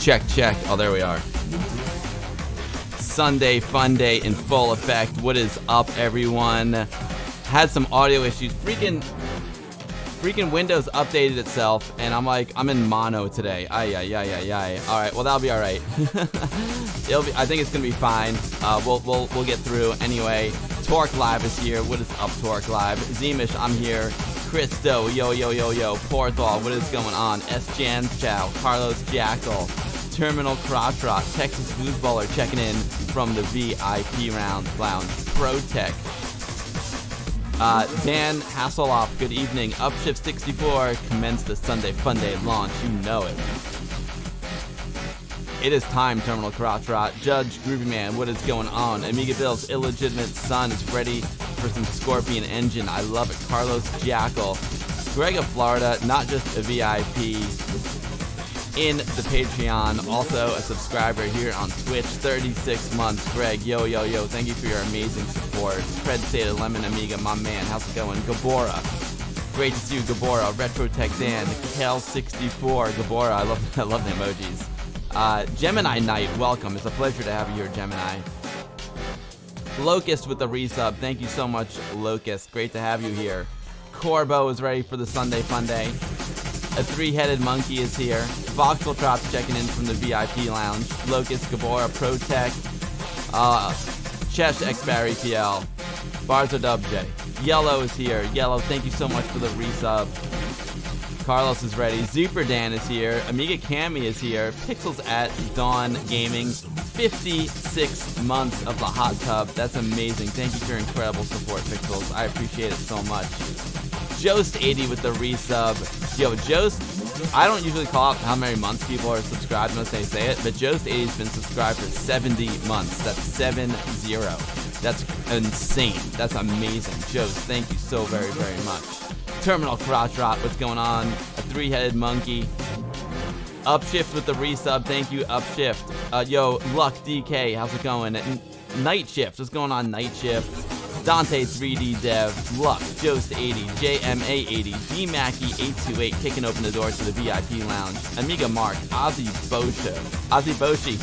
Check, check. Oh, there we are. Sunday fun day in full effect. What is up, everyone? Had some audio issues. Freaking Windows updated itself, and I'm in mono today. Ay. All right, well that'll be all right. I think it's gonna be fine. We'll get through anyway. Torque Live is here. What is up, Torque Live? Zemish, I'm here. Christo, yo. Porthol, what is going on? S. Jans Chow, Carlos Jackal, Terminal Crotch Rot, Texas Foosballer checking in from the VIP Lounge. Protech. Dan Hasselhoff, good evening. Upshift 64, commence the Sunday Fun Day launch. You know it. It is time, Terminal Crotch Rot. Judge Groovy Man, what is going on? Amiga Bill's illegitimate son is ready for some Scorpion Engine. I love it. Carlos Jackal. Greg of Florida, not just a VIP in the Patreon, also a subscriber here on Twitch, 36 months. Greg, yo, thank you for your amazing support. Fred State of Lemon Amiga, my man, how's it going? Gabora, great to see you, Gabora. Retrotech Dan, Kel64, Gabora, I love the emojis. Gemini Knight, welcome, it's a pleasure to have you here, Gemini. Locust with the resub, thank you so much, Locust, great to have you here. Corbo is ready for the Sunday Fun Day. A three-headed monkey is here. Voxel Trops checking in from the VIP Lounge. Locust, Gabora, Protech, Chesh, X-Barry, TL, Barzo Dub J. Yellow is here. Yellow, thank you so much for the resub. Carlos is ready. Zuper Dan is here. Amiga Cami is here. Pixels at Dawn Gaming. 56 months of the hot tub. That's amazing. Thank you for your incredible support, Pixels. I appreciate it so much. Jost80 with the resub. Yo, Jost, I don't usually call out how many months people are subscribed unless they say it, but Jost80's been subscribed for 70 months. That's 70. That's insane. That's amazing. Jost, thank you so very, very much. Terminal Crotch Rot, what's going on? A three-headed monkey. Upshift with the resub. Thank you, Upshift. Yo, Luck DK, how's it going? Night Shift, what's going on, Night Shift? Dante 3D Dev, Luck, Jost80, JMA80, DMackey828 kicking open the door to the VIP Lounge. Amiga Mark, Ozzy Boshi,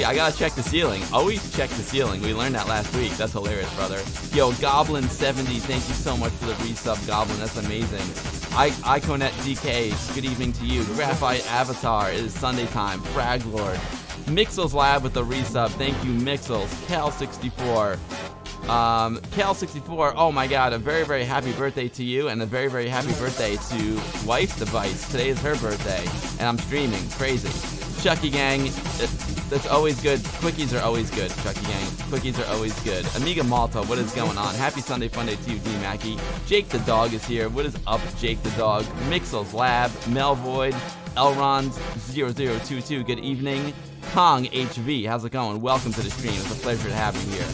I gotta check the ceiling. Always check the ceiling. We learned that last week. That's hilarious, brother. Yo, Goblin70, thank you so much for the resub, Goblin. That's amazing. Iconet DK, good evening to you. Graphite Avatar, it is Sunday time. Frag Lord. Mixels Lab with the resub. Thank you, Mixels. Cal64. Cal64, oh my god, a very, very happy birthday to you, and a very, very happy birthday to Wife's Device. Today is her birthday, and I'm streaming. Crazy. Chucky Gang, that's always good. Quickies are always good, Chucky Gang. Quickies are always good. Amiga Malta, what is going on? Happy Sunday Fun Day to you, D-Mackey. Jake the Dog is here. What is up, Jake the Dog? Mixels Lab, Melvoid, Elrond0022, good evening. Kong HV, how's it going? Welcome to the stream. It's a pleasure to have you here.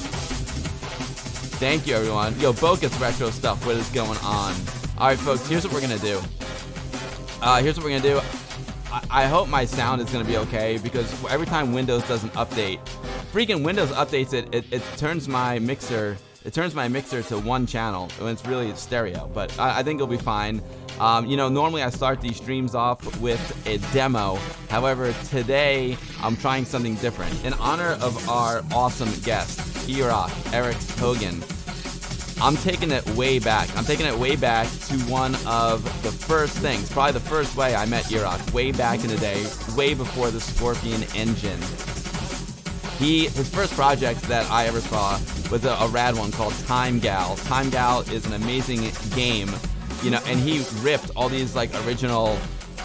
Thank you, everyone. Yo, Bocus Retro Stuff, what is going on? All right, folks, here's what we're going to do. I hope my sound is going to be okay, because every time Windows does an update, freaking Windows updates it turns my mixer to one channel when it's really stereo, but I think it'll be fine. Normally I start these streams off with a demo. However, today I'm trying something different. In honor of our awesome guest, Earok, Hogan, I'm taking it way back. I'm taking it way back to one of the first things, probably the first way I met Earok, way back in the day, way before the Scorpion Engine. His first project that I ever saw was a rad one called Time Gal. Time Gal is an amazing game, you know, and he ripped all these like original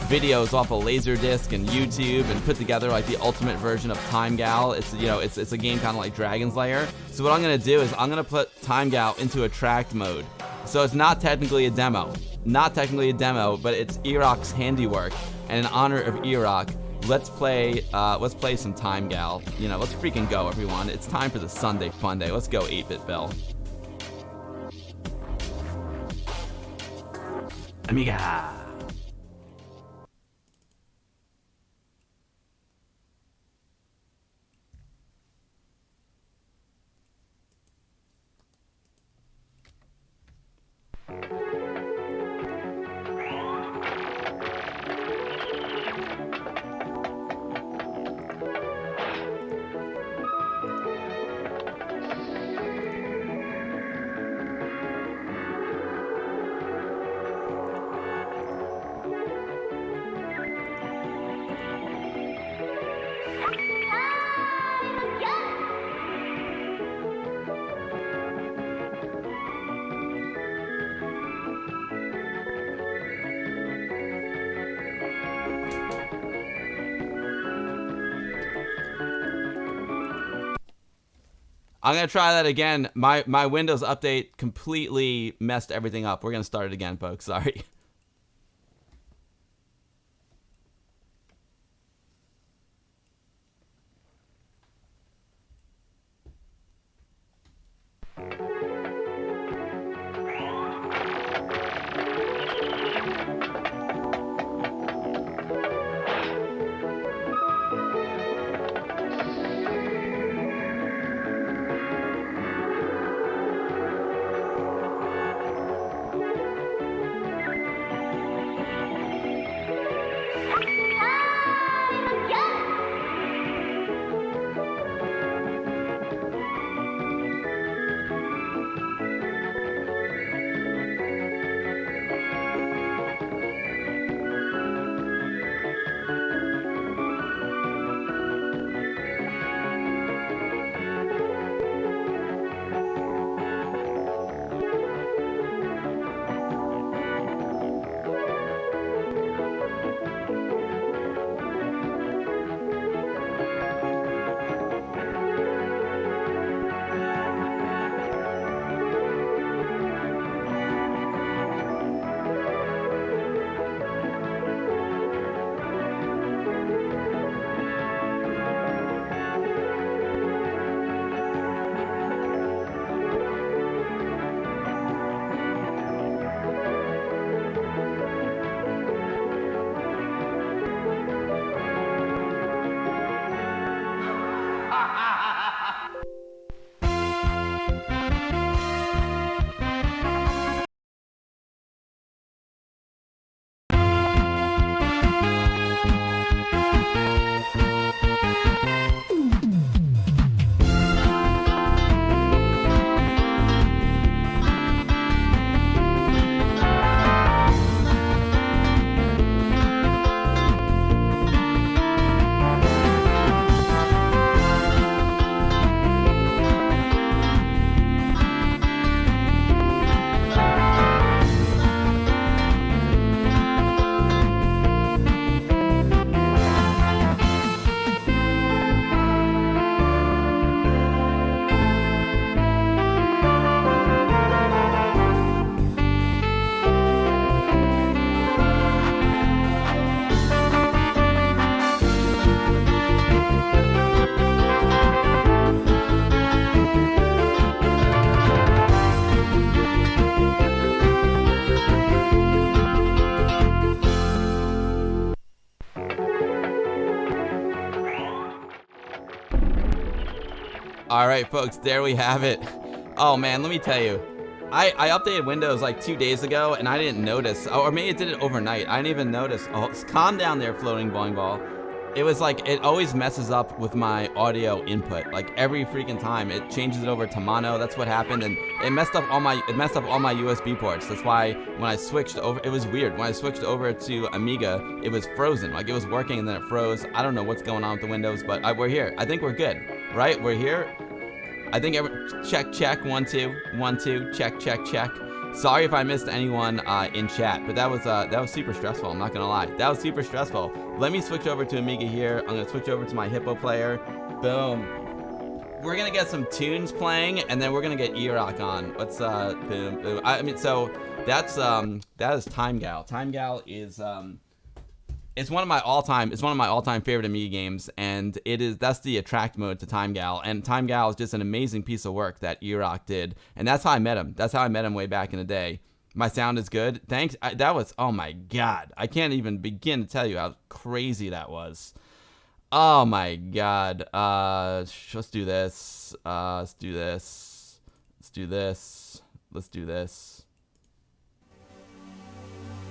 videos off of Laserdisc and YouTube and put together like the ultimate version of Time Gal. It's, you know, it's a game kind of like Dragon's Lair. So what I'm gonna do is I'm gonna put Time Gal into attract mode. So it's not technically a demo, but it's Earok's handiwork. And in honor of Earok, let's play some Time Gal. You know, let's freaking go, everyone. It's time for the Sunday Fun Day. Let's go, 8-Bit Bill. Amiga. I'm gonna try that again. My Windows update completely messed everything up. We're gonna start it again, folks. Sorry. All right, folks, there we have it. Oh man, let me tell you, I updated Windows like 2 days ago and I didn't notice, or maybe it did it overnight. I didn't even notice. Oh, calm down there, floating bowling ball. It was like, it always messes up with my audio input. Like every freaking time it changes it over to mono. That's what happened, and it messed up all my USB ports. That's why when I switched over, it was weird. When I switched over to Amiga, it was frozen. Like it was working and then it froze. I don't know what's going on with the Windows, but we're here. I think we're good, right? We're here. I think check 1 2 1 2 check. Sorry if I missed anyone in chat, but that was super stressful. I'm not gonna lie, that was super stressful. Let me switch over to Amiga here. I'm gonna switch over to my Hippo player. Boom. We're gonna get some tunes playing, and then we're gonna get Earok on. Let's boom boom. I mean, so that is Time Gal. Time Gal is it's one of my all-time favorite Amiga games, and that's the attract mode to Time Gal. And Time Gal is just an amazing piece of work that Earok did, and that's how I met him. That's how I met him way back in the day. My sound is good. Thanks. That was, oh my god, I can't even begin to tell you how crazy that was. Oh my god. Let's do this. Let's do this. Let's do this. Let's do this.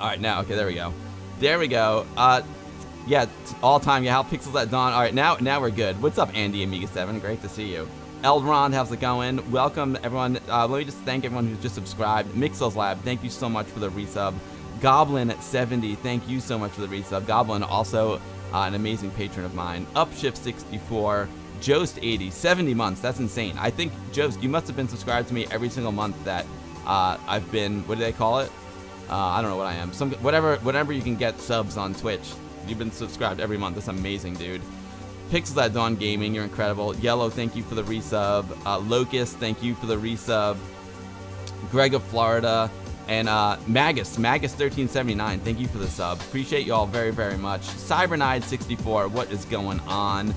All right, now, okay, there we go. There we go. Yeah, all time. Yeah, how Pixels at Dawn. All right, now we're good. What's up, Andy Amiga 7? Great to see you. Eldron, how's it going? Welcome, everyone. Let me just thank everyone who's just subscribed. Mixels Lab, thank you so much for the resub. Goblin at 70, thank you so much for the resub. Goblin, also an amazing patron of mine. Upshift 64, Jost 80, 70 months. That's insane. I think, Jost, you must have been subscribed to me every single month that I've been, what do they call it? I don't know what I am. Whatever you can get subs on Twitch. You've been subscribed every month. That's amazing, dude. Pixels at Dawn Gaming, you're incredible. Yellow, thank you for the resub. Locust, thank you for the resub. Greg of Florida. And Magus 1379, thank you for the sub. Appreciate you all very, very much. Cybernide 64, what is going on?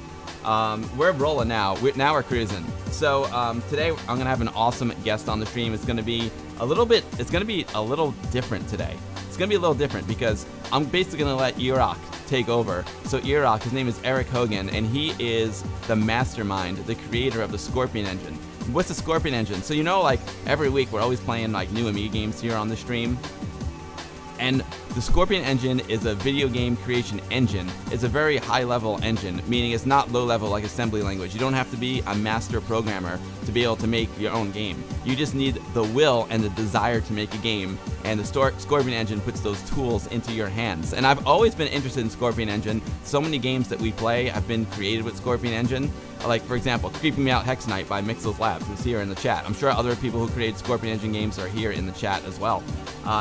We're rolling now. We're cruising. So today I'm gonna have an awesome guest on the stream. It's gonna be a little different today. It's gonna be a little different because I'm basically gonna let Earok take over. So Earok, his name is Earok Hogan, and he is the mastermind, the creator of the Scorpion engine. What's the Scorpion engine? So, you know, like every week we're always playing like new Amiga games here on the stream. And the Scorpion engine is a video game creation engine. It's a very high level engine, meaning it's not low level like assembly language. You don't have to be a master programmer to be able to make your own game. You just need the will and the desire to make a game, and the Scorpion engine puts those tools into your hands. And I've always been interested in Scorpion engine. So many games that we play have been created with Scorpion engine. Like, for example, Creeping Me Out Hex Knight by Mixels Labs, who's here in the chat. I'm sure other people who created Scorpion engine games are here in the chat as well.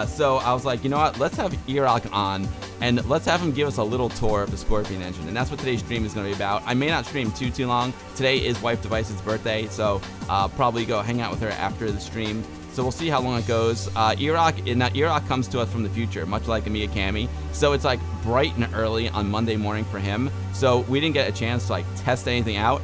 So I was like, you know what, let's have Earok on, and let's have him give us a little tour of the Scorpion engine. And that's what today's stream is going to be about. I may not stream too long. Today is Wife Device's birthday, so probably go hang out with her after the stream. So we'll see how long it goes. Earok comes to us from the future, much like Amiga Cami. So it's like bright and early on Monday morning for him. So we didn't get a chance to like test anything out.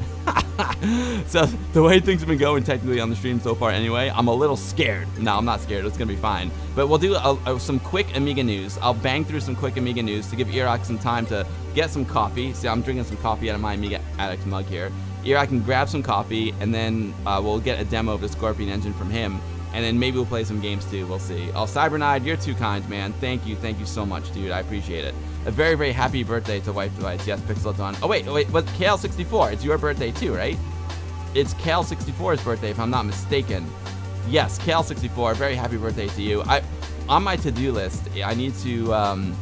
So the way things have been going technically on the stream so far anyway, I'm a little scared. No, I'm not scared. It's going to be fine. But we'll do some quick Amiga news. I'll bang through some quick Amiga news to give Earok some time to get some coffee. See, I'm drinking some coffee out of my Amiga Addict mug here. Earok can grab some coffee, and then we'll get a demo of the Scorpion engine from him. And then maybe we'll play some games too. We'll see. Oh, Cybernide, you're too kind, man. Thank you so much, dude. I appreciate it. A very, very happy birthday to Wife Device. Yes, Pixel Dawn. Oh, wait, but KL64, it's your birthday too, right? It's KL64's birthday, if I'm not mistaken. Yes, KL64, very happy birthday to you. On my to-do list, I need to, on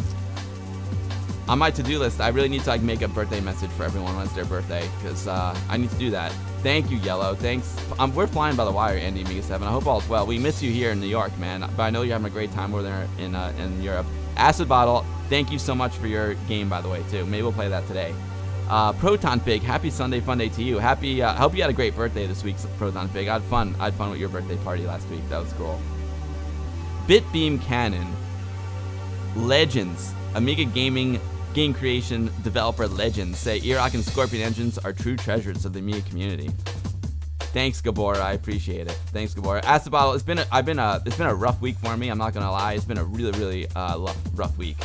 my to-do list, I really need to like make a birthday message for everyone when it's their birthday, because I need to do that. Thank you, Yellow. Thanks. We're flying by the wire, Andy Amiga 7. I hope all's well. We miss you here in New York, man. But I know you're having a great time over there in Europe. Acid Bottle, thank you so much for your game, by the way, too. Maybe we'll play that today. Proton Fig, happy Sunday Fun Day to you. I hope you had a great birthday this week, Proton Fig. I had fun with your birthday party last week. That was cool. Bitbeam Cannon, Legends, Amiga Gaming game creation developer legends say Earok and Scorpion engines are true treasures of the Amiga community. Thanks, Gabor. I appreciate it. Thanks, Gabor. Acid Bottle, it's been a rough week for me. I'm not gonna lie. It's been a really rough week,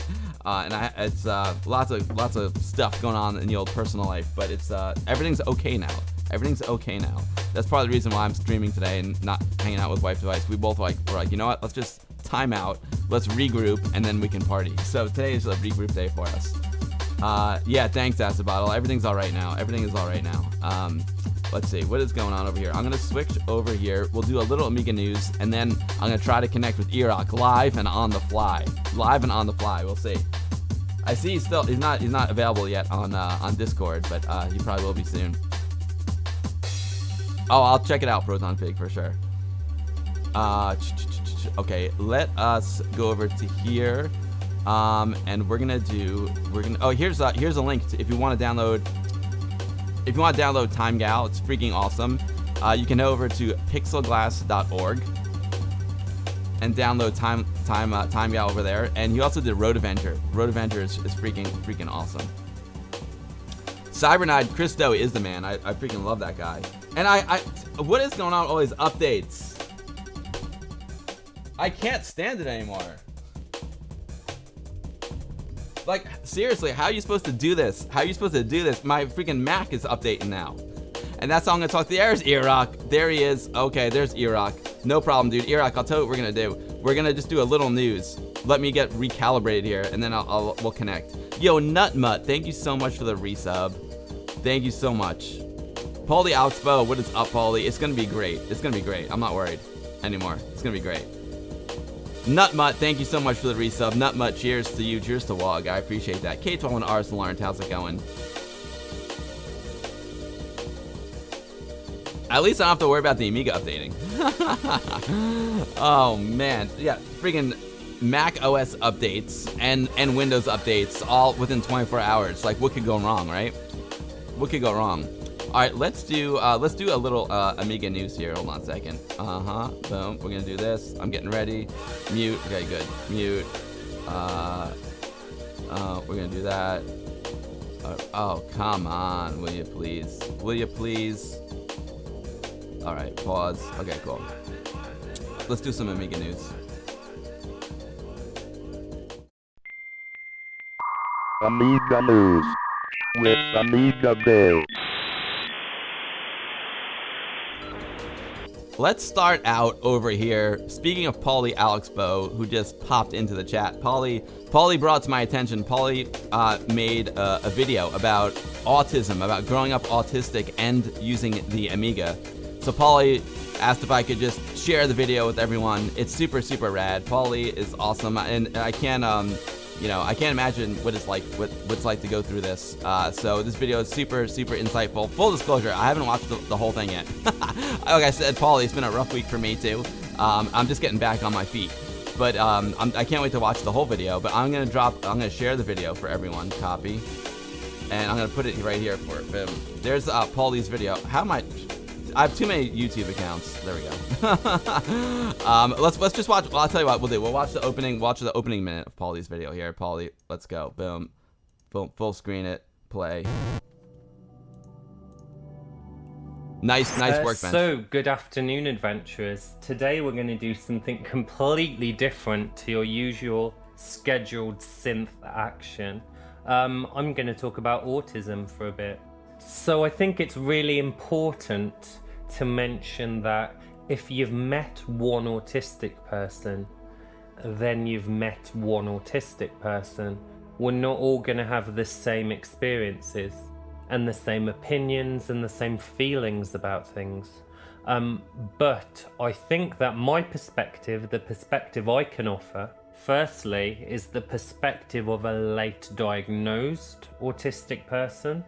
and it's lots of stuff going on in the old personal life. But it's everything's okay now. Everything's okay now. That's part of the reason why I'm streaming today and not hanging out with Wife Device. We both we're like, you know what? Let's just time out. Let's regroup, and then we can party. So today is a regroup day for us. Yeah, thanks, Acid Bottle. Everything's all right now. Everything is all right now. Let's see, what is going on over here? I'm gonna switch over here. We'll do a little Amiga news, and then I'm gonna try to connect with Earok live and on the fly. Live and on the fly. We'll see. I see he's not available yet on Discord, but he probably will be soon. Oh, I'll check it out, Proton Pig, for sure. Okay, let us go over to here. And we're gonna, oh, here's a link to, if you want to download TimeGal. It's freaking awesome. You can go over to pixelglass.org and download TimeGal over there. And he also did Road Avenger. Road Avenger is freaking awesome. Cybernide Christo is the man. I freaking love that guy. And what is going on with all these updates? I can't stand it anymore. Like, seriously, how are you supposed to do this? How are you supposed to do this? My freaking Mac is updating now. And that's all I'm gonna talk to. There's Earok. There he is. Okay, there's Earok. No problem, dude. Earok, I'll tell you what we're gonna do. We're gonna just do a little news. Let me get recalibrated here, and then we'll connect. Yo, Nutmutt, thank you so much for the resub. Thank you so much. Paulie Outspo, what is up, Paulie? It's gonna be great. It's gonna be great. I'm not worried anymore. It's gonna be great. Nutmutt, thank you so much for the resub. Nutmutt, cheers to you. Cheers to Wog. I appreciate that. K12 and Arsenal Lawrence, how's it going? At least I don't have to worry about the Amiga updating. Oh, man. Yeah, freaking Mac OS updates and Windows updates all within 24 hours. Like, what could go wrong, right? What could go wrong? All right, let's do a little Amiga news here. Hold on a second. Boom. We're gonna do this. I'm getting ready. Mute. Okay, good. Mute. We're gonna do that. Oh, come on. Will you please? Will you please? All right. Pause. Okay, cool. Let's do some Amiga news. Amiga news with Amiga Bill. Let's start out over here. Speaking of Paulie Alexbo, who just popped into the chat, Paulie brought to my attention. Paulie made a video about autism, about growing up autistic and using the Amiga. So Paulie asked if I could just share the video with everyone. It's super, super rad. Paulie is awesome, and I can't, I can't imagine what it's like to go through this. So this video is super, super insightful. Full disclosure, I haven't watched the whole thing yet. Like I said, Paulie, it's been a rough week for me too. I'm just getting back on my feet. But I can't wait to watch the whole video. But I'm gonna share the video for everyone. Copy, and I'm gonna put it right here for it. Boom. There's Paulie's video. I have too many YouTube accounts. There we go. Let's just watch. Well, I'll tell you what we'll do. We'll watch the opening minute of Paulie's video here. Paulie, let's go. Boom. Full screen it. Play. Nice workbench. So, good afternoon, adventurers. Today we're going to do something completely different to your usual scheduled synth action. I'm going to talk about autism for a bit. So I think it's really important to mention that if you've met one autistic person, then you've met one autistic person. We're not all going to have the same experiences and the same opinions and the same feelings about things. But I think that my perspective, the perspective I can offer, firstly, is the perspective of a late diagnosed autistic person.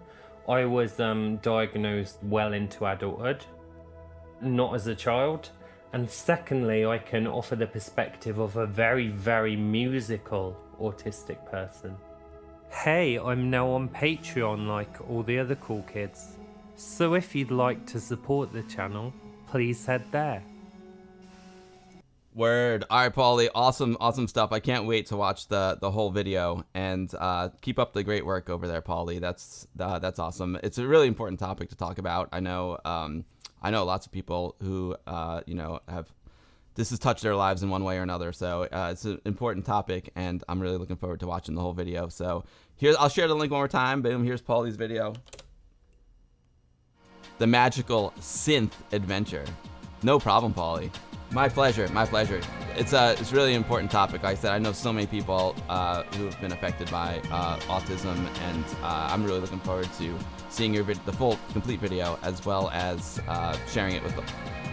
I was diagnosed well into adulthood, not as a child. And secondly, I can offer the perspective of a very, very musical autistic person. Hey, I'm now on Patreon like all the other cool kids. So if you'd like to support the channel, please head there. Word. All right, Paulie. Awesome stuff. I can't wait to watch the whole video, and keep up the great work over there, Paulie. That's awesome. It's a really important topic to talk about. I know lots of people who this has touched their lives in one way or another. So it's an important topic, and I'm really looking forward to watching the whole video. So I'll share the link one more time. Boom. Here's Paulie's video. The magical synth adventure. No problem, Paulie. My pleasure. It's a really important topic. Like I said, I know so many people who have been affected by autism, and I'm really looking forward to seeing the full, complete video, as well as sharing it with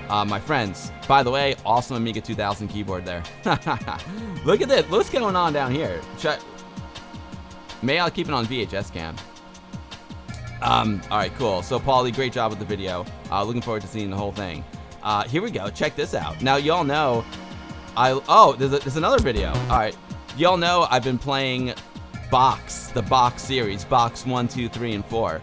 my friends. By the way, awesome Amiga 2000 keyboard there. Look at this. What's going on down here? Maybe I'll keep it on VHS cam. All right, cool. So, Paulie, great job with the video. Looking forward to seeing the whole thing. Here we go. Check this out. Now, y'all know, there's another video. All right, y'all know I've been playing the Box series, Box 1, 2, 3, and 4.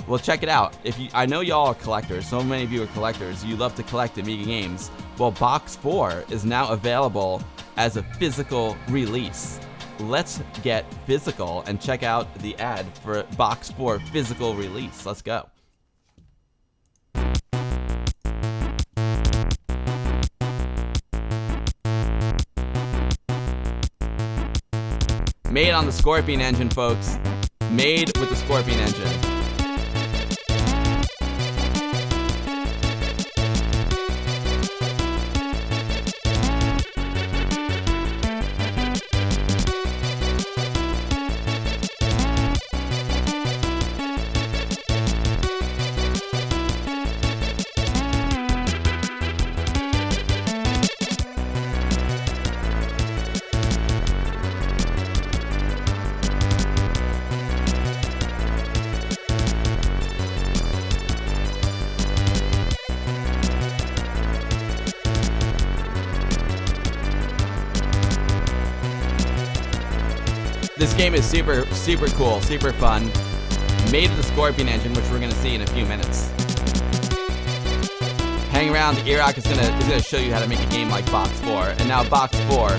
Well, check it out. I know y'all are collectors. So many of you are collectors. You love to collect Amiga games. Well, Box 4 is now available as a physical release. Let's get physical and check out the ad for Box 4 physical release. Let's go. Made on the Scorpion engine, folks. Made with the Scorpion engine. This game is super, super cool, super fun. Made with the Scorpion engine, which we're gonna see in a few minutes. Hang around, Earok is gonna show you how to make a game like Box 4. And now Box 4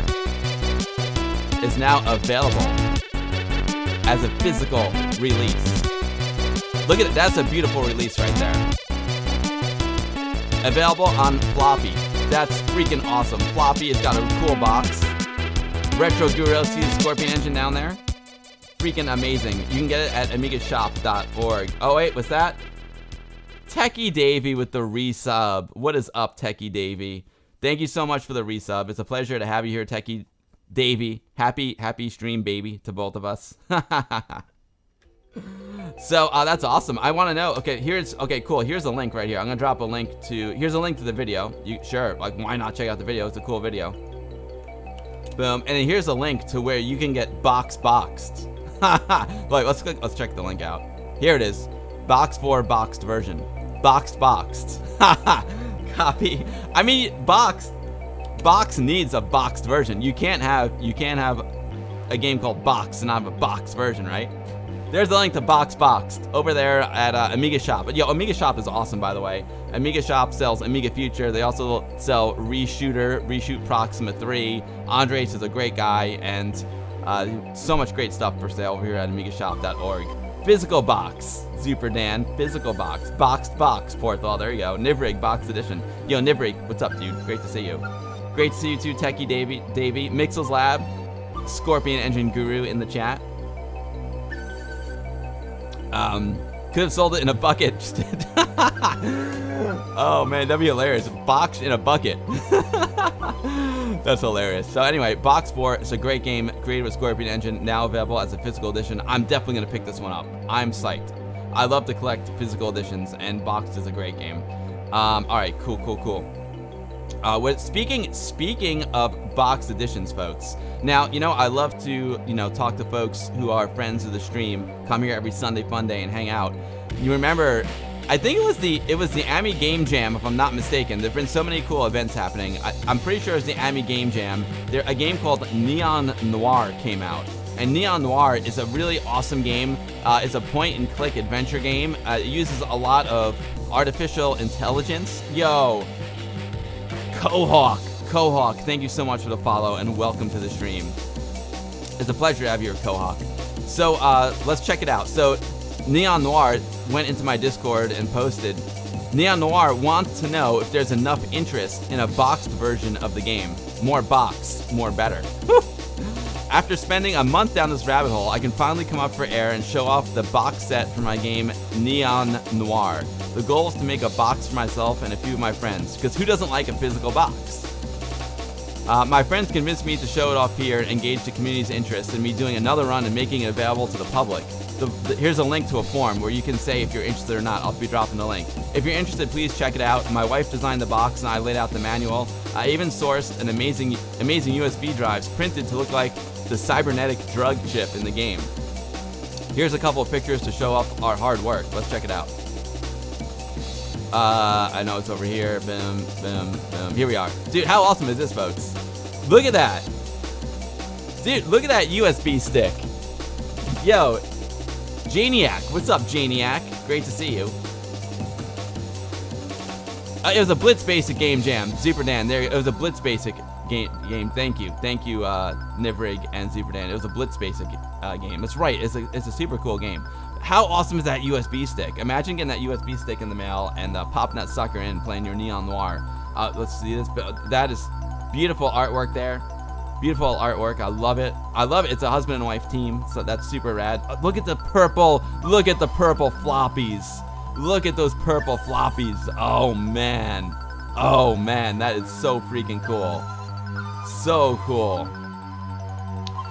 is now available as a physical release. Look at it, that's a beautiful release right there. Available on floppy. That's freaking awesome. Floppy has got a cool box. Retro Guru, see the Scorpion engine down there? Freaking amazing. You can get it at amigashop.org. Oh wait, what's that? Techie Davey with the resub. What is up, Techie Davey? Thank you so much for the resub. It's a pleasure to have you here, Techie Davey. Happy stream, baby, to both of us. So that's awesome. I want to know. Okay, cool. Here's a link right here. I'm gonna drop a link to. Here's a link to the video. Sure, like why not check out the video? It's a cool video. Boom, and then here's a link to where you can get boxed. Like, let's check the link out. Here it is, Box 4 boxed version, boxed. Copy. I mean, box needs a boxed version. You can't have a game called Box and not have a boxed version, right? There's the link to Boxed over there at Amiga Shop. Yo, Amiga Shop is awesome, by the way. Amiga Shop sells Amiga Future. They also sell Reshoot Proxima 3. Andres is a great guy, and so much great stuff for sale over here at amigashop.org. Physical box, Super Dan. Physical box, boxed box, Porthol. There you go. Nivrig box edition. Yo, Nivrig, what's up, dude? Great to see you. Great to see you too, Techie Davey. Mixel's Lab, Scorpion Engine Guru in the chat. Could have sold it in a bucket. Oh man, that'd be hilarious. Box in a bucket. That's hilarious. So anyway, Box 4 is a great game created with Scorpion Engine, now available as a physical edition. I'm definitely gonna pick this one up. I'm psyched. I love to collect physical editions, and Boxed is a great game. All right, cool. Speaking of box editions, folks. Now, I love to, talk to folks who are friends of the stream, come here every Sunday fun day and hang out. You remember, I think it was the Ami Game Jam, if I'm not mistaken. There've been so many cool events happening. I'm pretty sure it's the Ami Game Jam. A game called Neon Noir came out. And Neon Noir is a really awesome game. It's a point-and-click adventure game. It uses a lot of artificial intelligence. Yo, Cohawk, thank you so much for the follow and welcome to the stream. It's a pleasure to have you here, Cohawk. So let's check it out. So Neon Noir went into my Discord and posted, Neon Noir wants to know if there's enough interest in a boxed version of the game. More boxed, more better. After spending a month down this rabbit hole, I can finally come up for air and show off the box set for my game Neon Noir. The goal is to make a box for myself and a few of my friends, because who doesn't like a physical box? My friends convinced me to show it off here and engage the community's interest in me doing another run and making it available to the public. Here's a link to a form where you can say if you're interested or not. I'll be dropping the link. If you're interested, please check it out. My wife designed the box and I laid out the manual. I even sourced an amazing USB drives printed to look like the cybernetic drug chip in the game. Here's a couple of pictures to show off our hard work. Let's check it out. I know it's over here. Boom, boom, boom. Here we are. Dude, how awesome is this, folks? Look at that. Dude, look at that USB stick. Yo, Janiac. What's up, Janiac? Great to see you. It was a Blitz Basic Game Jam. Super Dan, there. It was a Blitz Basic game. Thank you, Nivrig and Super Dan. It was a Blitz Basic game. That's right. It's a super cool game. How awesome is that USB stick? Imagine getting that USB stick in the mail and popping that sucker in, playing your Neon Noir. Let's see this. That is beautiful artwork there. Beautiful artwork. I love it. I love it. It's a husband and wife team, so that's super rad. Look at the purple. Look at the purple floppies. Look at those purple floppies. Oh man. Oh man, that is so freaking cool. So cool.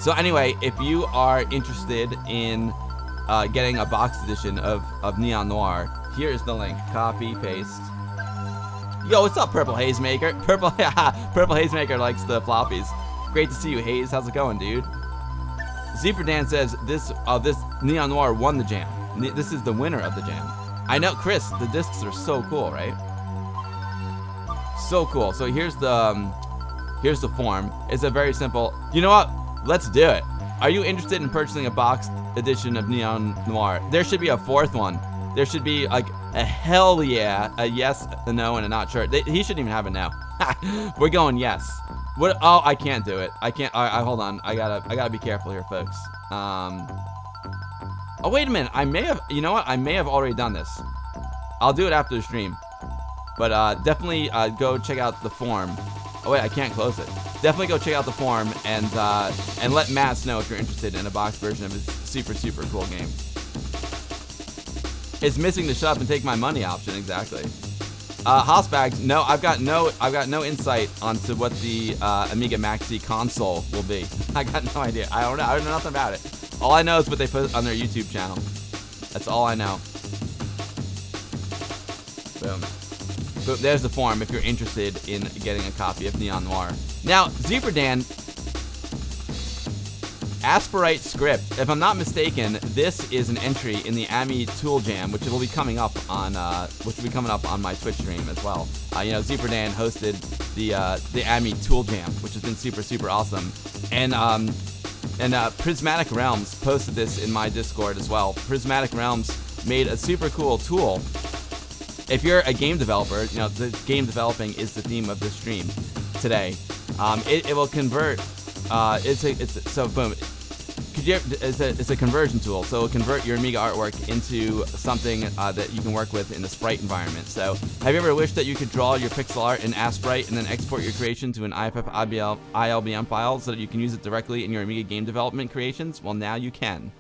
So anyway, if you are interested in getting a box edition of Neon Noir, here is the link. Copy, paste. Yo, what's up, Purple Hazemaker? Purple Hazemaker likes the floppies. Great to see you, Haze. How's it going, dude? Zebra Dan says this Neon Noir won the jam. This is the winner of the jam. I know, Chris. The discs are so cool, right? So cool. So here's the form. It's a very simple. You know what? Let's do it. Are you interested in purchasing a box edition of Neon Noir? There should be a fourth one. There should be like a hell yeah, a yes, a no, and a not sure. He shouldn't even have it now. We're going yes. What? Oh, I can't do it. I can't. Hold on. I gotta be careful here, folks. Oh, wait a minute. I may have. You know what? I may have already done this. I'll do it after the stream. But definitely go check out the form. Oh wait, I can't close it. Definitely go check out the form and let Matt know if you're interested in a box version of his super cool game. It's missing the shut up and take my money option, exactly. Hossbags, no, I've got no insight onto what the Amiga Maxi console will be. I got no idea. I don't know nothing about it. All I know is what they put on their YouTube channel. That's all I know. Boom. Boom. There's the form if you're interested in getting a copy of Neon Noir. Now, Zebra Dan, Aspirite script. If I'm not mistaken, this is an entry in the Ami Tool Jam, which will be coming up on my Twitch stream as well. You know, Zebra Dan hosted the Ami Tool Jam, which has been super awesome, and Prismatic Realms posted this in my Discord as well. Prismatic Realms made a super cool tool. If you're a game developer, you know, the game developing is the theme of this stream today. It will convert. So boom. It's a conversion tool, so it'll convert your Amiga artwork into something that you can work with in the sprite environment. So, have you ever wished that you could draw your pixel art in Aspirite and then export your creation to an IFF ILBM file so that you can use it directly in your Amiga game development creations? Well, now you can.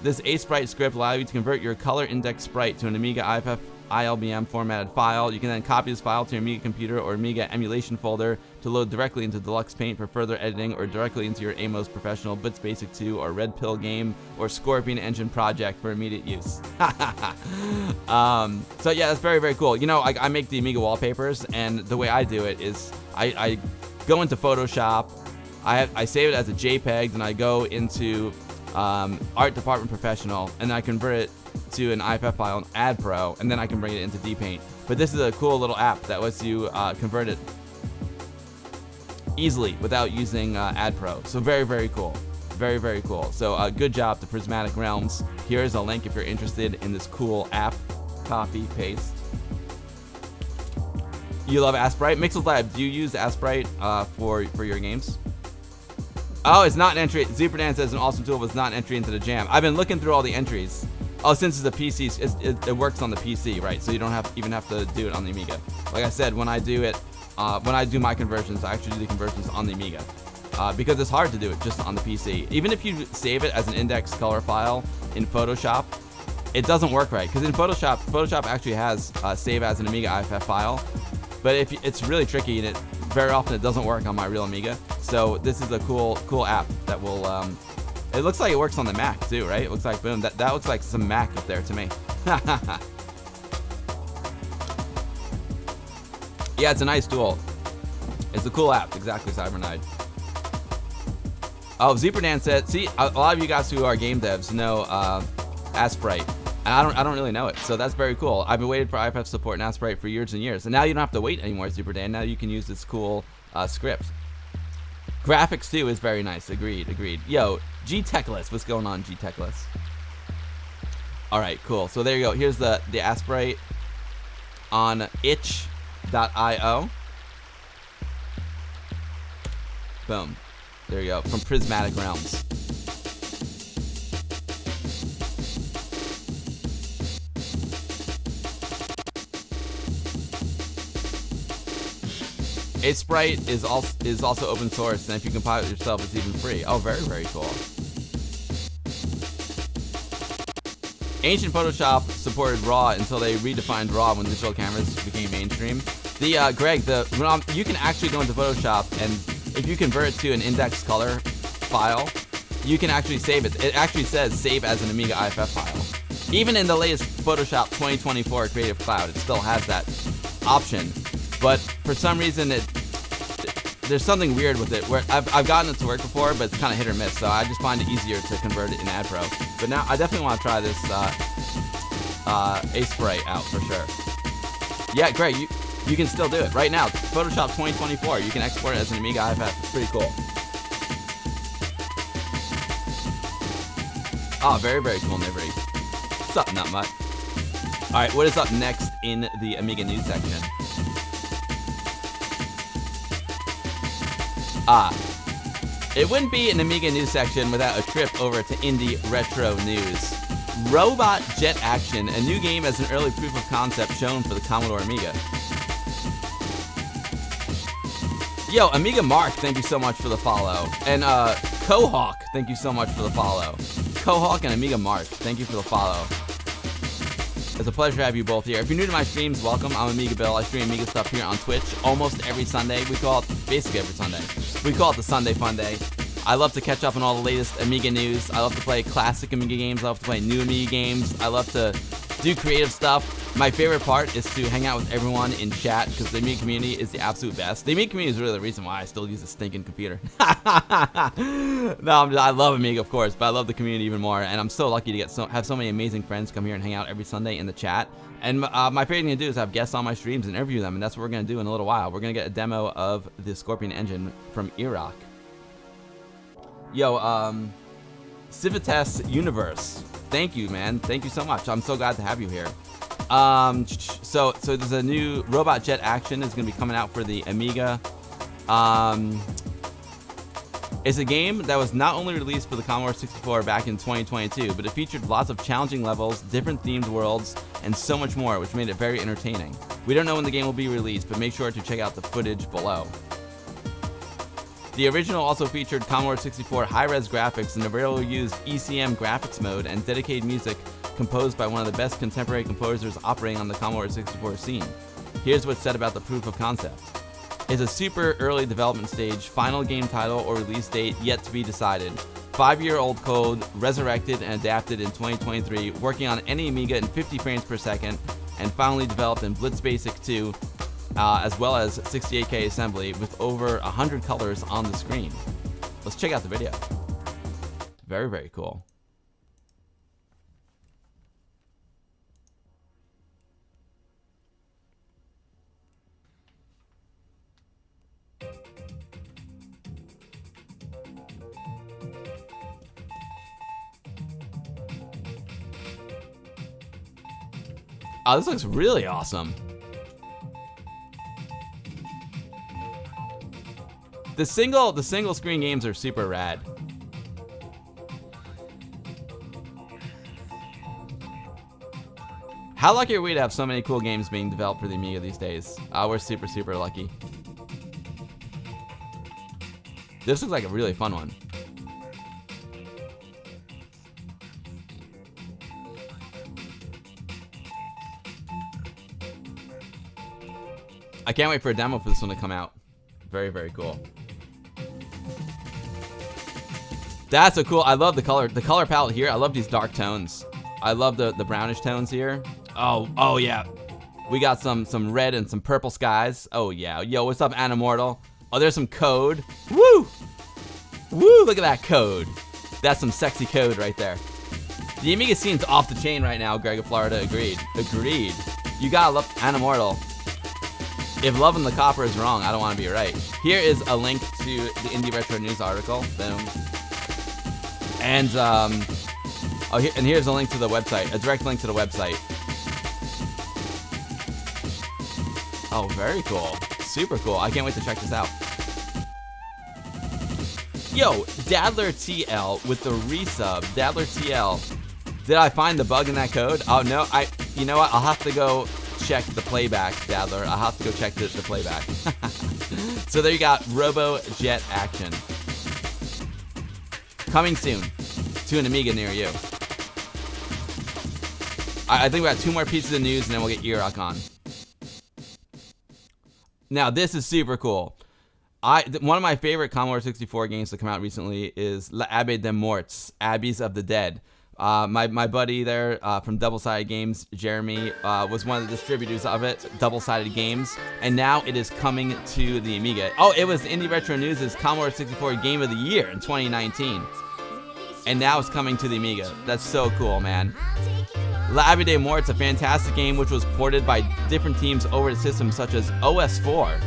This Asprite script allows you to convert your color index sprite to an Amiga IFF ILBM formatted file. You can then copy this file to your Amiga computer or Amiga emulation folder to load directly into Deluxe Paint for further editing, or directly into your Amos Professional, Blitz Basic 2, or Red Pill game, or Scorpion Engine project for immediate use. So yeah, that's very cool. You know, I make the Amiga wallpapers, and the way I do it is I go into Photoshop, I save it as a JPEG, then I go into Art Department Professional, and I convert it to an IFF file in AdPro, and then I can bring it into DPaint. But this is a cool little app that lets you convert it easily without using AdPro. So very cool. Very cool. So good job to Prismatic Realms. Here's a link if you're interested in this cool app. Copy, paste. You love Aspirite? Mixels Lab, do you use Aspirite for your games? Oh, it's not an entry. Zuperdan says an awesome tool, but it's not an entry into the jam. I've been looking through all the entries. Oh, since it's a PC, it works on the PC, right? So you don't even have to do it on the Amiga. Like I said, when I do it, when I do my conversions, I actually do the conversions on the Amiga. Because it's hard to do it just on the PC. Even if you save it as an index color file in Photoshop, it doesn't work right. Because in Photoshop actually has save as an Amiga IFF file. But it's really tricky, and very often it doesn't work on my real Amiga. So this is a cool app that will, it looks like it works on the Mac too, right? It looks like, boom, that looks like some Mac up there to me. Yeah, it's a nice tool. It's a cool app, exactly, Cybernide. Oh, Zuperdan said, see, a lot of you guys who are game devs know Asprite. And I don't really know it, so that's very cool. I've been waiting for IFF support and Asprite for years and years. And now you don't have to wait anymore, Zuperdan. Now you can use this cool script. Graphics, too, is very nice. Agreed, agreed. Yo, G-Techless. What's going on, G-Techless? All right, cool. So there you go. Here's the Asprite on itch.io. Boom. There you go. From Prismatic Realms. Asprite is also open source, and if you compile it yourself, it's even free. Oh, very, very cool. Ancient Photoshop supported RAW until they redefined RAW when digital cameras became mainstream. Greg, you can actually go into Photoshop, and if you convert it to an index color file, you can actually save it. It actually says save as an Amiga IFF file. Even in the latest Photoshop 2024 Creative Cloud, it still has that option. But for some reason, there's something weird with it. Where I've gotten it to work before, but it's kind of hit or miss. So I just find it easier to convert it in AdPro. But now I definitely want to try this Asprite out for sure. Yeah, Greg, you can still do it right now. Photoshop 2024. You can export it as an Amiga IFF. It's pretty cool. Oh, very, very cool, Nivery. What's up, Nutmutt? All right, what is up next in the Amiga news section? It wouldn't be an Amiga news section without a trip over to Indie Retro News. Robot Jet Action, a new game as an early proof of concept shown for the Commodore Amiga. Yo, Amiga Mark, thank you so much for the follow. And Cohawk, thank you so much for the follow. Cohawk and Amiga Mark, thank you for the follow. It's a pleasure to have you both here. If you're new to my streams, welcome. I'm Amiga Bill. I stream Amiga stuff here on Twitch almost every Sunday. We call it, basically every Sunday. We call it the Sunday Fun Day. I love to catch up on all the latest Amiga news. I love to play classic Amiga games. I love to play new Amiga games. I love to do creative stuff. My favorite part is to hang out with everyone in chat because the Amiga community is the absolute best. The Amiga community is really the reason why I still use a stinking computer. No, I love Amiga, of course, but I love the community even more. And I'm so lucky to have so many amazing friends come here and hang out every Sunday in the chat. And my favorite thing to do is have guests on my streams and interview them, and that's what we're going to do in a little while. We're going to get a demo of the Scorpion engine from Earok. Yo, Civitas Universe. Thank you, man. Thank you so much. I'm so glad to have you here. So there's a new Robot Jet Action is going to be coming out for the Amiga. It's a game that was not only released for the Commodore 64 back in 2022, but it featured lots of challenging levels, different themed worlds, and so much more, which made it very entertaining. We don't know when the game will be released, but make sure to check out the footage below. The original also featured Commodore 64 high-res graphics and a rarely used ECM graphics mode and dedicated music composed by one of the best contemporary composers operating on the Commodore 64 scene. Here's what's said about the proof of concept. It's a super early development stage, final game title or release date yet to be decided. 5-year-old code, resurrected and adapted in 2023, working on any Amiga in 50 frames per second, and finally developed in Blitz Basic 2, as well as 68K assembly with over 100 colors on the screen. Let's check out the video. Very, very cool. Oh, this looks really awesome. The single screen games are super rad. How lucky are we to have so many cool games being developed for the Amiga these days? We're super, super lucky. This looks like a really fun one. I can't wait for a demo for this one to come out. Very, very cool. That's a cool. I love the color palette here. I love these dark tones. I love the brownish tones here. Oh yeah. We got some red and some purple skies. Oh yeah. Yo, what's up, Animortal? Oh, there's some code. Woo! Woo, look at that code. That's some sexy code right there. The Amiga scene's off the chain right now, Greg of Florida. Agreed. Agreed. You gotta love Animortal. If loving the copper is wrong, I don't want to be right. Here is a link to the Indie Retro News article. Boom. And and here's a link to the website. A direct link to the website. Oh, very cool. Super cool. I can't wait to check this out. Yo, Dadler TL with the resub. Dadler TL. Did I find the bug in that code? Oh no, you know what? I'll have to go check the playback, Dadler. I'll have to go check the playback. So there you got Robo Jet Action. Coming soon to an Amiga near you. I think we got 2 more pieces of news and then we'll get Earok on. Now this is super cool. One of my favorite Commodore 64 games to come out recently is L'Abbé des Morts, Abbeys of the Dead. My buddy there from Double Sided Games, Jeremy, was one of the distributors of it, Double Sided Games, and now it is coming to the Amiga. Oh, it was Indie Retro News' Commodore 64 Game of the Year in 2019, and now it's coming to the Amiga. That's so cool, man. L'Abbé des Morts, a fantastic game which was ported by different teams over to systems such as OS4.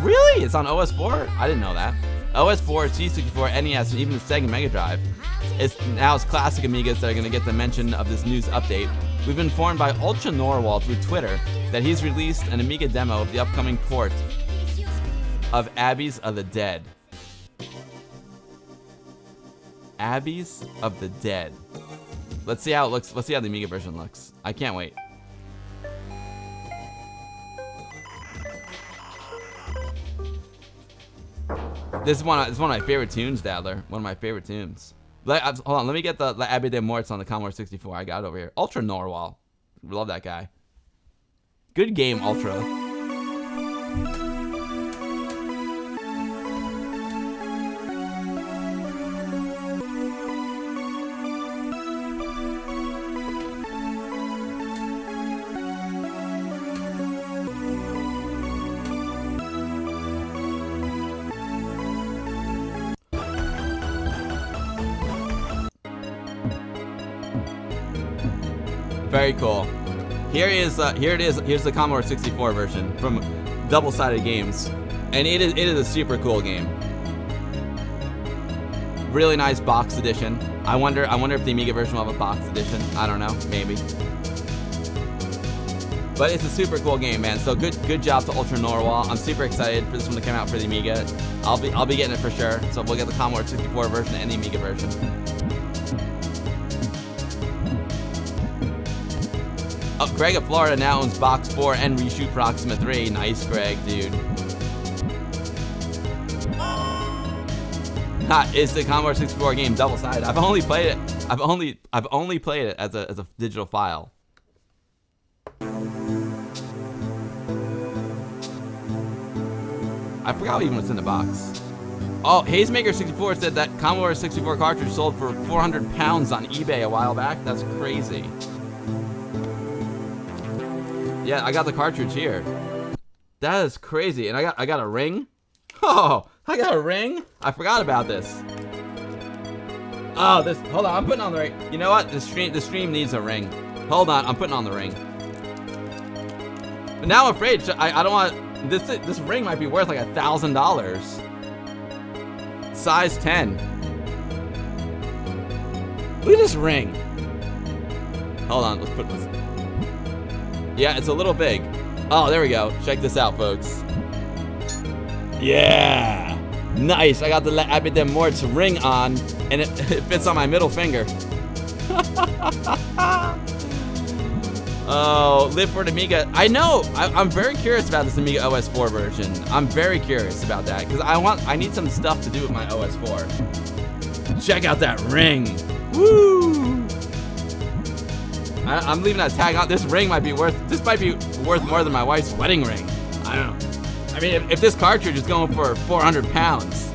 Really? It's on OS4? I didn't know that. OS4, C64, NES, and even the Sega Mega Drive. It's classic Amigas that are going to get the mention of this news update. We've been informed by Ultra Norwal through Twitter that he's released an Amiga demo of the upcoming port of Abbeys of the Dead. Abbeys of the Dead. Let's see how it looks. Let's see how the Amiga version looks. I can't wait. This is one of my favorite tunes, Dadler. One of my favorite tunes. Hold on, let me get the L'Abbé des Morts on the Commodore 64. I got it over here. Ultra Norwal. Love that guy. Good game, Ultra. Very cool. Here it is. Here's the Commodore 64 version from Double Sided Games, and it is a super cool game. Really nice box edition. I wonder if the Amiga version will have a box edition. I don't know, maybe. But it's a super cool game, man. So good job to Ultra Norwal. I'm super excited for this one to come out for the Amiga. I'll be getting it for sure. So we'll get the Commodore 64 version and the Amiga version. Oh, Greg of Florida now owns Box 4 and Reshoot Proxima 3. Nice, Greg, dude. It's the Commodore 64 game, Double Sided. I've only played it. I've only played it as a digital file. I forgot even what's in the box. Oh, Hazemaker64 said that Commodore 64 cartridge sold for 400 pounds on eBay a while back. That's crazy. Yeah, I got the cartridge here. That is crazy. And I got a ring. Oh, I got a ring? I forgot about this. Oh, hold on, I'm putting on the ring. You know what? The stream needs a ring. Hold on, I'm putting on the ring. But now I'm afraid I don't want this ring might be worth like $1,000. Size 10. Look at this ring. Hold on, let's put this. Yeah, it's a little big. Oh, there we go. Check this out, folks. Yeah! Nice. I got the L'Abbé des Morts ring on, and it fits on my middle finger. Oh, live for an Amiga. I know. I'm very curious about this Amiga OS4 version. I'm very curious about that, because I need some stuff to do with my OS4. Check out that ring. Woo! I'm leaving that tag on. This might be worth more than my wife's wedding ring. I don't know. I mean, if this cartridge is going for 400 pounds,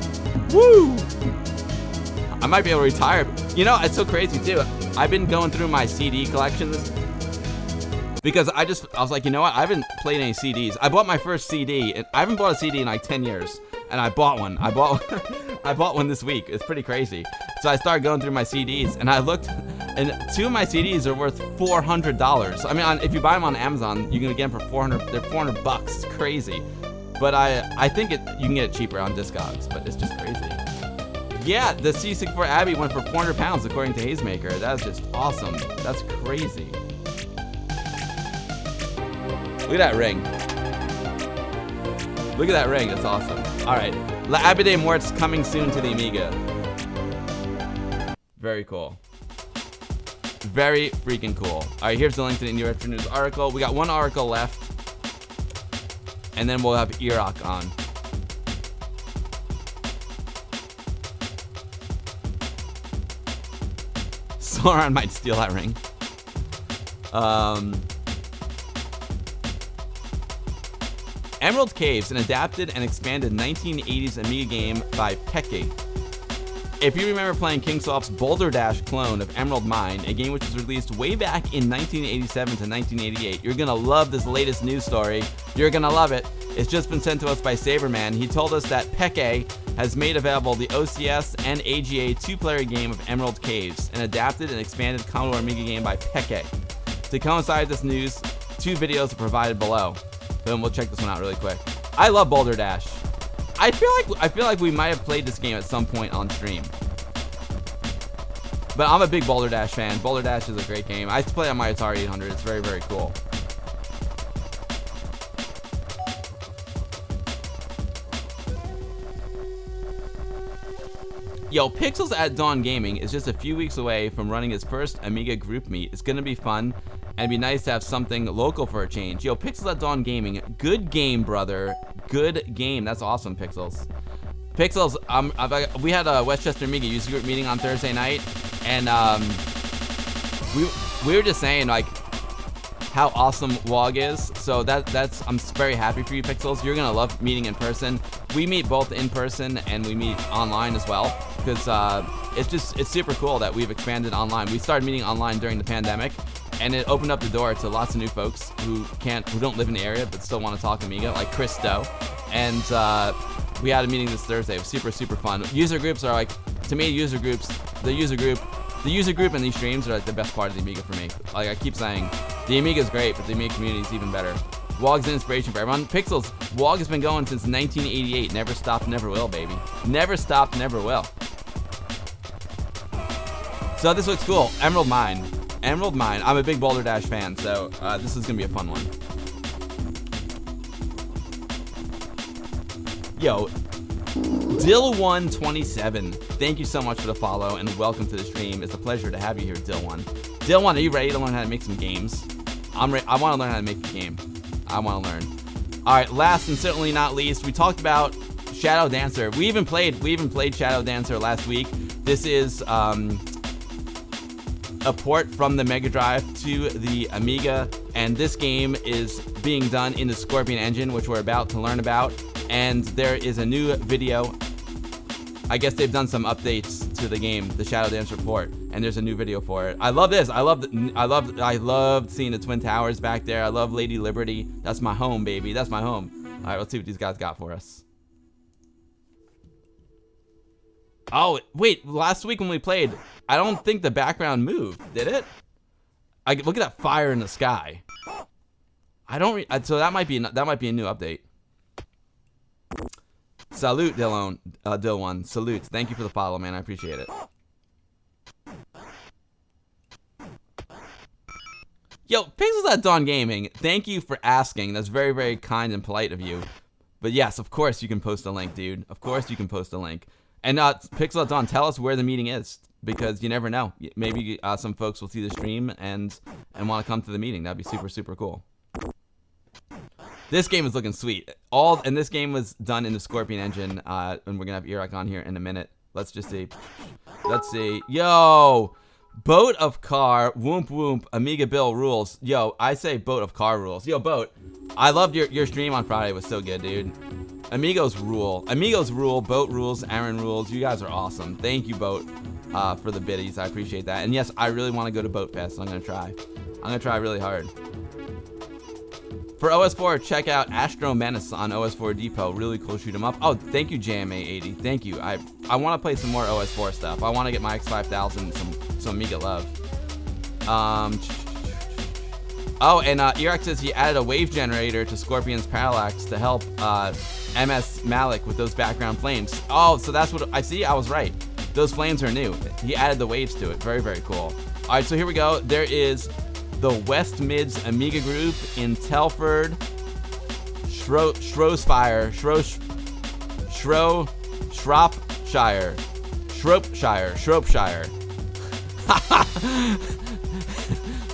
woo! I might be able to retire. You know, it's so crazy too. I've been going through my CD collections because I was like, you know what? I haven't played any CDs. I bought my first CD, and I haven't bought a CD in like 10 years. and I bought one. I bought I bought one this week. It's pretty crazy. So I started going through my CDs, and I looked, and 2 of my CDs are worth $400. I mean, if you buy them on Amazon, you can get them for 400. They're 400 bucks. It's crazy. But I think you can get it cheaper on Discogs, but it's just crazy. Yeah, the C64 Abby went for 400 pounds according to Hazemaker. That's just awesome. That's crazy. Look at that ring. Look at that ring. That's awesome. All right, La Abby de Mort's coming soon to the Amiga. Very cool. Very freaking cool. All right, here's the link to the New Retro News article. We got one article left, and then we'll have Earok on. Sauron might steal that ring. Emerald Caves, an adapted and expanded 1980s Amiga game by Peke. If you remember playing Kingsoft's Boulder Dash clone of Emerald Mine, a game which was released way back in 1987 to 1988, you're gonna love this latest news story. You're gonna love it. It's just been sent to us by Saberman. He told us that Peke has made available the OCS and AGA 2-player game of Emerald Caves, an adapted and expanded Commodore Amiga game by Peke. To coincide with this news, 2 videos are provided below. Then we'll check this one out really quick. I love Boulder Dash. I feel like we might have played this game at some point on stream. But I'm a big Boulder Dash fan. Boulder Dash is a great game. I used to play on my Atari 800. It's very, very cool. Yo, Pixels at Dawn Gaming is just a few weeks away from running its first Amiga group meet. It's gonna be fun, and it'd be nice to have something local for a change. Yo, Pixels at Dawn Gaming, good game, brother. Good game. That's awesome, Pixels. Pixels, we had a Westchester Amiga user group meeting on Thursday night, and we were just saying like how awesome WOG is. So that's I'm very happy for you, Pixels. You're gonna love meeting in person. We meet both in person and we meet online as well, because it's super cool that we've expanded online. We started meeting online during the pandemic, and it opened up the door to lots of new folks who don't live in the area but still want to talk Amiga, like Chris Stowe. And we had a meeting this Thursday. It was super, super fun. User groups are like, to me, the user group and these streams are like the best part of the Amiga for me. Like I keep saying, the Amiga is great, but the Amiga community is even better. WOG's an inspiration for everyone. Pixels, WOG has been going since 1988. Never stopped, never will, baby. Never stopped, never will. So this looks cool. Emerald Mine. Emerald Mine. I'm a big Boulder Dash fan, so this is gonna be a fun one. Yo, Dill127, thank you so much for the follow and welcome to the stream. It's a pleasure to have you here, Dill1. Dill1, are you ready to learn how to make some games? I want to learn how to make a game. I want to learn. All right, last and certainly not least, we talked about Shadow Dancer. We even played Shadow Dancer last week. This is a port from the Mega Drive to the Amiga, and this game is being done in the Scorpion engine, which we're about to learn about. And there is a new video. I guess they've done some updates to the game, the Shadow Dancer port, and there's a new video for it. I love this. I loved seeing the Twin Towers back there. I love Lady Liberty. That's my home, baby. That's my home. All right, let's see what these guys got for us. Oh, wait, last week when we played, I don't think the background moved, did it? Look at that fire in the sky. So that might be a new update. Salute, Dill1. Salute. Thank you for the follow, man. I appreciate it. Yo, Pixels at Dawn Gaming, thank you for asking. That's very, very kind and polite of you. But yes, of course you can post a link, dude. Of course you can post a link. And Pixel at Dawn, tell us where the meeting is, because you never know. Maybe some folks will see the stream and want to come to the meeting. That'd be super, super cool. This game is looking sweet. And this game was done in the Scorpion engine, and we're gonna have Earok on here in a minute. Let's just see. Let's see. Yo, Boat of Car, whoomp whoomp, Amiga Bill rules. Yo, I say Boat of Car rules. Yo, Boat, I loved your stream on Friday. It was so good, dude. Amigos rule. Amigos rule. Boat rules. Aaron rules. You guys are awesome. Thank you, Boat, for the biddies. I appreciate that. And yes, I really want to go to Boat Fest. So I'm gonna try. I'm gonna try really hard. For OS4, check out Astro Menace on OS4 Depot. Really cool shoot 'em up. Oh, thank you, JMA80. Thank you. I want to play some more OS4 stuff. I want to get my X5000 some Amiga love. Oh, and Earok says he added a wave generator to Scorpion's Parallax to help MS Malik with those background flames. Oh, so that's what I see. I was right. Those flames are new. He added the waves to it. Very, very cool. All right, so here we go. There is the West Mids Amiga group in Telford, Shropshire, Shropshire.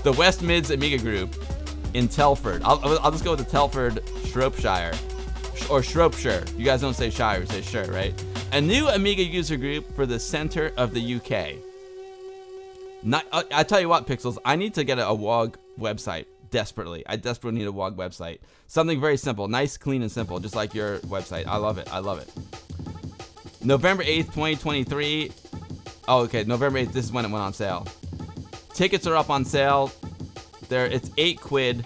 The West Mids Amiga group in Telford. I'll just go with the Telford, Shropshire, or Shropshire. You guys don't say Shire, you say Shire, right? A new Amiga user group for the center of the UK. I tell you what, Pixels, I need to get a WOG website desperately. I desperately need a WOG website. Something very simple, nice, clean, and simple, just like your website. I love it. I love it. November 8th, 2023. Oh, okay, November 8th. This is when it went on sale. Tickets are up on sale. It's £8.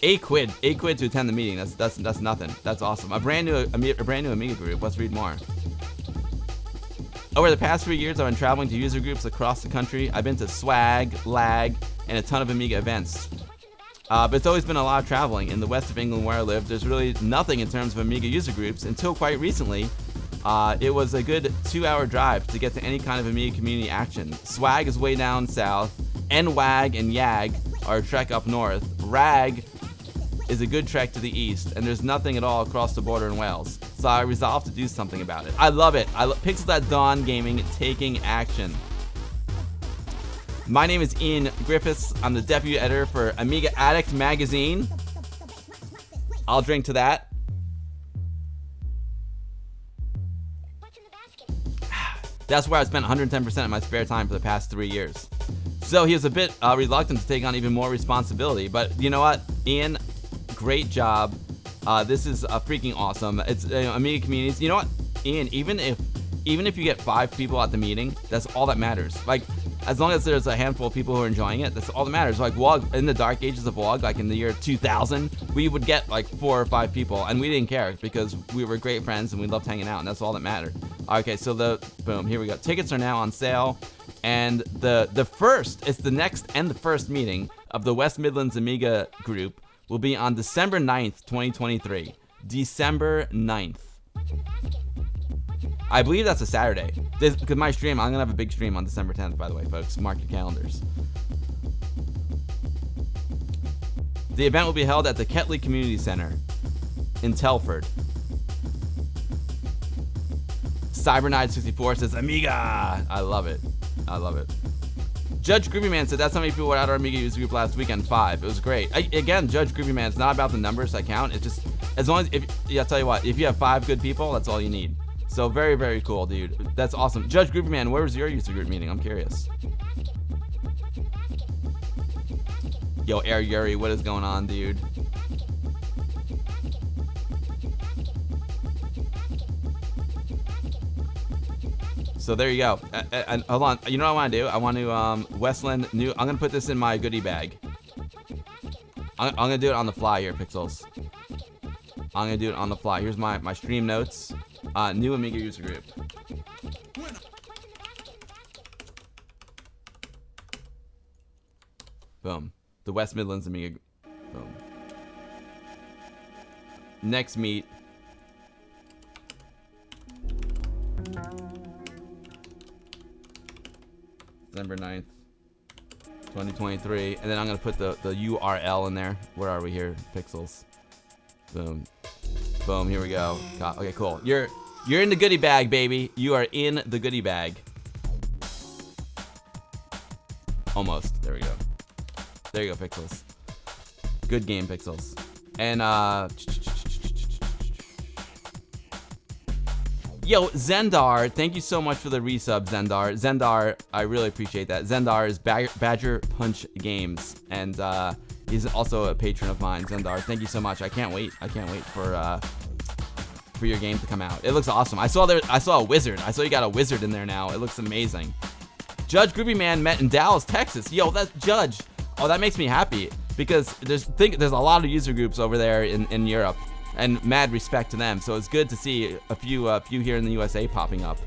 £8 to attend the meeting. That's nothing. That's awesome. A brand new Amiga group. Let's read more. Over the past 3 years, I've been traveling to user groups across the country. I've been to Swag, Lag, and a ton of Amiga events. But it's always been a lot of traveling. In the west of England where I live, there's really nothing in terms of Amiga user groups until quite recently. It was a good 2-hour drive to get to any kind of Amiga community action. Swag is way down south. NWAG and YAG are a trek up north. RAG is a good trek to the east, and there's nothing at all across the border in Wales. So I resolved to do something about it. I love it. Pixels at Dawn Gaming taking action. My name is Ian Griffiths. I'm the deputy editor for Amiga Addict magazine. I'll drink to that. That's where I spent 110% of my spare time for the past 3 years. So he was a bit reluctant to take on even more responsibility. But you know what, Ian? Great job. This is freaking awesome. It's Amiga communities. You know what, Ian? Even if you get 5 people at the meeting, that's all that matters. Like, as long as there's a handful of people who are enjoying it, that's all that matters. Like WOG, in the dark ages of WOG, like in the year 2000, we would get like 4 or 5 people, and we didn't care because we were great friends and we loved hanging out, and that's all that mattered. Okay, so boom, here we go. Tickets are now on sale, and the first meeting of the West Midlands Amiga group will be on December 9th, 2023. December 9th. I believe that's a Saturday. Because my stream, I'm going to have a big stream on December 10th, by the way, folks. Mark your calendars. The event will be held at the Ketley Community Center in Telford. Cyberknight64 says, Amiga! I love it. I love it. Judge Groovyman said, that's how many people were at our Amiga user group last weekend. 5. It was great. Again, Judge Groovyman, it's not about the numbers that count. It's just, as long as, I'll tell you what, if you have 5 good people, that's all you need. So very, very cool, dude. That's awesome. Judge Groovyman, where was your user group meeting? I'm curious. Yo, Air Yuri, what is going on, dude? So there you go. And hold on. You know what I want to do? I want to Westland new. I'm gonna put this in my goodie bag. I'm gonna do it on the fly here, Pixels. I'm gonna do it on the fly. Here's my stream notes. New Amiga user group. Boom. The West Midlands Amiga. Boom. Next meet. December 9th, 2023. And then I'm going to put the URL in there. Where are we here? Pixels. Boom. Boom. Here we go. Okay, cool. You're in the goodie bag, baby. You are in the goodie bag. Almost. There we go. There you go, Pixels. Good game, Pixels. And, yo, Zendar, thank you so much for the resub, Zendar. Zendar, I really appreciate that. Zendar is Badger Punch Games, and he's also a patron of mine. Zendar, thank you so much. I can't wait. I can't wait for your game to come out. It looks awesome. I saw a wizard. I saw you got a wizard in there now. It looks amazing. Judge Groovyman met in Dallas, Texas. Yo, that's Judge. Oh, that makes me happy. because there's a lot of user groups over there in Europe, and mad respect to them. So it's good to see a few here in the USA popping up.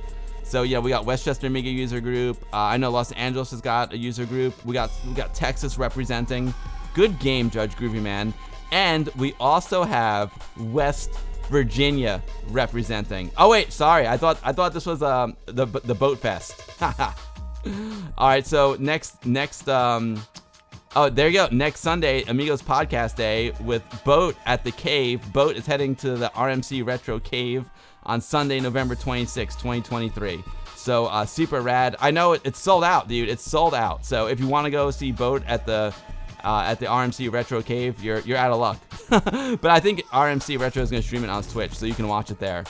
So yeah, we got Westchester Amiga user group. I know Los Angeles has got a user group. We got Texas representing. Good game, Judge Groovy Man. And we also have West Virginia representing. Oh wait, sorry. I thought this was the Boat Fest. All right, so next oh, there you go. Next Sunday, Amigos Podcast Day with Boat at the Cave. Boat is heading to the RMC Retro Cave on Sunday, November 26, 2023. So super rad. I know it's sold out, dude. It's sold out. So if you want to go see Boat at the RMC Retro Cave, you're out of luck. But I think RMC Retro is going to stream it on Twitch, so you can watch it there.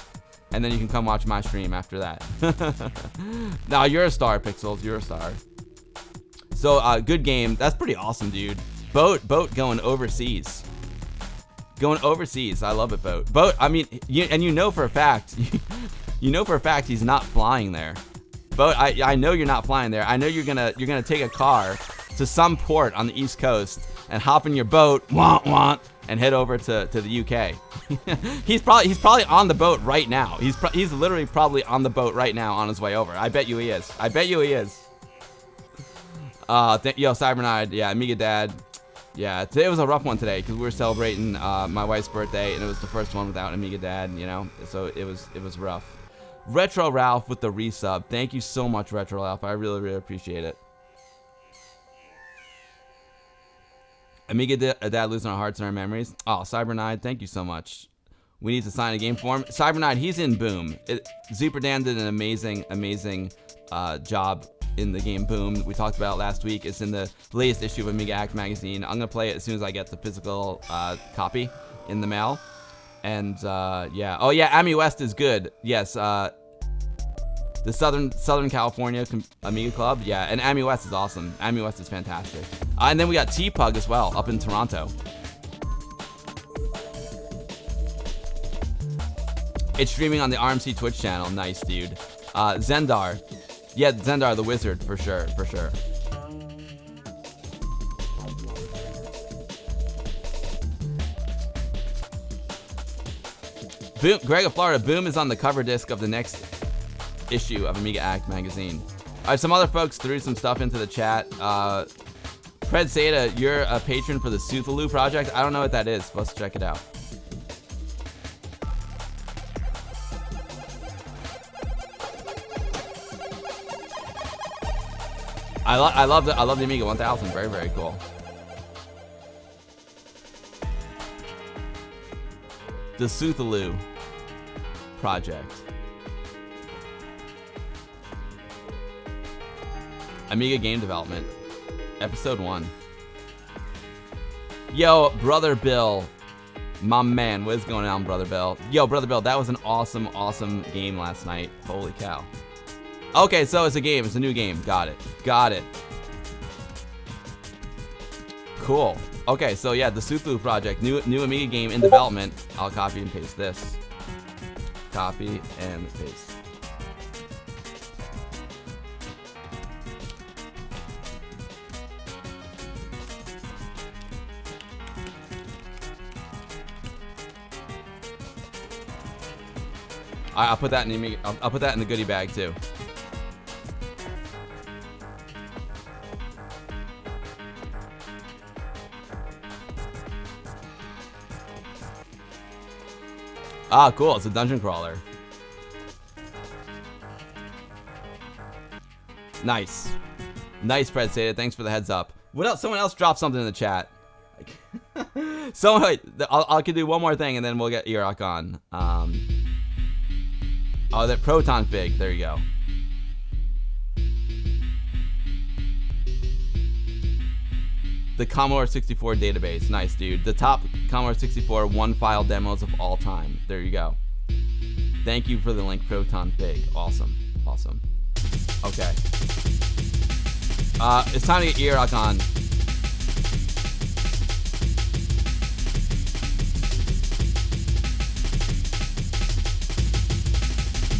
And then you can come watch my stream after that. Nah, you're a star, Pixels. You're a star. So, good game. That's pretty awesome, dude. Boat going overseas. Going overseas. I love it, Boat. Boat, I mean, you know for a fact, you know for a fact he's not flying there. Boat, I know you're not flying there. I know you're gonna take a car to some port on the East Coast and hop in your boat, and head over to the UK. He's probably on the boat right now. He's literally probably on the boat right now on his way over. I bet you he is. I bet you he is. Yo, Cybernide, yeah, Amiga Dad. Yeah, today was a rough one today because we were celebrating my wife's birthday, and it was the first one without Amiga Dad, you know, so it was rough. Retro Ralph with the resub. Thank you so much, Retro Ralph. I really, really appreciate it. Amiga Dad losing our hearts and our memories. Oh, Cybernide, thank you so much. We need to sign a game for him. Cybernide, he's in Boom. Super Dan did an amazing job in the game Boom. We talked about it last week. It's in the latest issue of Amiga Act magazine. I'm gonna play it as soon as I get the physical copy in the mail. And yeah, oh yeah, Ami West is good. Yes, the Southern California Amiga Club, yeah, and Ami West is awesome. Ami West is fantastic. And then we got T-Pug as well up in Toronto. It's streaming on the RMC Twitch channel. Nice, dude. Zendar. Yeah, Zendar the Wizard, for sure, for sure. Boom, Greg of Florida, Boom is on the cover disc of the next issue of Amiga Act magazine. All right, some other folks threw some stuff into the chat. Fred Seda, you're a patron for the Suthaloo project. I don't know what that is. Let's check it out. I love the Amiga 1000. Very, very cool. The Suthaloo project. Amiga game development. Episode 1. Yo, Brother Bill. My man, what is going on, Brother Bill? Yo, Brother Bill, that was an awesome, awesome game last night. Holy cow. Okay, so it's a game. It's a new game. Got it. Got it. Cool. Okay, so yeah, the Suthaloo project. New Amiga game in development. I'll copy and paste this. Copy and paste. I'll put that in the Amiga, I'll put that in the goodie bag too. Ah, cool. It's a dungeon crawler. Nice. Nice, Fred Seda. Thanks for the heads up. What else? Someone else dropped something in the chat. So I can do one more thing and then we'll get Earok on. Oh, that Proton Fig. There you go. The Commodore 64 database. Nice, dude. The top Commodore 64 one-file demos of all time. There you go. Thank you for the link, Proton Fig. Awesome. Awesome. Okay. It's time to get Earok on.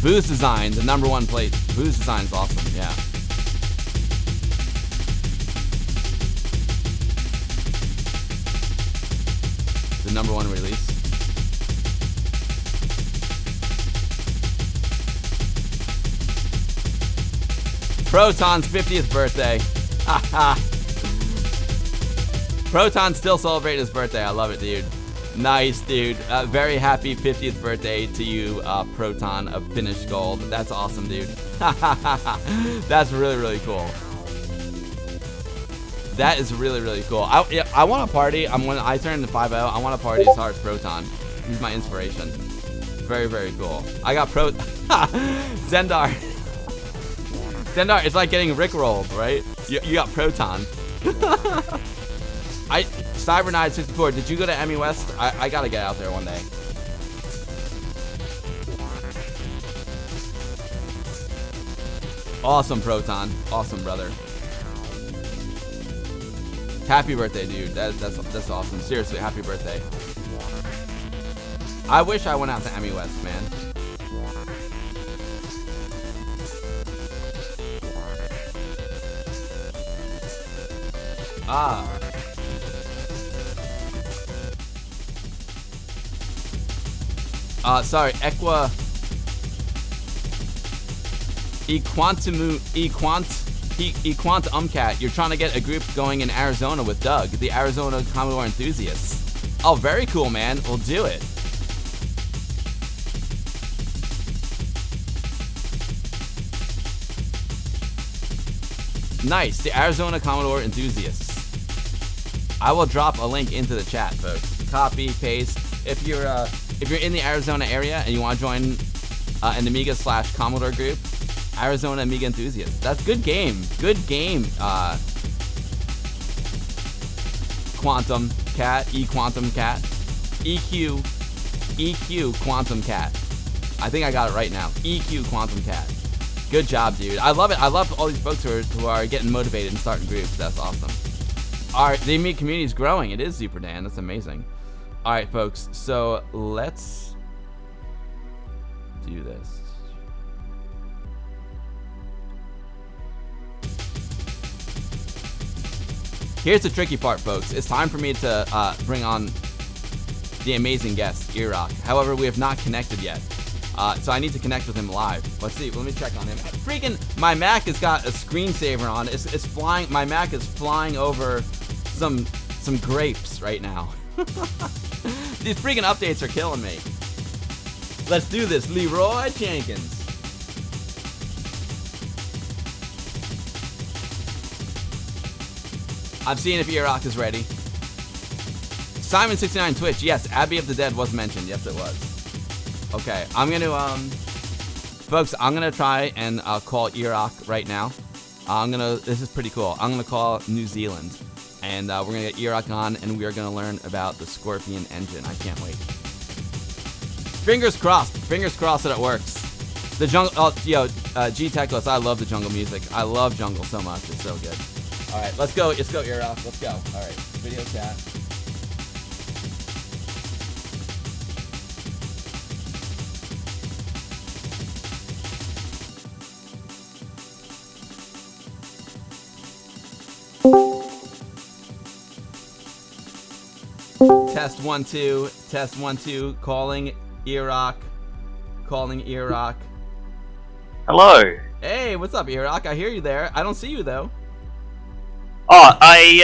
Booze Design, the #1 plate. Booze Design is awesome, yeah. #1 release. Proton's 50th birthday. Proton still celebrating his birthday. I love it, dude. Nice, dude. Very happy 50th birthday to you, Proton of Finished Gold. That's awesome, dude. That's really, really cool. That is really, really cool. I want to party. When I turn to 5-0, I want to party as hard as Proton. He's my inspiration. Very, very cool. I got Zendar. Zendar, it's like getting rickrolled, right? You got Proton. Cyber964, did you go to Emmy West? I gotta get out there one day. Awesome, Proton. Awesome, brother. Happy birthday, dude. That's awesome. Seriously, happy birthday. I wish I went out to Emmy West, man. Sorry, Equant you're trying to get a group going in Arizona with Doug, the Arizona Commodore enthusiasts. Oh, very cool, man. We'll do it. Nice, the Arizona Commodore enthusiasts. I will drop a link into the chat, folks. Copy, paste. If you're in the Arizona area and you want to join an Amiga/Commodore group, Arizona Amiga enthusiasts. That's good game. Good game. Quantum Cat, Quantum Cat, EQ Quantum Cat. I think I got it right now. EQ Quantum Cat. Good job, dude. I love it. I love all these folks who are getting motivated and starting groups. That's awesome. All right, the Amiga community is growing. It is, Super Dan. That's amazing. All right, folks. So let's do this. Here's the tricky part, folks. It's time for me to bring on the amazing guest, Earok. However, we have not connected yet. So I need to connect with him live. Let's see. Let me check on him. Freaking, my Mac has got a screensaver on. It's flying. My Mac is flying over some grapes right now. These freaking updates are killing me. Let's do this, Leroy Jenkins. I'm seeing if Earok is ready. Simon69 Twitch. Yes, Abbey of the Dead was mentioned. Yes, it was. Okay, I'm gonna folks, I'm gonna try and call Earok right now. This is pretty cool. I'm gonna call New Zealand, and we're gonna get Earok on, and we are gonna learn about the Scorpion engine. I can't wait. Fingers crossed that it works. The jungle, G Techless, I love the jungle music. I love jungle so much. It's so good. All right, let's go, Earok. Let's go. All right, video chat. Test 1 2. Test 1 2. Calling Earok. Hello. Hey, what's up, Earok? I hear you there. I don't see you though. Oh, I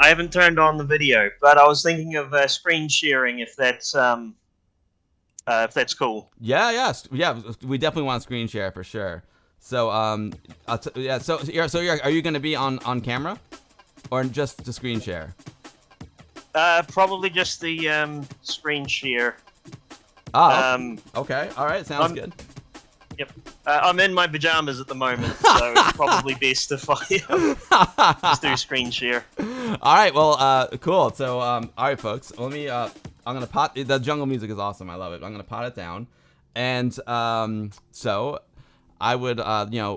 haven't turned on the video, but I was thinking of screen sharing if that's cool. Yeah. We definitely want screen share for sure. So So are you gonna be on camera, or just the screen share? Probably just the screen share. Okay. All right. Sounds good. Yep. I'm in my pajamas at the moment, so it's probably best if I just do screen share. All right. Well, cool. So, all right, folks. Let me. I'm gonna pot. The jungle music is awesome. I love it. I'm gonna pot it down, and so I would,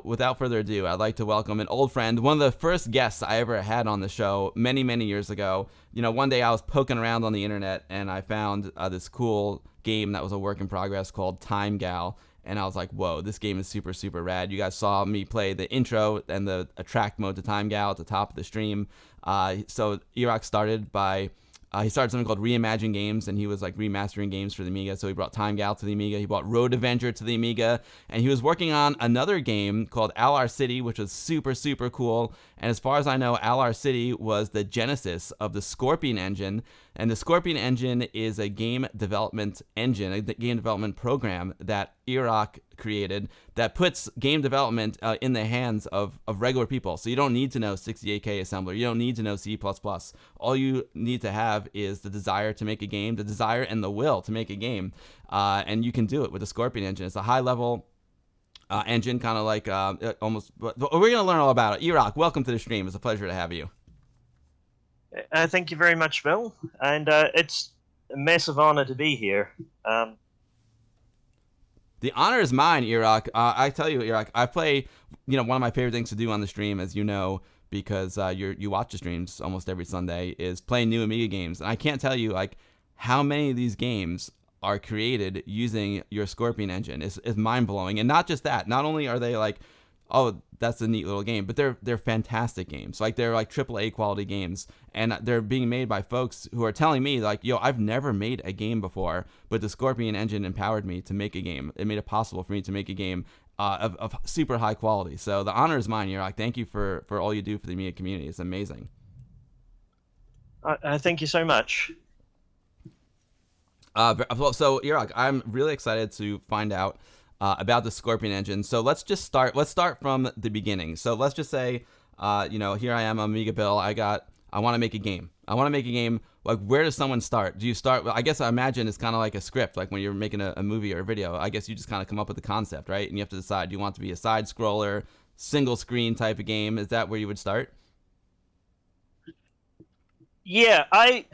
without further ado, I'd like to welcome an old friend, one of the first guests I ever had on the show many, many years ago. One day I was poking around on the internet and I found this cool game that was a work in progress called Time Gal. And I was like, whoa, this game is super, super rad. You guys saw me play the intro and the attract mode to Time Gal at the top of the stream. So Earok started by He started something called Reimagine Games, and he was like remastering games for the Amiga. So he brought Time Gal to the Amiga. He brought Road Avenger to the Amiga, and he was working on another game called Alar City, which was super, super cool. And as far as I know, Alar City was the genesis of the Scorpion engine. And the Scorpion engine is a game development engine, a game development program that Earok created that puts game development in the hands of regular people. So you don't need to know 68K assembler. You don't need to know C++. All you need to have is the desire to make a game, the desire and the will to make a game. And you can do it with the Scorpion engine. It's a high-level engine, kind of like almost... But we're going to learn all about it. Earok, welcome to the stream. It's a pleasure to have you. Thank you very much, Bill. And it's a massive honor to be here. The honor is mine, Earok. I tell you, Earok, I play, one of my favorite things to do on the stream, as you know, because you watch the streams almost every Sunday, is playing new Amiga games. And I can't tell you, how many of these games are created using your Scorpion engine. It's mind-blowing. And not just that. Not only are they oh, that's a neat little game, but they're fantastic games. They're AAA quality games, and they're being made by folks who are telling me yo, I've never made a game before, but the Scorpion engine empowered me to make a game. It made it possible for me to make a game of super high quality. So the honor is mine, Earok. Thank you for all you do for the Amiga community. It's amazing. Thank you so much. So Earok, I'm really excited to find out about the Scorpion engine. So let's start from the beginning. So let's just say, here I am, Amiga Bill. I want to make a game. Where does someone start? Do you start? I guess I imagine it's kind of like a script, like when you're making a movie or a video. I guess you just kind of come up with the concept, right? And you have to decide, do you want it to be a side scroller, single screen type of game? Is that where you would start? Yeah, I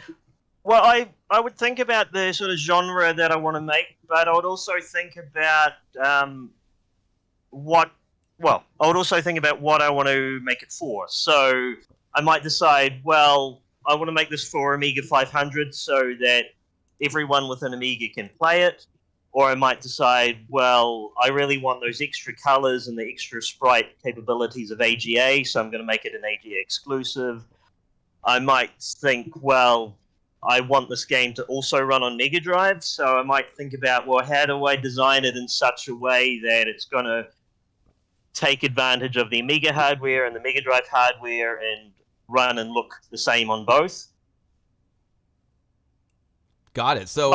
would think about the sort of genre that I want to make, but I would also think about what I want to make it for. So I might decide, I want to make this for Amiga 500 so that everyone with an Amiga can play it. Or I might decide, I really want those extra colors and the extra sprite capabilities of AGA, so I'm going to make it an AGA exclusive. I might think, I want this game to also run on Mega Drive, so I might think about, how do I design it in such a way that it's going to take advantage of the Amiga hardware and the Mega Drive hardware and run and look the same on both. Got it. So,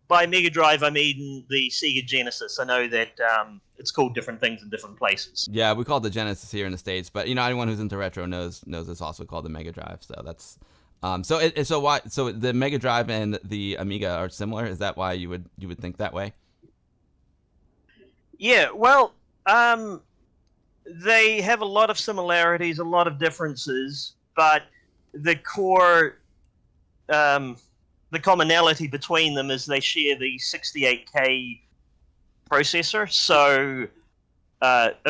by Mega Drive I mean the Sega Genesis. I know that it's called different things in different places. Yeah, we call it the Genesis here in the States, but anyone who's into retro knows it's also called the Mega Drive. So that's so the Mega Drive and the Amiga are similar. Is that why you would think that way? Yeah, they have a lot of similarities, a lot of differences, but the core, the commonality between them is they share the 68K processor. So,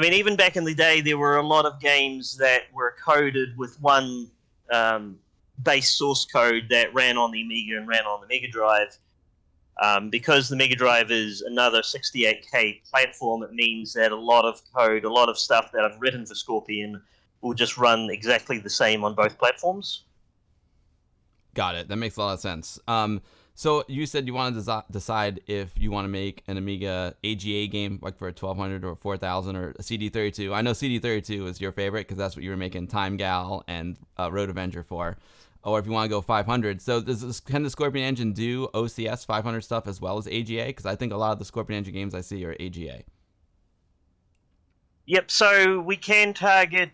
even back in the day, there were a lot of games that were coded with one base source code that ran on the Amiga and ran on the Mega Drive. Because the Mega Drive is another 68K platform, it means that a lot of code, a lot of stuff that I've written for Scorpion will just run exactly the same on both platforms. Got it. That makes a lot of sense. So you said you want to decide if you want to make an Amiga AGA game, like for a 1200 or 4000 or a CD32. I know CD32 is your favorite because that's what you were making Time Gal and Road Avenger for. Or if you want to go 500. So can the Scorpion engine do OCS 500 stuff as well as AGA? Because I think a lot of the Scorpion engine games I see are AGA. Yep, so we can target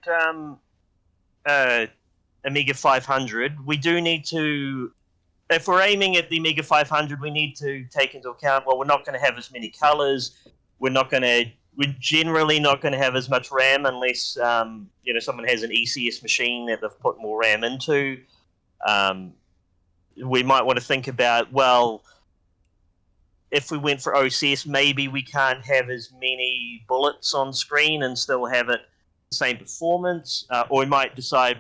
Amiga 500. We do need to, if we're aiming at the Amiga 500, we need to take into account, we're not going to have as many colors. We're generally not going to have as much RAM unless, someone has an ECS machine that they've put more RAM into. We might want to think about, if we went for OCS, maybe we can't have as many bullets on screen and still have it the same performance. Or we might decide,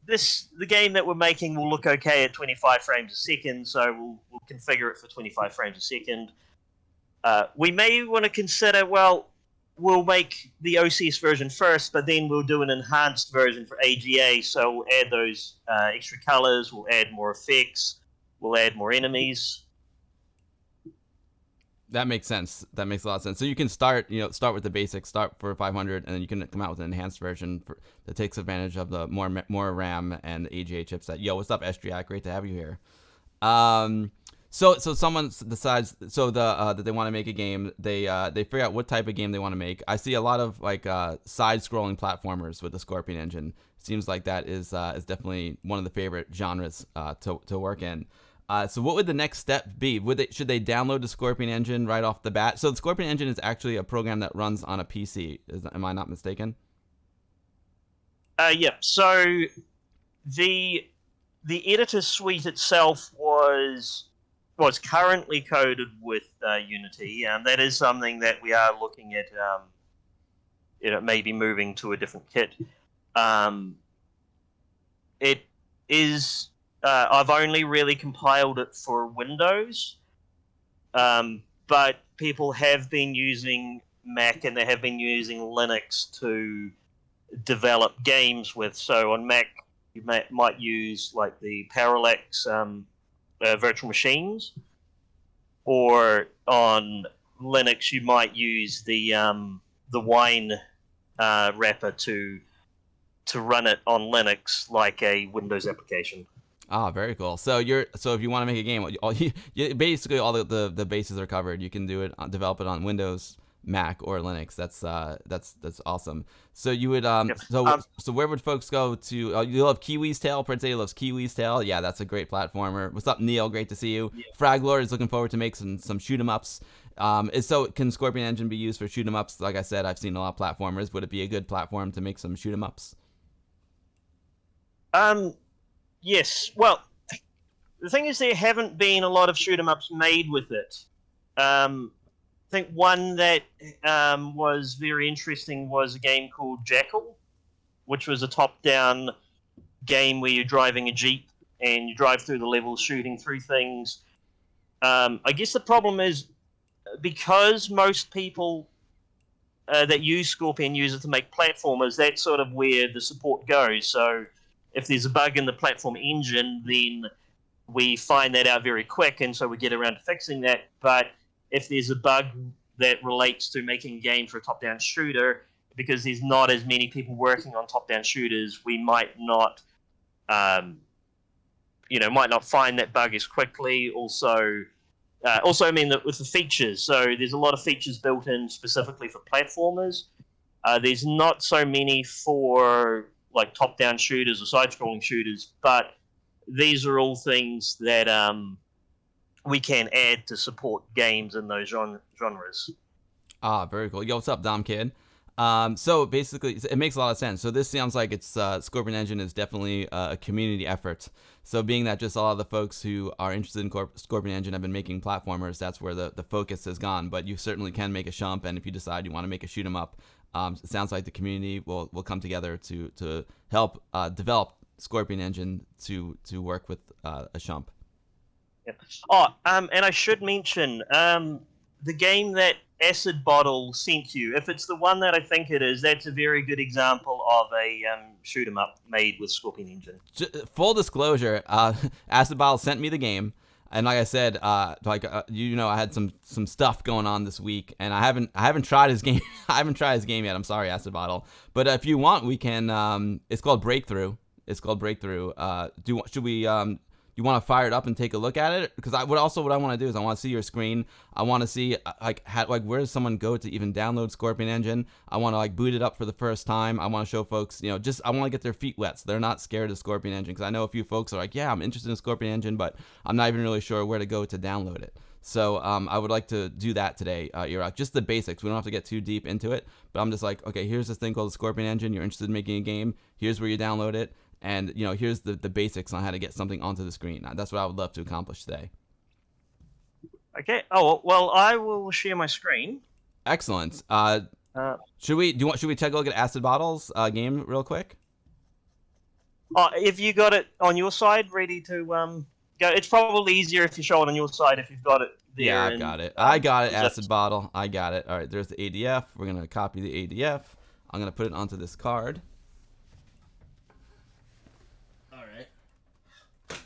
the game that we're making will look okay at 25 frames a second, so we'll configure it for 25 frames a second. We may want to consider, we'll make the OCS version first, but then we'll do an enhanced version for AGA. So we'll add those extra colors, we'll add more effects, we'll add more enemies. That makes sense. That makes a lot of sense. So you can start with the basics, start for 500, and then you can come out with an enhanced version that takes advantage of the more RAM and the AGA chipset. Yo, what's up, Estriac? Great to have you here. So someone decides that they want to make a game. They figure out what type of game they want to make. I see a lot of side-scrolling platformers with the Scorpion engine. Seems like that is definitely one of the favorite genres to work in. So what would the next step be? Should they download the Scorpion engine right off the bat? So the Scorpion engine is actually a program that runs on a PC. Am I not mistaken? Yeah. So the editor suite itself was currently coded with Unity, and that is something that we are looking at. Maybe moving to a different kit. It is. I've only really compiled it for Windows, but people have been using Mac and they have been using Linux to develop games with. So on Mac, you might use like the Parallax virtual machines, or on Linux you might use the Wine wrapper to run it on Linux like a Windows application. Ah, very cool. So if you want to make a game, basically all the bases are covered. You can do it, develop it on Windows, Mac, or Linux. That's awesome. So you would so where would folks go to? You love Kiwi's Tale. Prince A loves Kiwi's Tale. Yeah, that's a great platformer. What's up, Neil? Great to see you. Yeah. Fraglord is looking forward to make some shoot 'em ups. So can Scorpion Engine be used for shoot 'em ups? Like I said, I've seen a lot of platformers. Would it be a good platform to make some shoot 'em ups? Yes. Well, the thing is, there haven't been a lot of shoot 'em ups made with it. I think one that was very interesting was a game called Jackal, which was a top-down game where you're driving a Jeep and you drive through the levels shooting through things. I guess the problem is, because most people that use Scorpion use it to make platformers, that's sort of where the support goes. So if there's a bug in the platform engine, then we find that out very quick, and so we get around to fixing that. But if there's a bug that relates to making a game for a top-down shooter, because there's not as many people working on top-down shooters, we might not, find that bug as quickly. Also, I mean, with the features, so there's a lot of features built in specifically for platformers. There's not so many for like top-down shooters or side-scrolling shooters, but these are all things that we can add to support games in those genres. Ah, very cool. Yo, what's up, Dom Kid? So basically, it makes a lot of sense. So this sounds like it's Scorpion Engine is definitely a community effort. So being that just a lot of the folks who are interested in Scorpion Engine have been making platformers, that's where the focus has gone. But you certainly can make a shump, and if you decide you want to make a shoot 'em up, it sounds like the community will come together to help develop Scorpion Engine to work with a shump. Yeah. Oh, and I should mention the game that Acid Bottle sent you. If it's the one that I think it is, that's a very good example of a shoot 'em up made with Scorpion Engine. Full disclosure, Acid Bottle sent me the game. And like I said, I had some stuff going on this week, and I haven't tried his game. I haven't tried his game yet. I'm sorry, Acid Bottle. But if you want, we can. It's called Breakthrough. Should we? You want to fire it up and take a look at it? Because what I want to do is I want to see your screen. I want to see where does someone go to even download Scorpion Engine. I want to boot it up for the first time. I want to show folks, I want to get their feet wet so they're not scared of Scorpion Engine. Because I know a few folks are like, yeah, I'm interested in Scorpion Engine, but I'm not even really sure where to go to download it. So I would like to do that today, Earok. Just the basics. We don't have to get too deep into it. But I'm just like, okay, here's this thing called the Scorpion Engine. You're interested in making a game. Here's where you download it. And, here's the basics on how to get something onto the screen. That's what I would love to accomplish today. Okay. Oh, well, I will share my screen. Excellent. Should we take a look at Acid Bottle's game real quick? If you got it on your side, ready to go. It's probably easier if you show it on your side if you've got it there. Yeah, I've and, got it. I got it, zip. Acid Bottle. I got it. All right, there's the ADF. We're going to copy the ADF. I'm going to put it onto this card. All right.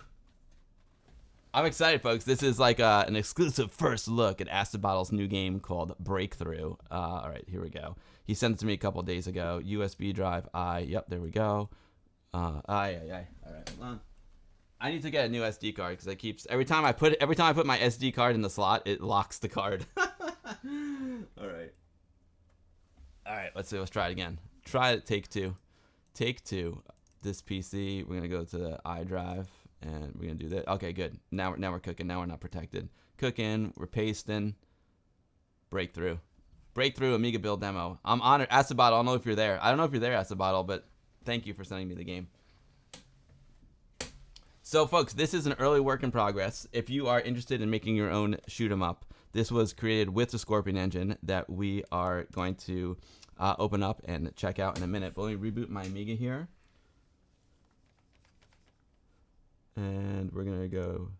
I'm excited, folks. This is like an exclusive first look at Acid Bottle's new game called Breakthrough. All right, here we go. He sent it to me a couple days ago. USB drive. Yep, there we go. All right, hold on. I need to get a new SD card because it keeps every time I put my SD card in the slot, it locks the card. All right. Let's see. Let's try it again. Try it. Take two. This PC. We're gonna go to the iDrive and we're gonna do that. Okay, good. Now we're cooking. Now we're not protected. Cooking. We're pasting. Breakthrough. Amiga build demo. I'm honored. Acid Bottle. I don't know if you're there. I don't know if you're there, Acid Bottle, but thank you for sending me the game. So, folks, this is an early work in progress. If you are interested in making your own shoot 'em up, this was created with the Scorpion engine that we are going to open up and check out in a minute. But let me reboot my Amiga here. And we're going to go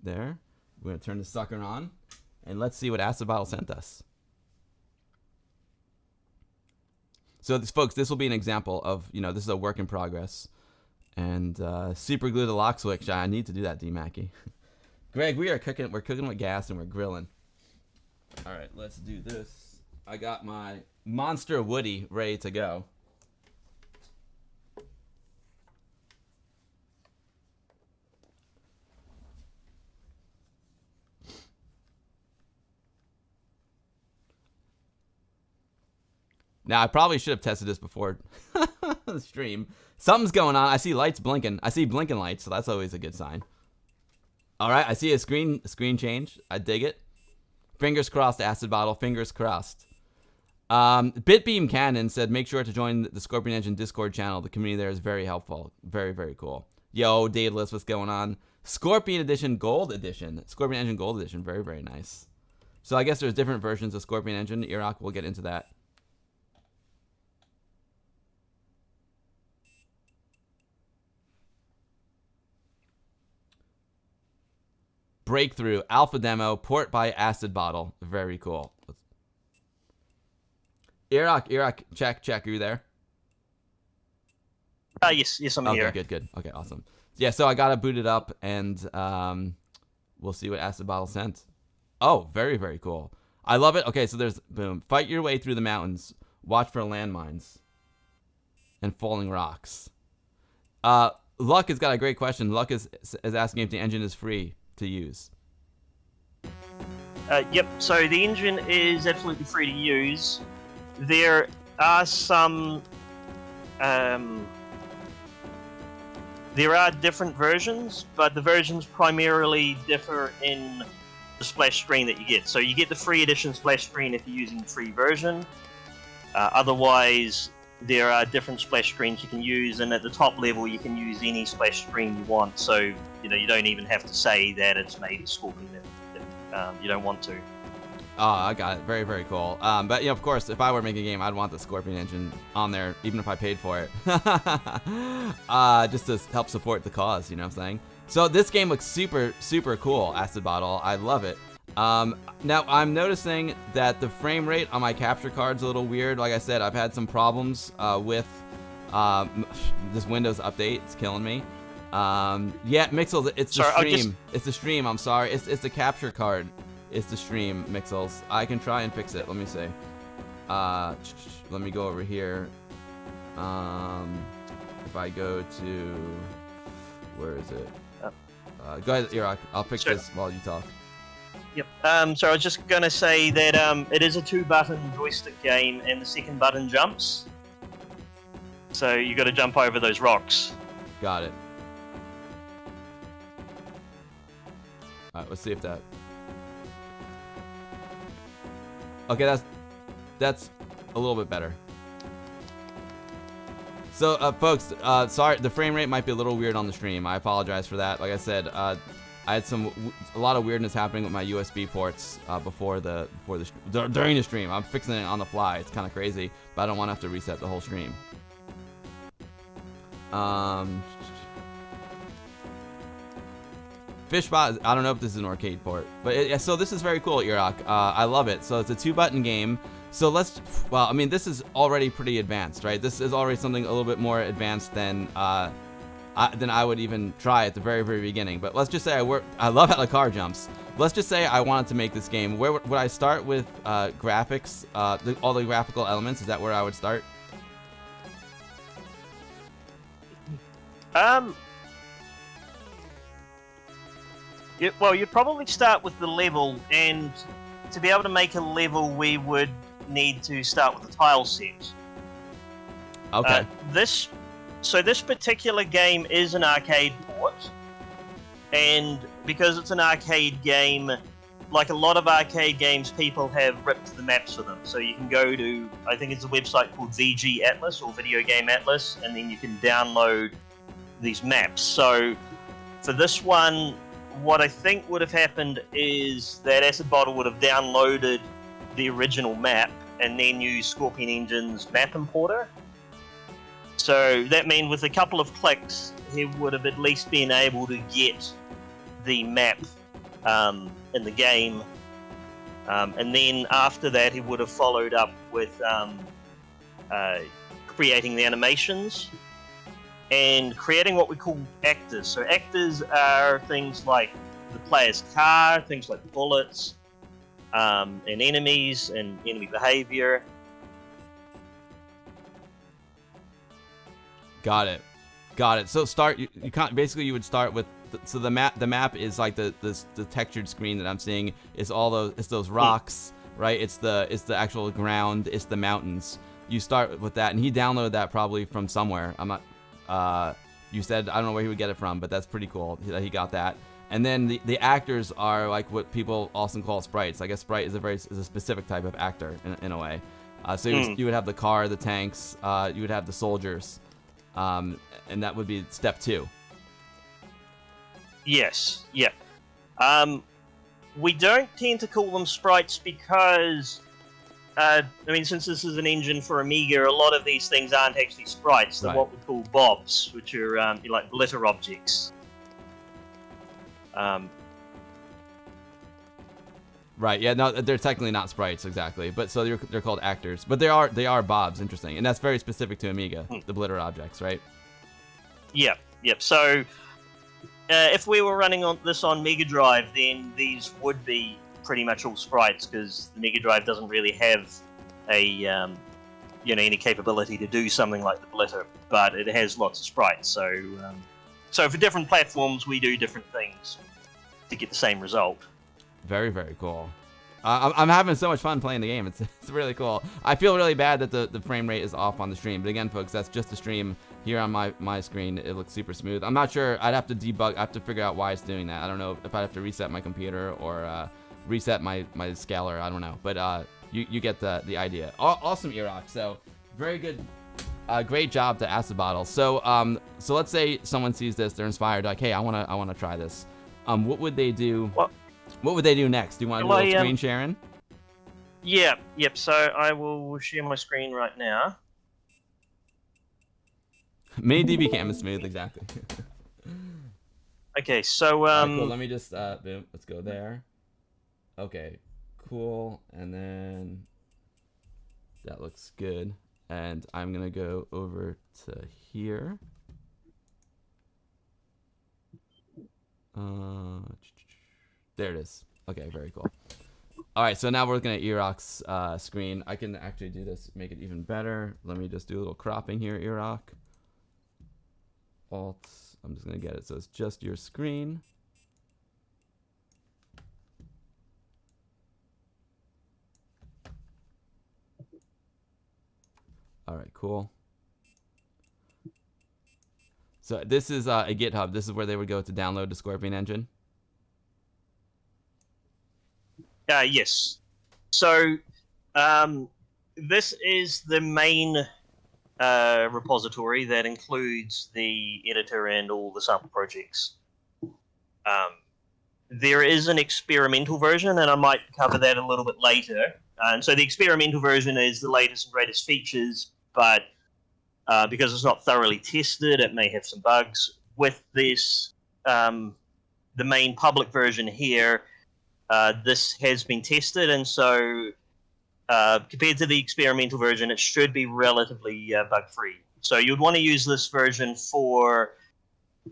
there. We're going to turn the sucker on. And let's see what Acid Bottle sent us. So, folks, this will be an example of, this is a work in progress. And super glue the lock switch. I need to do that, D-Mackie. Greg, we're cooking with gas and we're grilling. All right, let's do this. I got my Monster Woody ready to go. Now, I probably should have tested this before the stream. Something's going on. I see lights blinking. I see blinking lights, so that's always a good sign. All right, I see a screen change. I dig it. Fingers crossed, Acid Bottle. Fingers crossed. Bitbeam Cannon said, make sure to join the Scorpion Engine Discord channel. The community there is very helpful. Very, very cool. Yo, Daedalus, what's going on? Scorpion Edition Gold Edition. Scorpion Engine Gold Edition. Very, very nice. So I guess there's different versions of Scorpion Engine. Earok, we'll get into that. Breakthrough alpha demo port by Acid Bottle. Very cool. Earok, check. Are you there? Yes, I'm here. Okay, good. Okay, awesome. Yeah, so I gotta boot it up, and we'll see what Acid Bottle sent. Oh, very, very cool. I love it. Okay, so there's boom. Fight your way through the mountains. Watch for landmines and falling rocks. Luck has got a great question. Luck is asking if the engine is free to use. Yep, so the engine is absolutely free to use. There are some... there are different versions, but the versions primarily differ in the splash screen that you get. So you get the free edition splash screen if you're using the free version. Otherwise, there are different splash screens you can use, and at the top level you can use any splash screen you want, so you don't even have to say that it's made of Scorpion if you don't want to. Oh, I got it. Very, very cool. But of course, if I were making a game, I'd want the Scorpion engine on there, even if I paid for it. Just to help support the cause, you know what I'm saying? So this game looks super, super cool, Acid Bottle. I love it. Now, I'm noticing that the frame rate on my capture card's a little weird. Like I said, I've had some problems with this Windows update. It's killing me. Yeah, Mixels, it's the stream. It's the stream, I'm sorry. It's the capture card. It's the stream, Mixels. I can try and fix it. Let me see. Let me go over here. If I go to... Where is it? Go ahead, Earok. I'll fix this while you talk. Yep. So I was just going to say that it is a 2-button joystick game, and the second button jumps. So you got to jump over those rocks. Got it. Alright, let's see if that... Okay, that's a little bit better. So, folks, sorry, the frame rate might be a little weird on the stream. I apologize for that. Like I said, I had a lot of weirdness happening with my USB ports during the stream. I'm fixing it on the fly. It's kind of crazy, but I don't want to have to reset the whole stream. Fishbot, I don't know if this is an arcade port, but so this is very cool, Earok. I love it. So it's a 2-button game. So well, I mean, this is already pretty advanced, right? This is already something a little bit more advanced than I would even try at the very, very beginning. But let's just say I love how the car jumps. Let's just say I wanted to make this game. Where would I start with graphics, all the graphical elements? Is that where I would start? Well, you'd probably start with the level, and to be able to make a level, we would need to start with the tile set. Okay. This particular game is an arcade port, and because it's an arcade game, like a lot of arcade games, people have ripped the maps for them. So you can go to, I think it's a website called VG Atlas or Video Game Atlas, and then you can download these maps. So for this one, what I think would have happened is that Acid Bottle would have downloaded the original map and then used Scorpion Engine's map importer. So that means with a couple of clicks, he would have at least been able to get the map in the game. And then after that, he would have followed up with creating the animations and creating what we call actors. So actors are things like the player's car, things like bullets, and enemies and enemy behavior. Got it. So you can't, basically you would start with so the map is like the textured screen that I'm seeing is those rocks, right? It's the actual ground, it's the mountains. You start with that, and he downloaded that probably from somewhere. I'm not. You said I don't know where he would get it from, but that's pretty cool that he got that. And then the actors are like what people also call sprites. I guess sprite is a specific type of actor in a way. So you would have the car, the tanks, you would have the soldiers, and that would be step 2. Yes, yeah. We don't tend to call them sprites because, since this is an engine for Amiga, a lot of these things aren't actually sprites. They're what we call bobs, which are like glitter objects. Right. Yeah. No, they're technically not sprites exactly, but so they're called actors. But they are bobs. Interesting, and that's very specific to Amiga, the glitter objects, right? Yep. So if we were running this on Mega Drive, then these would be pretty much all sprites because the Mega Drive doesn't really have a any capability to do something like the glitter, but it has lots of sprites. So for different platforms, we do different things to get the same result. Very, very cool. I'm having so much fun playing the game. It's really cool. I feel really bad that the frame rate is off on the stream. But again, folks, that's just the stream. Here on my screen, it looks super smooth. I'm not sure. I'd have to debug. I have to figure out why it's doing that. I don't know if I have to reset my computer or reset my scaler. I don't know. But you get the idea. Awesome, Earok. So very good. Great job to Acid Bottle. So let's say someone sees this, they're inspired. Like, hey, I wanna try this. What would they do? What would they do next? Do you want to do a little screen sharing? Yeah, yep. So I will share my screen right now. Mini DB cam is smooth, exactly. Okay, so right, cool. Let me just boom. Let's go there. Okay, cool. And then that looks good. And I'm gonna go over to here. There it is. Okay, very cool. All right, so now we're looking at Earok's screen. I can actually do this, make it even better. Let me just do a little cropping here, Earok. Alt. I'm just gonna get it so it's just your screen. All right, cool. So this is a GitHub. This is where they would go to download the Scorpion engine. Yes. So this is the main repository that includes the editor and all the sample projects. There is an experimental version, and I might cover that a little bit later. And so the experimental version is the latest and greatest features, but because it's not thoroughly tested, it may have some bugs. With this the main public version here, this has been tested, and so compared to the experimental version, it should be relatively bug-free. So you'd want to use this version for,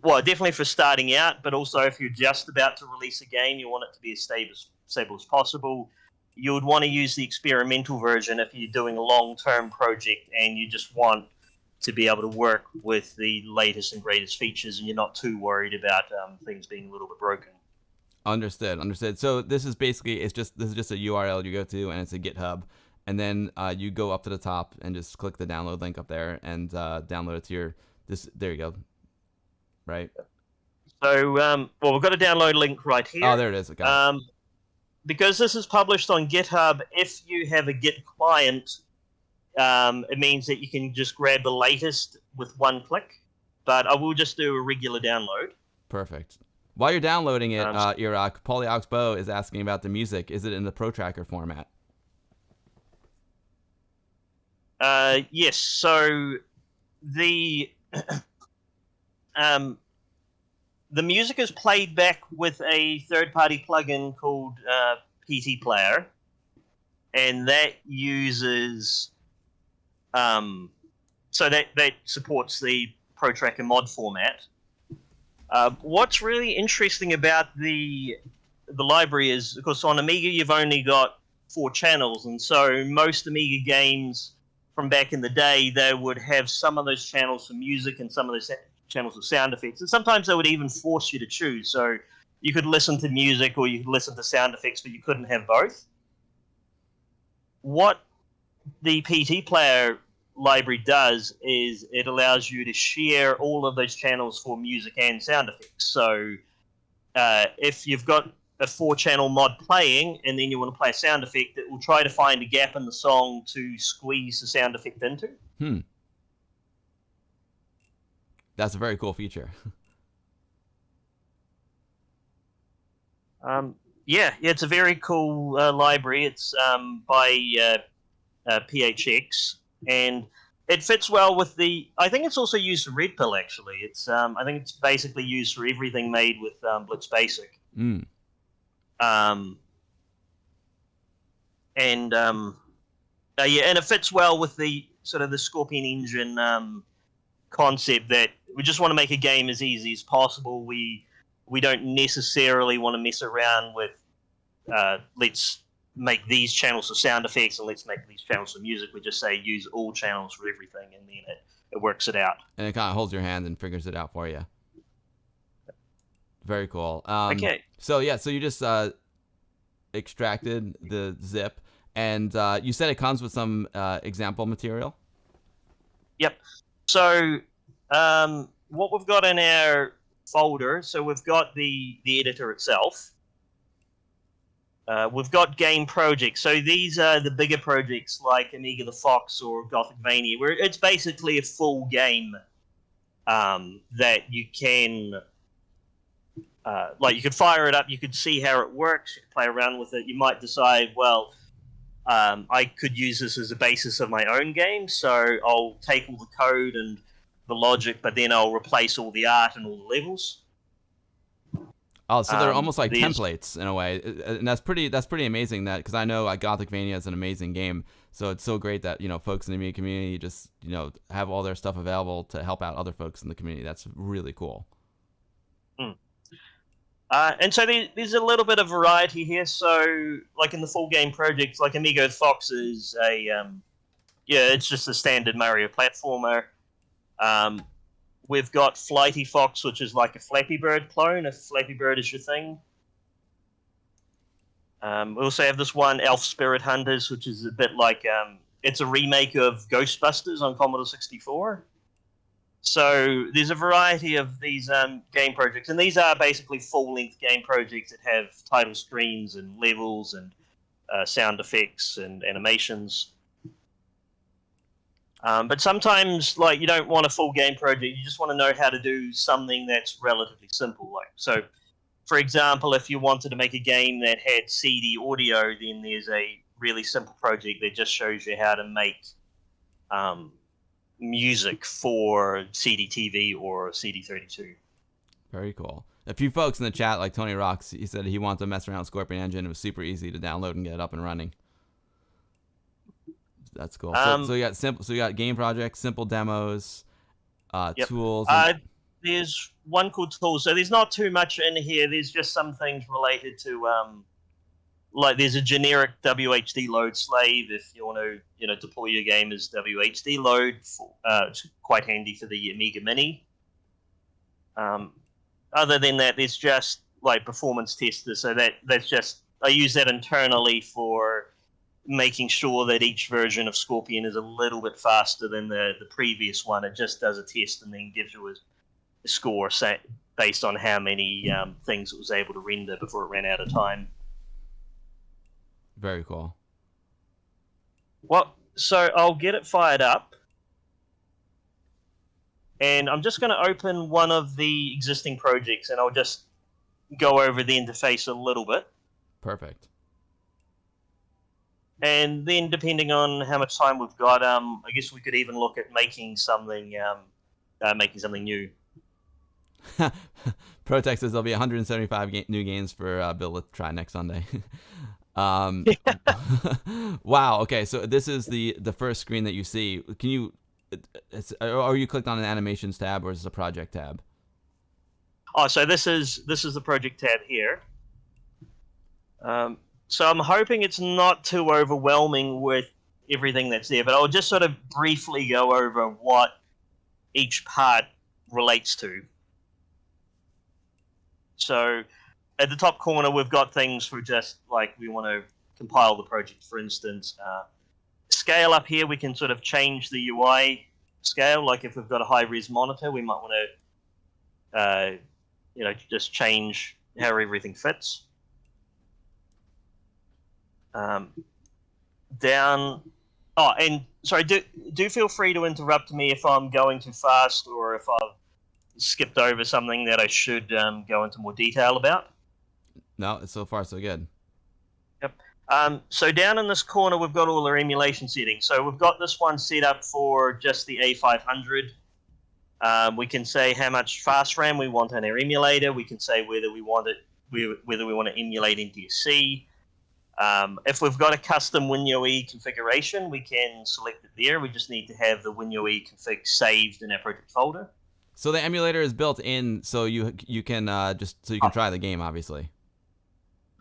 well, definitely for starting out, but also if you're just about to release a game, you want it to be as stable as possible. You would want to use the experimental version if you're doing a long-term project and you just want to be able to work with the latest and greatest features, and you're not too worried about things being a little bit broken. Understood. So this is basically this is just a URL you go to, and it's a GitHub, and then you go up to the top and just click the download link up there and download it to your There you go. Right. So well, we've got a download link right here. Oh, there it is. I got it. Because this is published on GitHub, if you have a Git client, it means that you can just grab the latest with one click. But I will just do a regular download. Perfect. While you're downloading it, Earok, Polyoxbo is asking about the music. Is it in the ProTracker format? Yes. So the the music is played back with a third-party plugin called PT Player, and that uses so that supports the ProTracker mod format. What's really interesting about the library is, of course, on Amiga you've only got 4 channels, and so most Amiga games from back in the day, they would have some of those channels for music and some of those channels for sound effects, and sometimes they would even force you to choose. So you could listen to music or you could listen to sound effects, but you couldn't have both. What the PT Player library does is it allows you to share all of those channels for music and sound effects. So if you've got a 4-channel mod playing and then you want to play a sound effect, it will try to find a gap in the song to squeeze the sound effect into. That's a very cool feature. Yeah, it's a very cool library. It's by PHX, and it fits well with the. I think it's also used for Red Pill. Actually, it's. I think it's basically used for everything made with Blitz Basic. And yeah, and it fits well with the sort of the Scorpion engine concept that we just want to make a game as easy as possible. We don't necessarily want to mess around with let's make these channels for sound effects and let's make these channels for music. We just say use all channels for everything, and then it works it out. And it kind of holds your hand and figures it out for you. Very cool. Okay. So yeah, so you just extracted the zip, and you said it comes with some example material. Yep. So what we've got in our folder, so we've got the editor itself. We've got game projects. So these are the bigger projects like Amiga the Fox or Gothicvania, where it's basically a full game that you can, like you could fire it up, you could see how it works, you could play around with it. You might decide, well, I could use this as a basis of my own game, so I'll take all the code and the logic, but then I'll replace all the art and all the levels. Oh, so they're almost like templates in a way, and that's pretty amazing. That because I know Gothicvania is an amazing game, so it's so great that folks in the Amiga community just have all their stuff available to help out other folks in the community. That's really cool. And so there's a little bit of variety here. So like in the full game projects, like Amiga Fox is it's just a standard Mario platformer. We've got Flighty Fox, which is like a Flappy Bird clone, if Flappy Bird is your thing. We also have this one, Elf Spirit Hunters, which is a bit like, it's a remake of Ghostbusters on Commodore 64. So there's a variety of these game projects, and these are basically full-length game projects that have title screens and levels and sound effects and animations. But sometimes, like, you don't want a full game project. You just want to know how to do something that's relatively simple. Like, so, for example, if you wanted to make a game that had CD audio, then there's a really simple project that just shows you how to make music for CD TV or CD32. Very cool. A few folks in the chat, like Tony Rocks, he said he wanted to mess around with Scorpion Engine. It was super easy to download and get it up and running. That's cool. So you got simple. So you got game projects, simple demos, Yep. tools. There's one called tools. So there's not too much in here. There's just some things related to like there's a generic WHD load slave if you want to deploy your game as WHD load. It's quite handy for the Amiga Mini. Other than that, there's just like performance testers. So that's just I use that internally for making sure that each version of Scorpion is a little bit faster than the previous one. It just does a test and then gives you a score set based on how many things it was able to render before it ran out of time. Very cool. Well, so I'll get it fired up. And I'm just going to open one of the existing projects and I'll just go over the interface a little bit. Perfect. And then, depending on how much time we've got, I guess we could even look at making something new. Protex says there'll be 175 new games for Bill to try next Sunday. Wow. Okay, so this is the first screen that you see. Can you? Or you clicked on an animations tab, or is this a project tab? Oh, so this is the project tab here. So I'm hoping it's not too overwhelming with everything that's there, but I'll just sort of briefly go over what each part relates to. So at the top corner, we've got things for just like we want to compile the project, for instance. Scale up here, we can sort of change the UI scale. Like if we've got a high-res monitor, we might want to, just change how everything fits. Down. Oh, and sorry. Do feel free to interrupt me if I'm going too fast or if I've skipped over something that I should go into more detail about. No, so far so good. Yep. So down in this corner, we've got all our emulation settings. So we've got this one set up for just the A500. We can say how much fast RAM we want on our emulator. We can say whether we want to emulate NTSC. If we've got a custom WinUE configuration, we can select it there. We just need to have the WinUE config saved in our project folder. So the emulator is built in, so you can try the game, obviously.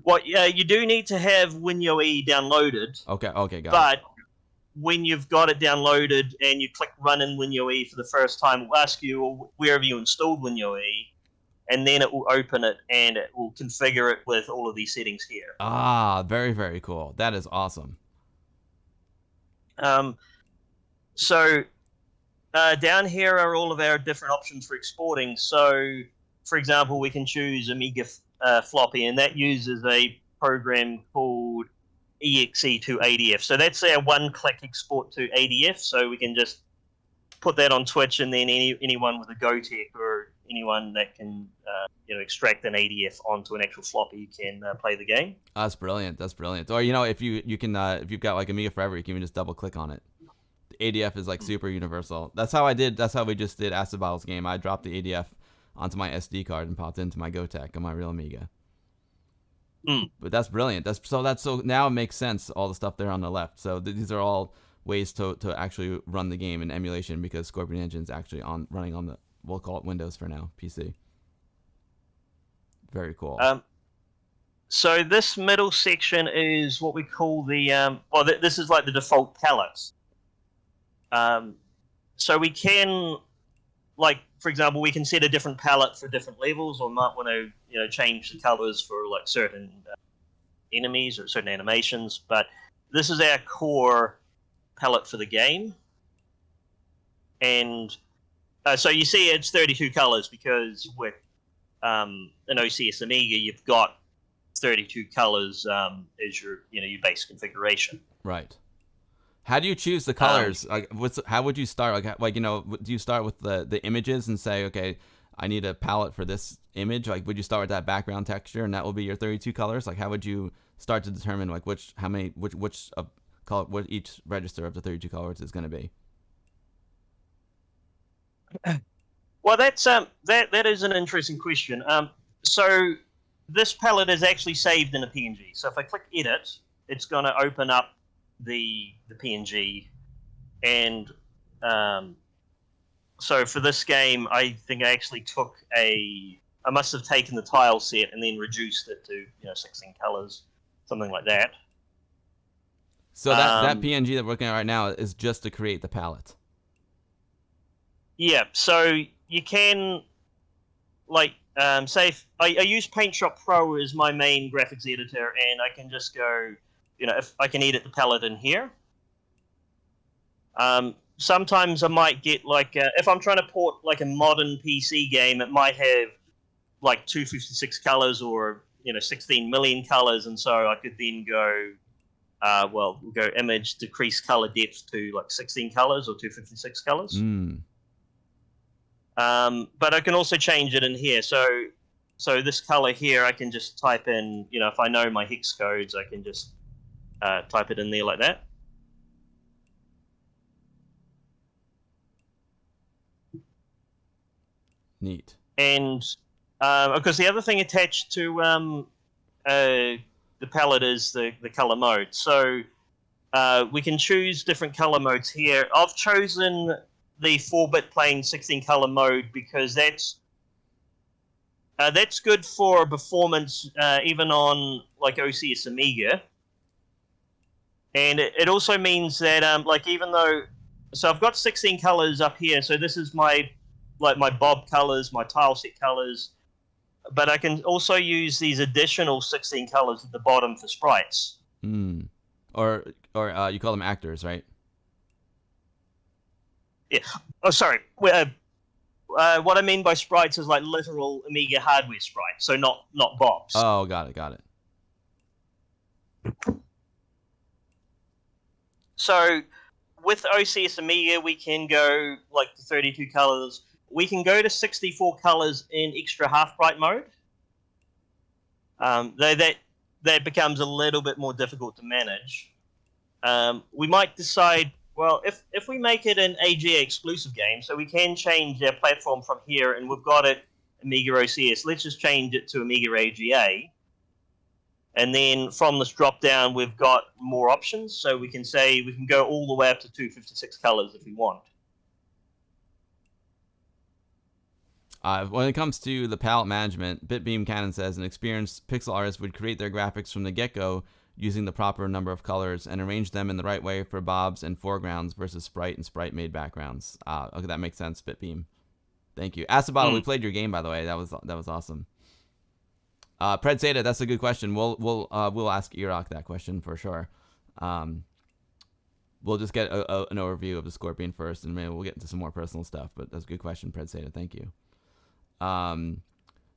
Well, yeah, you do need to have WinUE downloaded. Okay, got it. But when you've got it downloaded and you click Run in WinUE for the first time, it will ask you where have you installed WinUE, and then it will open it and it will configure it with all of these settings here. Ah, very, very cool. That is awesome. So down here are all of our different options for exporting. So, for example, we can choose Amiga floppy, and that uses a program called exe to ADF. So that's our one-click export to ADF. So we can just put that on Twitch, and then anyone with a GoTech or anyone that can extract an ADF onto an actual floppy can play the game. That's brilliant. Or if you can if you've got like Amiga Forever, you can even just double click on it. The ADF is like super universal. That's how we just did Acid Bottle's game. I dropped the ADF onto my SD card and popped into my GoTech on my real Amiga. But that's brilliant. So now it makes sense, all the stuff there on the left. So these are all ways to actually run the game in emulation, because Scorpion Engine is actually running on the, we'll call it Windows for now, PC. Very cool. So this middle section is what we call the this is like the default palettes. So we can, like, for example, we can set a different palette for different levels, or might want to change the colors for like certain enemies or certain animations. But this is our core palette for the game, and so you see it's 32 colors, because with an OCS Amiga, you've got 32 colors as your your base configuration. Right. How do you choose the colors? How would you start? Do you start with the images and say, okay, I need a palette for this image? Like, would you start with that background texture and that will be your 32 colors? Like, how would you start to determine like what each register of the 32 colors is going to be? Well, that's that is an interesting question. So this palette is actually saved in a PNG. So if I click edit, it's going to open up the PNG, and so for this game, I think I actually took I must have taken the tile set and then reduced it to 16 colors, something like that. So that PNG that we're looking at right now is just to create the palette. Yeah, so you can, like, say if I use Paint Shop Pro as my main graphics editor, and I can just go, if I can edit the palette in here. Sometimes I might get, like, if I'm trying to port, like, a modern PC game, it might have, like, 256 colors or, 16 million colors, and so I could then go, we'll go image, decrease color depth to, like, 16 colors or 256 colors. But I can also change it in here. So this color here, I can just type in, if I know my hex codes, I can just type it in there like that. Neat. And of course, the other thing attached to the palette is the color mode. So we can choose different color modes here. I've chosen the 4-bit plain 16 color mode because that's good for performance even on, like, OCS Amiga. And it also means that like, even though, so I've got 16 colors up here, so this is my Bob colors, my tile set colors, but I can also use these additional 16 colors at the bottom for sprites. Or you call them actors, right? Yeah. Oh, sorry. What I mean by sprites is, like, literal Amiga hardware sprites, so not Bobs. Oh, got it. So with OCS Amiga, we can go, like, to 32 colors. We can go to 64 colors in extra half-bright mode. Though that becomes a little bit more difficult to manage. We might decide, well, if we make it an AGA exclusive game, so we can change our platform from here, and we've got it Amiga OCS, let's just change it to Amiga AGA. And then from this drop down, we've got more options. So we can say we can go all the way up to 256 colors if we want. When it comes to the palette management, Bitbeam Cannon says an experienced pixel artist would create their graphics from the get-go using the proper number of colors and arrange them in the right way for bobs and foregrounds versus sprite and sprite-made backgrounds. Okay, that makes sense, Bitbeam. Thank you. Asabottle, we played your game, by the way. That was awesome. Pred Zeta, that's a good question. We'll ask Earok that question for sure. We'll just get an overview of the Scorpion first, and maybe we'll get into some more personal stuff. But that's a good question, Pred Zeta. Thank you.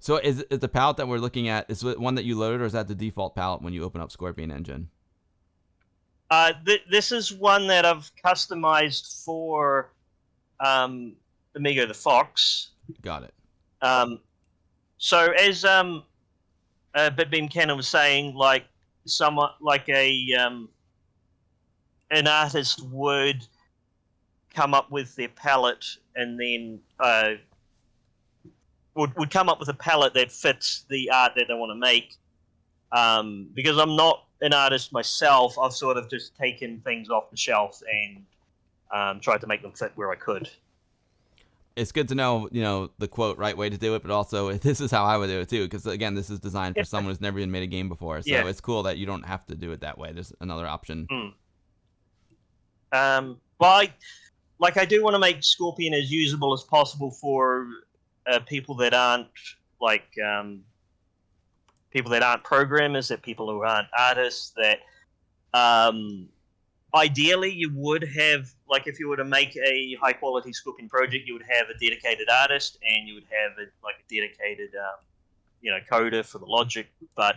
So is the palette that we're looking at, is it one that you loaded, or is that the default palette when you open up Scorpion Engine? This is one that I've customized for Amigo the Fox. Got it. So as Bitbeam Cannon was saying, like, somewhat like an artist would come up with their palette and then would come up with a palette that fits the art that they want to make. Because I'm not an artist myself, I've sort of just taken things off the shelf and tried to make them fit where I could. It's good to know, the quote right way to do it, but also this is how I would do it too. Because again, this is designed for someone who's never even made a game before, so it's cool that you don't have to do it that way. There's another option. But I do want to make Scorpion as usable as possible for people that aren't programmers, that people who aren't artists, that ideally you would have, like, if you were to make a high quality Scorpion project, you would have a dedicated artist and you would have a dedicated coder for the logic. But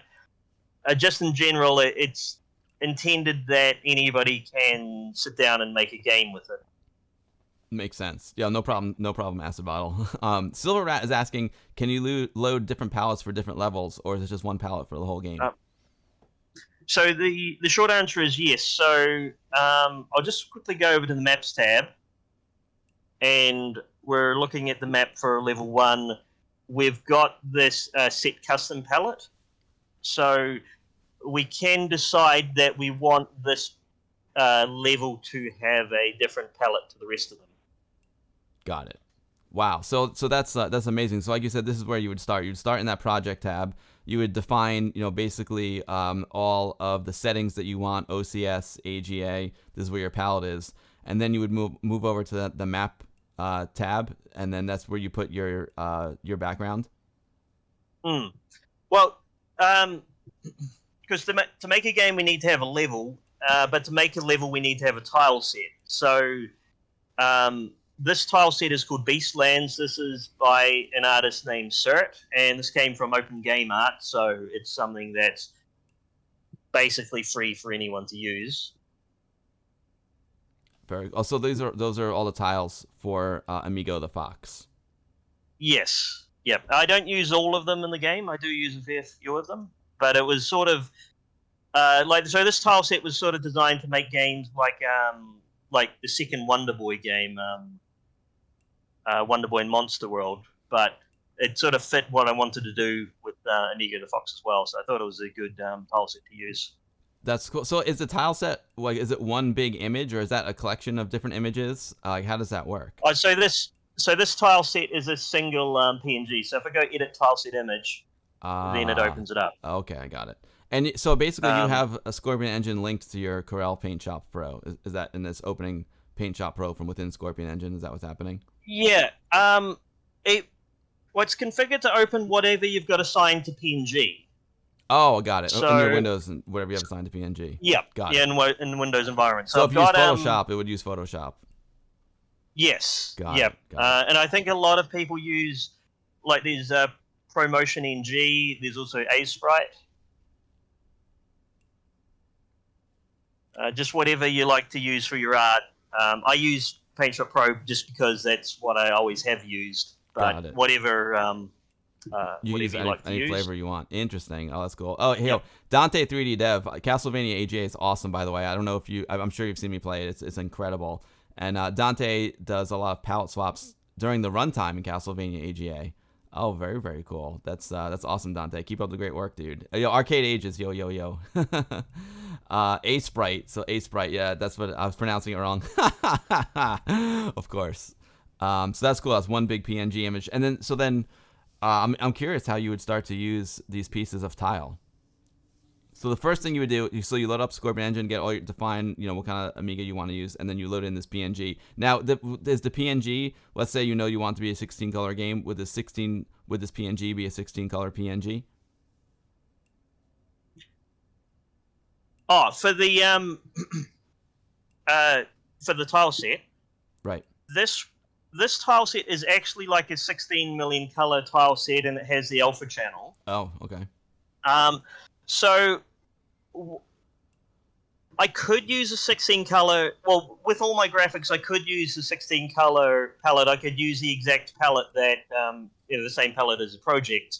just in general, it's intended that anybody can sit down and make a game with it. Makes sense. Yeah, no problem, Asabottle. Silver Rat is asking, can you load different palettes for different levels, or is it just one palette for the whole game? So the short answer is yes. So I'll just quickly go over to the Maps tab, and we're looking at the map for level 1. we've got this set custom palette. So we can decide that we want this level to have a different palette to the rest of them. Got it. Wow. So that's amazing. So like you said, this is where you would start. You'd start in that project tab. You would define, basically all of the settings that you want, OCS, AGA. This is where your palette is, and then you would move over to the map tab, and then that's where you put your background. Well, because to make a game we need to have a level, but to make a level we need to have a tile set. So this tile set is called Beastlands. This is by an artist named Cert, and this came from Open Game Art, so it's something that's basically free for anyone to use. So those are all the tiles for Amigo the Fox. Yes. Yep. I don't use all of them in the game. I do use a fair few of them, but it was sort of so this tile set was sort of designed to make games like the second Wonder Boy game, Wonder Boy and Monster World, but it sort of fit what I wanted to do with Amiga the Fox as well. So I thought it was a good tile set to use. That's cool. So is the tile set, like, is it one big image, or is that a collection of different images? How does that work? So this tile set is a single PNG. So if I go edit tile set image, then it opens it up. Okay, I got it. And so basically, you have a Scorpion Engine linked to your Corel Paint Shop Pro. Is that in this opening Paint Shop Pro from within Scorpion Engine? Is that what's happening? Yeah. It's configured to open whatever you've got assigned to PNG. Oh, got it. So, in your Windows and whatever you have assigned to PNG. Yeah. Got it. In the Windows environment. So if you use Photoshop, it would use Photoshop. Yes. Got it. And I think a lot of people use, like, there's ProMotion NG. There's also A-Sprite. Just whatever you like to use for your art. I use Paint Shop Pro just because that's what I always have used. But whatever you use like any flavor you want. Interesting. Oh, that's cool. Oh, hey, Dante 3D Dev, Castlevania AGA is awesome, by the way. I don't know if I'm sure you've seen me play it. It's incredible. And Dante does a lot of palette swaps during the runtime in Castlevania AGA. Oh, very, very cool. That's awesome, Dante. Keep up the great work, dude. Yo, Arcade Ages, yo. A-Sprite. So A-Sprite, yeah, that's what I was pronouncing it wrong. Of course. So that's cool. That's one big PNG image. And then I'm curious how you would start to use these pieces of tile. So the first thing you would do, you load up Scorpion Engine, define what kind of Amiga you want to use, and then you load in this PNG. Now, is the PNG, let's say you want it to be a 16-color game, would this PNG be a 16-color PNG? Oh, for the tile set, right? This tile set is actually like a 16 million color tile set, and it has the alpha channel. Oh, okay. So I could use a 16 color. Well, with all my graphics, I could use the 16 color palette. I could use the exact palette that the same palette as a project.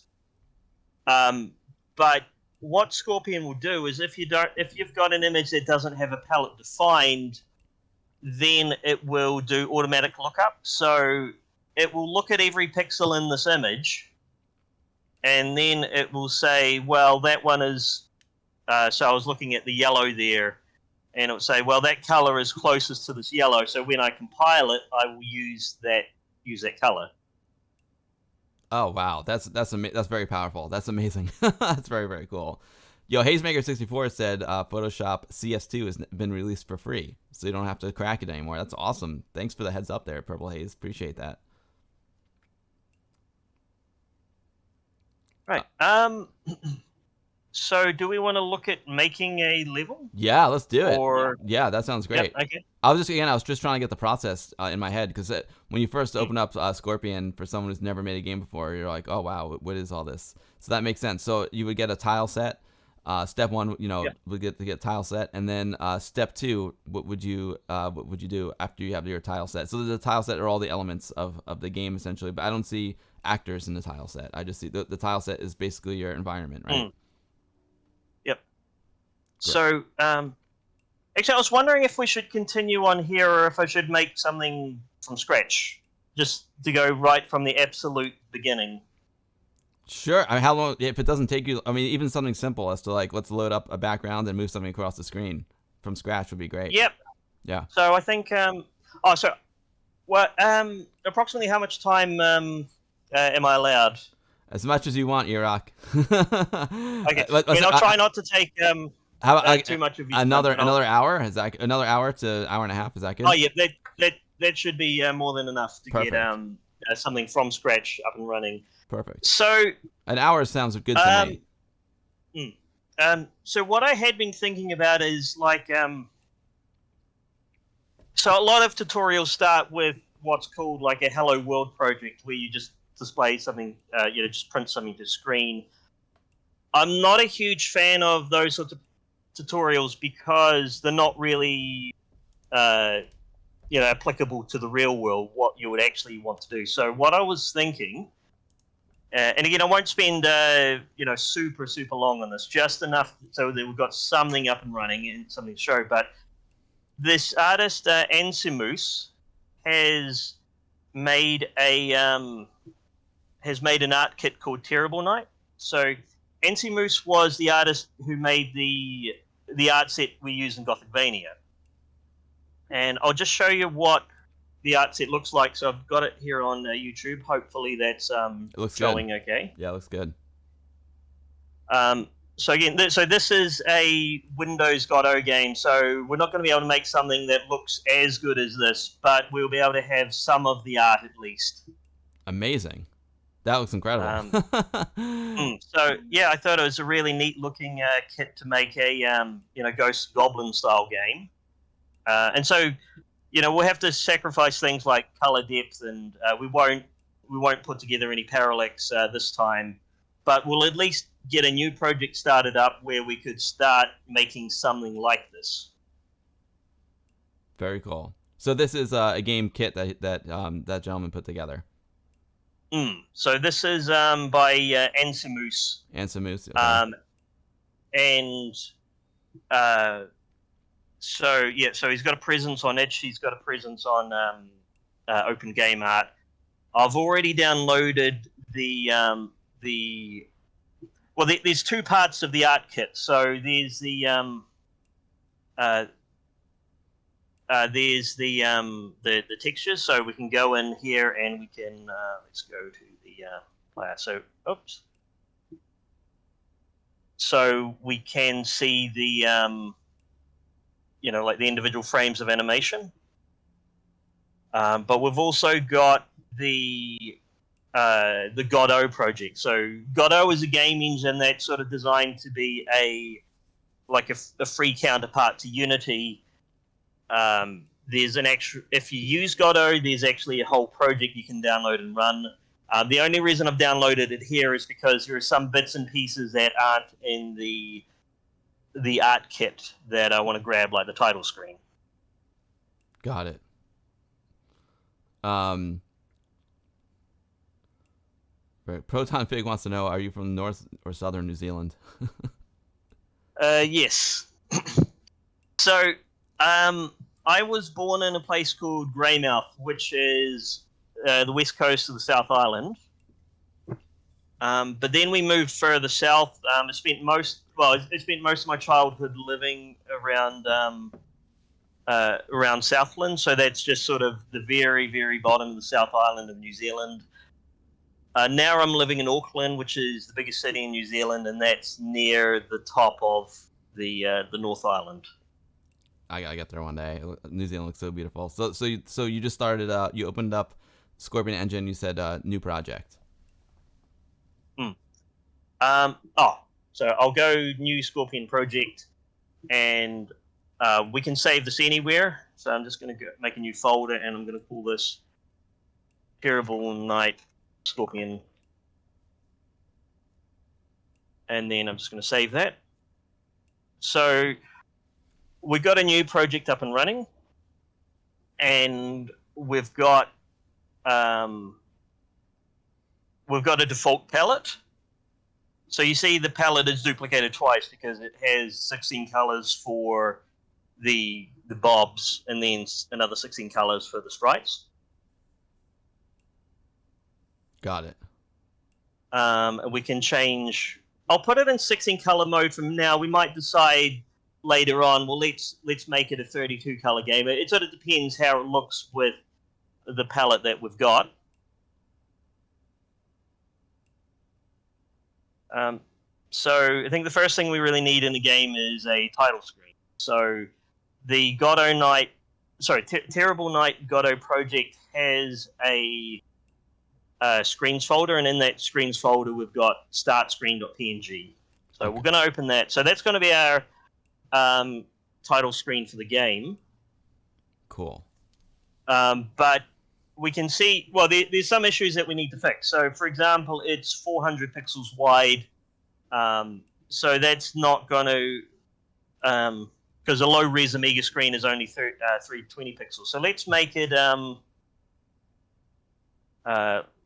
But what Scorpion will do is if you've got an image that doesn't have a palette defined, then it will do automatic lookup. So it will look at every pixel in this image, and then it will say, well, that one is... so I was looking at the yellow there, and it will say, well, that color is closest to this yellow, so when I compile it, I will use that color. Oh, wow. That's very powerful. That's amazing. That's very, very cool. Yo, Hazemaker64 said Photoshop CS2 has been released for free, so you don't have to crack it anymore. That's awesome. Thanks for the heads up there, Purple Haze. Appreciate that. Right. So do we want to look at making a level? Yeah, let's do it. Yeah, that sounds great. Yep, okay. I was just trying to get the process in my head, because when you first open up Scorpion, for someone who's never made a game before, you're like, oh wow, what is all this? So that makes sense. So you would get a tile set. Step one, would get to get tile set, and then step two, what would you do after you have your tile set? So the tile set are all the elements of the game essentially, but I don't see actors in the tile set. I just see the tile set is basically your environment, right? Yep. Great. So actually, I was wondering if we should continue on here, or if I should make something from scratch, just to go right from the absolute beginning. Sure. I mean, how long? If it doesn't take you, I mean, even something simple as to like, let's load up a background and move something across the screen from scratch would be great. Yep. Yeah. So I think. Approximately how much time am I allowed? As much as you want, Earok. Okay. I mean, I'll try not to take how about too much of your another time, but I'll- hour? Is that another hour to hour and a half? Is that good? Oh yeah, that should be more than enough to Perfect. get something from scratch up and running. Perfect. So An hour sounds good to me. so what I had been thinking about is like so a lot of tutorials start with what's called like a hello world project, where you just display something, just print something to screen. I'm not a huge fan of those sorts of tutorials because they're not really applicable to the real world, what you would actually want to do. So what I was thinking, and again, I won't spend super long on this, just enough so that we've got something up and running and something to show. But this artist Ansimus has made an art kit called Terrible Night. So Ansimus was the artist who made the art set we use in Gothicvania. And I'll just show you what the art set looks like. So I've got it here on YouTube. Hopefully that's It looks showing good. okay. Yeah, it looks good. So again, this is a Windows Godot game. So we're not going to be able to make something that looks as good as this, but we'll be able to have some of the art at least. Amazing. That looks incredible. So yeah, I thought it was a really neat looking kit to make a Ghost Goblin style game. And so, we'll have to sacrifice things like color depth, and we won't put together any parallax this time, but we'll at least get a new project started up where we could start making something like this. Very cool. So this is a game kit that gentleman put together. So this is by Ansimus. Ansimus. Okay. So he's got a presence on Edge. He's got a presence on Open Game Art. I've already downloaded there's two parts of the art kit. So there's the textures. So we can go in here and we can let's go to the player. So we can see the like the individual frames of animation. But we've also got the Godot project. So Godot is a game engine that's sort of designed to be a free counterpart to Unity. There's if you use Godot, there's actually a whole project you can download and run. The only reason I've downloaded it here is because there are some bits and pieces that aren't in the art kit that I want to grab, like the title screen. Got it. Right. Proton Fig wants to know: are you from North or Southern New Zealand? Yes. So, I was born in a place called Greymouth, which is the west coast of the South Island. But then we moved further south. I spent most of my childhood living around Southland. So that's just sort of the very, very bottom of the South Island of New Zealand. Now I'm living in Auckland, which is the biggest city in New Zealand, and that's near the top of the North Island. I gotta get there one day. New Zealand looks so beautiful. So you just started. You opened up Scorpion Engine. You said new project. So I'll go new Scorpion project, and we can save this anywhere. So I'm just going to make a new folder, and I'm going to call this Terrible Night Scorpion. And then I'm just going to save that. So we've got a new project up and running, and we've got a default palette. So you see the palette is duplicated twice because it has 16 colors for the bobs and then another 16 colors for the stripes. Got it. And we can change. I'll put it in 16 color mode from now. We might decide later on. Well, let's make it a 32 color game. It sort of depends how it looks with the palette that we've got. So I think the first thing we really need in the game is a title screen. So the Terrible Night Godot project has a screens folder, and in that screens folder we've got startscreen.png. So we're going to open that. So that's going to be our title screen for the game. Cool. But we can see, well, there's some issues that we need to fix. So, for example, it's 400 pixels wide. So that's not going to, because a low-res Amiga screen is only 320 pixels. So let's make it,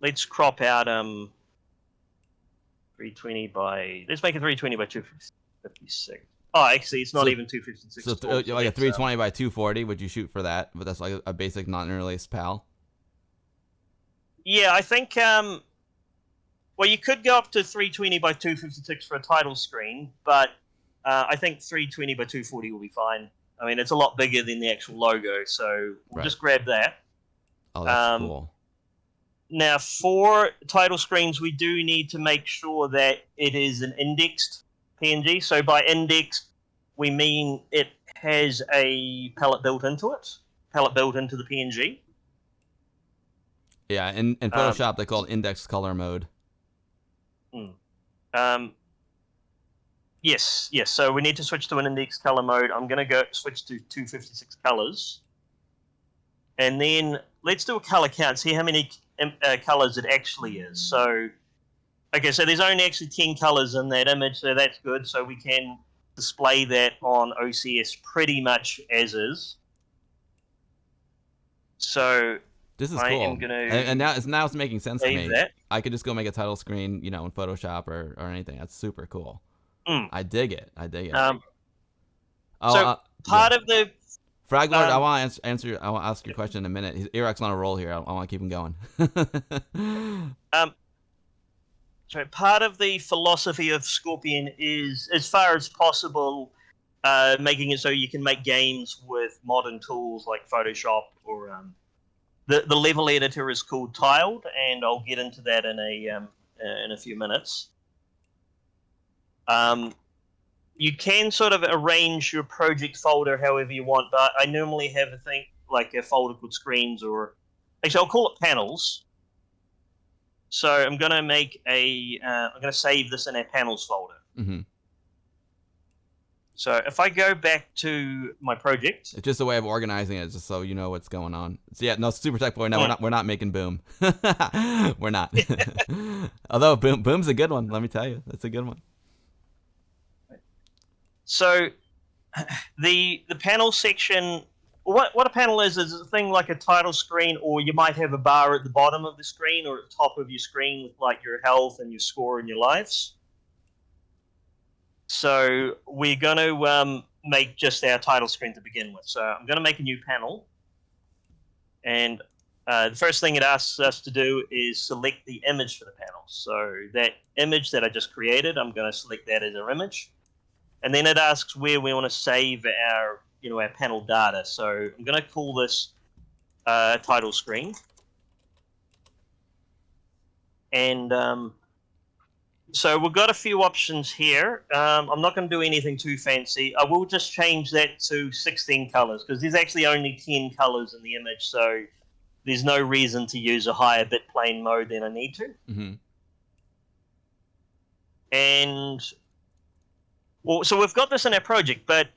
let's crop out 320 by, let's make it 320 by 256. Oh, actually, it's not even 256. So like a 320 by 240, would you shoot for that? But that's like a basic non-interlaced PAL. Yeah, I think. Well, you could go up to 320 by 256 for a title screen, but I think 320 by 240 will be fine. I mean, it's a lot bigger than the actual logo, so we'll just grab that. Oh, that's cool. Now, for title screens, we do need to make sure that it is an indexed PNG. So by indexed, we mean it has a palette built into it, built into the PNG. Yeah, in Photoshop, they call it index color mode. Yes. So we need to switch to an index color mode. I'm going to switch to 256 colors. And then let's do a color count, see how many colors it actually is. So, okay, so there's only actually 10 colors in that image, so that's good. So we can display that on OCS pretty much as is. So this is I cool. am gonna and now it's making sense to me. that. I could just go make a title screen, in Photoshop or anything. That's super cool. I dig it. Part of the Fraglord, I want to answer. I want to ask your question in a minute. Earok's on a roll here. I want to keep him going. So part of the philosophy of Scorpion is, as far as possible, making it so you can make games with modern tools like Photoshop or the level editor is called Tiled, and I'll get into that in a few minutes. You can sort of arrange your project folder however you want, but I normally have a thing like a folder called Screens, or actually I'll call it Panels. So I'm going to make I'm going to save this in a Panels folder. Mm-hmm. So if I go back to my project, it's just a way of organizing it, just so you know what's going on. So yeah, no, Super Tech Boy. No, we're not making Boom. We're not. Although Boom's a good one. Let me tell you, that's a good one. So the panel section, what a panel is a thing like a title screen, or you might have a bar at the bottom of the screen or at the top of your screen with like your health and your score and your lives. So we're going to make just our title screen to begin with. So I'm going to make a new panel. And the first thing it asks us to do is select the image for the panel. So that image that I just created, I'm going to select that as our image. And then it asks where we want to save our panel data. So I'm going to call this title screen. And so we've got a few options here. I'm not going to do anything too fancy. I will just change that to 16 colors, because there's actually only 10 colors in the image, so there's no reason to use a higher bit plane mode than I need to. Mm-hmm. And well, so we've got this in our project, but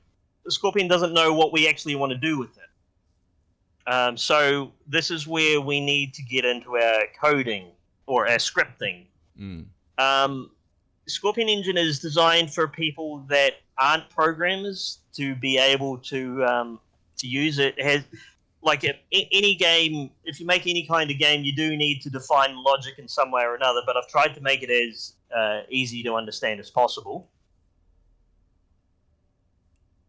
Scorpion doesn't know what we actually want to do with it. So this is where we need to get into our coding or our scripting. Scorpion Engine is designed for people that aren't programmers to be able to use it. It has, like any game, if you make any kind of game, you do need to define logic in some way or another, but I've tried to make it as easy to understand as possible.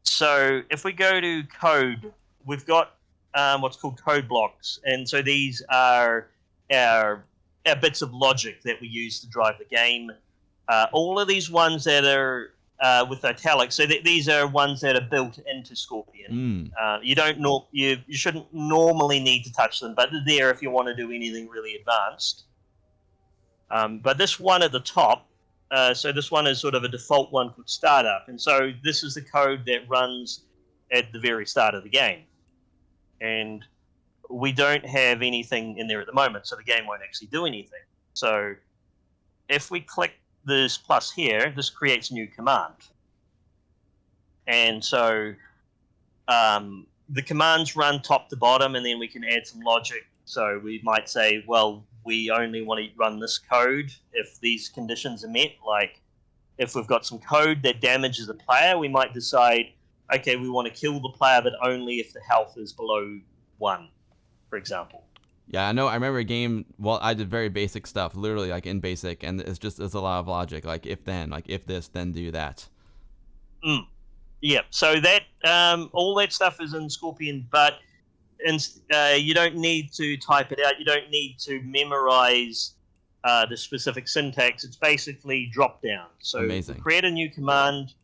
So if we go to code, we've got what's called code blocks. And so these are our bits of logic that we use to drive the game. All of these ones that are with italics, so these are ones that are built into Scorpion. You shouldn't normally need to touch them, but they're there if you want to do anything really advanced. But this one at the top, so this one is sort of a default one called Startup, and so this is the code that runs at the very start of the game. And we don't have anything in there at the moment, so the game won't actually do anything. So if we click this plus here, this creates a new command. And so the commands run top to bottom, and then we can add some logic. So we might say, well, we only want to run this code if these conditions are met. Like if we've got some code that damages the player, we might decide, okay, we want to kill the player, but only if the health is below 1, for example. Yeah, I know. I remember a game. Well, I did very basic stuff, literally like in basic, and it's a lot of logic. Like if then, like if this, then do that. Yeah. So that all that stuff is in Scorpion, but you don't need to type it out. You don't need to memorize the specific syntax. It's basically drop down. So amazing. Create a new command.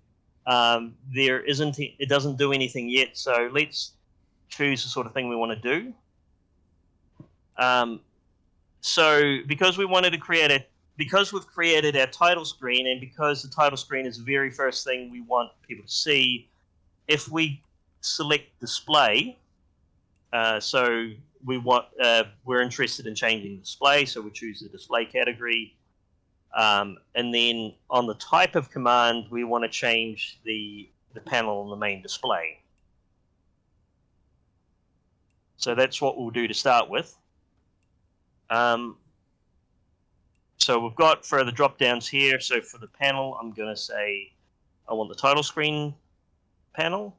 It doesn't do anything yet. So let's choose the sort of thing we want to do. So because we've created our title screen, and because the title screen is the very first thing we want people to see, if we select display, so we're interested in changing display, so we choose the display category, and then on the type of command, we want to change the panel on the main display. So that's what we'll do to start with. So we've got for the drop downs here. So for the panel, I'm going to say I want the title screen panel.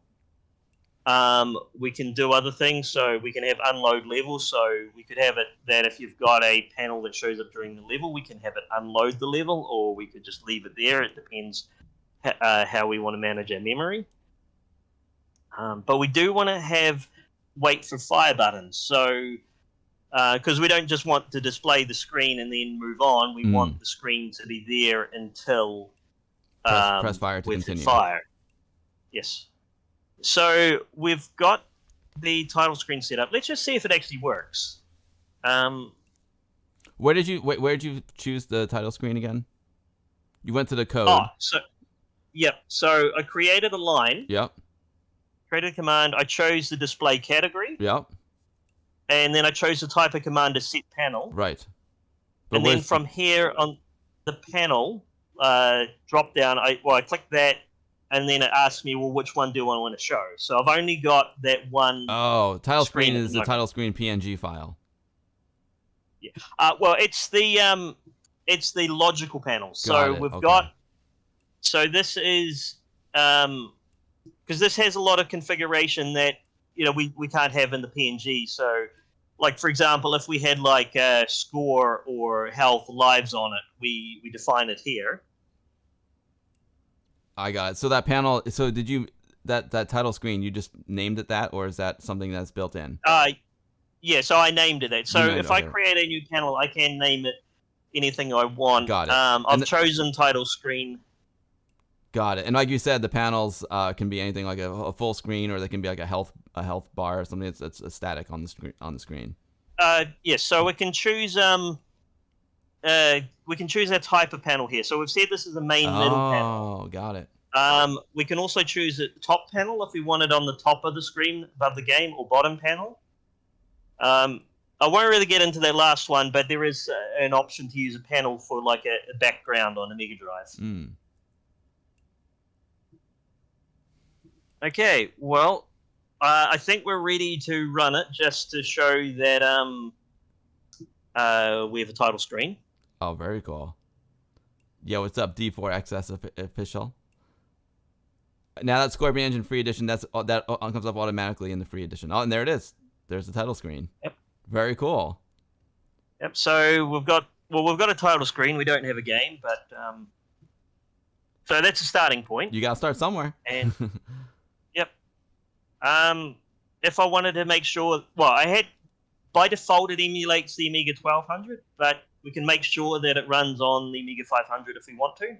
We can do other things. So we can have unload levels. So we could have it that if you've got a panel that shows up during the level, we can have it unload the level, or we could just leave it there. It depends how we want to manage our memory. But we do want to wait for fire buttons. So because we don't just want to display the screen and then move on. We want the screen to be there until press fire to continue. Fire. Yes. So we've got the title screen set up. Let's just see if it actually works. Where did you choose the title screen again? You went to the code. So I created a line. Yep. Created a command. I chose the display category. Yep. And then I chose the type of command to set panel. Right. And then from here on the panel drop down, I click that, and then it asks me, well, which one do I want to show? So I've only got that one. Oh, title screen is the title screen PNG file. Yeah. Well, it's the logical panel. So we've got. So this is because this has a lot of configuration that we can't have in the PNG. So, like for example, if we had like score or health lives on it, we define it here. I got it. So that panel. So did you that title screen? You just named it that, or is that something that's built in? Yeah. So I named it that. So if I create a new panel, I can name it anything I want. Got it. I've chosen title screen. Got it. And like you said, the panels can be anything like a full screen, or they can be like a health bar or something that's static on the screen. Yes. So we can choose our type of panel here. So we've said this is the main middle panel. Oh, got it. We can also choose a top panel if we want it on the top of the screen above the game, or bottom panel. I won't really get into that last one, but there is an option to use a panel for like a background on a Mega Drive. Okay, well, I think we're ready to run it, just to show that we have a title screen. Oh, very cool. Yo, what's up, D4XS official? Now that Scorpion Engine free edition, that comes up automatically in the free edition. Oh, and there it is. There's the title screen. Yep. Very cool. Yep. So we've got a title screen. We don't have a game, but so that's a starting point. You gotta start somewhere. And yep. If I wanted to make sure, well, I had by default it emulates the Amiga 1200, but we can make sure that it runs on the Amiga 500 if we want to.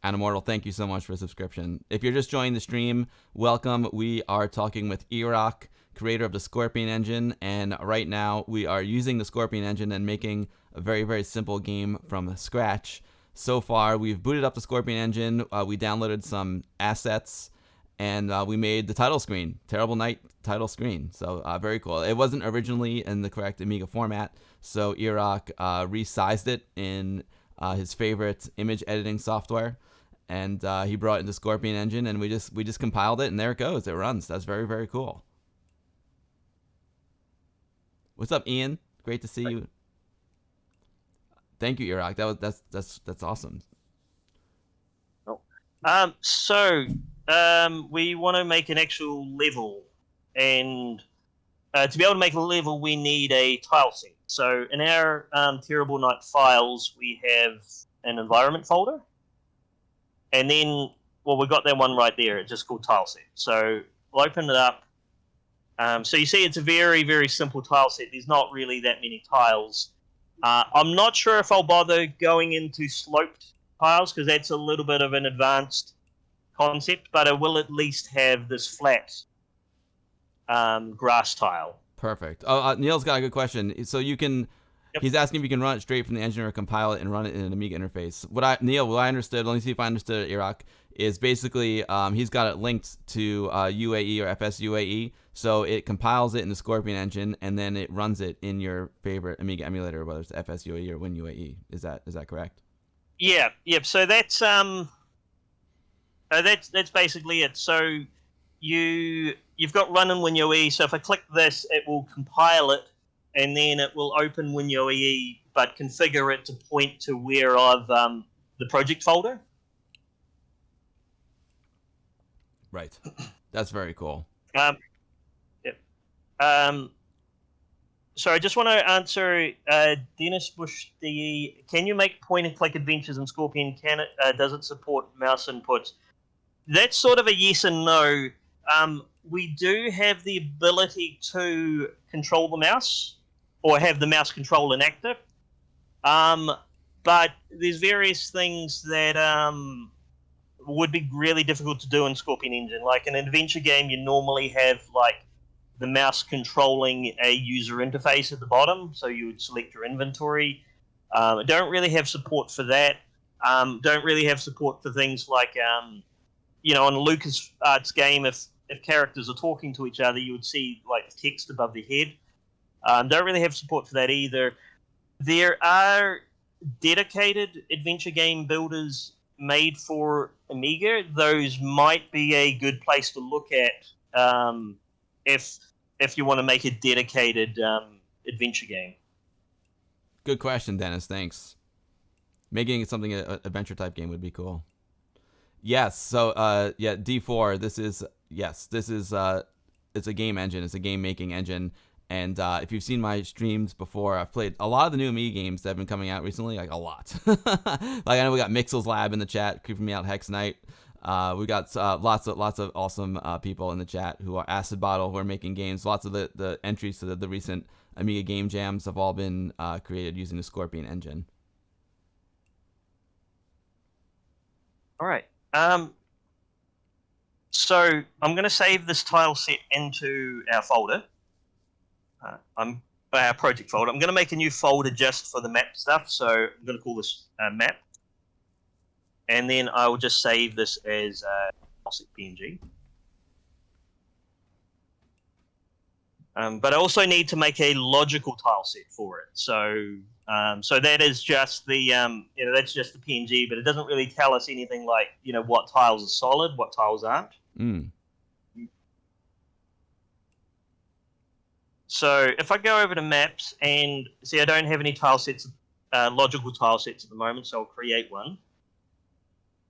And Immortal, thank you so much for the subscription. If you're just joining the stream, welcome. We are talking with Earok, creator of the Scorpion engine, and right now we are using the Scorpion engine and making a very, very simple game from scratch. So far, we've booted up the Scorpion engine, we downloaded some assets, and we made the title screen, Terrible Night title screen. So very cool. It wasn't originally in the correct Amiga format, so Earok resized it in his favorite image editing software, and he brought in the Scorpion engine, and we just compiled it, and there it goes. It runs. That's very, very cool. What's up, Ian? Great to see you. Thank you, Earok. That's awesome. We want to make an actual level, and to be able to make a level, we need a tile set. So in our Terrible Night files, we have an environment folder, and then, well, we've got that one right there. It's just called tile set. So we'll open it up. So you see it's a very, very simple tile set. There's not really that many tiles. I'm not sure if I'll bother going into sloped tiles, because that's a little bit of an advanced concept, but it will at least have this flat grass tile. Perfect. Oh, Neil's got a good question. So you can, Yep. he's asking if you can run it straight from the engine or compile it and run it in an Amiga interface. What I understood, let me see if I understood it, Earok, is basically he's got it linked to UAE or FSUAE, so it compiles it in the Scorpion engine, and then it runs it in your favorite Amiga emulator, whether it's FSUAE or WinUAE. Is that correct? Yeah, yep. So that's basically it. So you've got run in WinUAE. So if I click this, it will compile it, and then it will open WinUAE, but configure it to point to where I've the project folder. Right. That's very cool. Yep. So I just want to answer Dennis Bush. Can you make point-and-click adventures in Scorpion? Does it support mouse inputs? That's sort of a yes and no. We do have the ability to control the mouse, or have the mouse control inactive. But there's various things that would be really difficult to do in Scorpion Engine. Like in an adventure game, you normally have like the mouse controlling a user interface at the bottom, so you would select your inventory. Don't really have support for that. Don't really have support for things like, on a LucasArts game, if characters are talking to each other, you would see like text above their head. Don't really have support for that either. There are dedicated adventure game builders made for Amiga. Those might be a good place to look at if you want to make a dedicated adventure game. Good question, Dennis. Thanks. Making it something an adventure type game would be cool. Yes. So D4. This is it's a game engine. It's a game making engine. And if you've seen my streams before, I've played a lot of the new Amiga games that have been coming out recently, like a lot. Like I know we got Mixel's Lab in the chat, creeping me out Hex Knight. We got lots of awesome people in the chat who are Acid Bottle, who are making games. Lots of the entries to the recent Amiga game jams have all been created using the Scorpion engine. All right. So I'm going to save this tile set into our folder. Our project folder. I'm going to make a new folder just for the map stuff. So I'm going to call this map. And then I will just save this as PNG. But I also need to make a logical tile set for it. So that is just the that's just the PNG, but it doesn't really tell us anything like what tiles are solid, what tiles aren't. So if I go over to maps and see, I don't have any tile sets, logical tile sets at the moment, so I'll create one.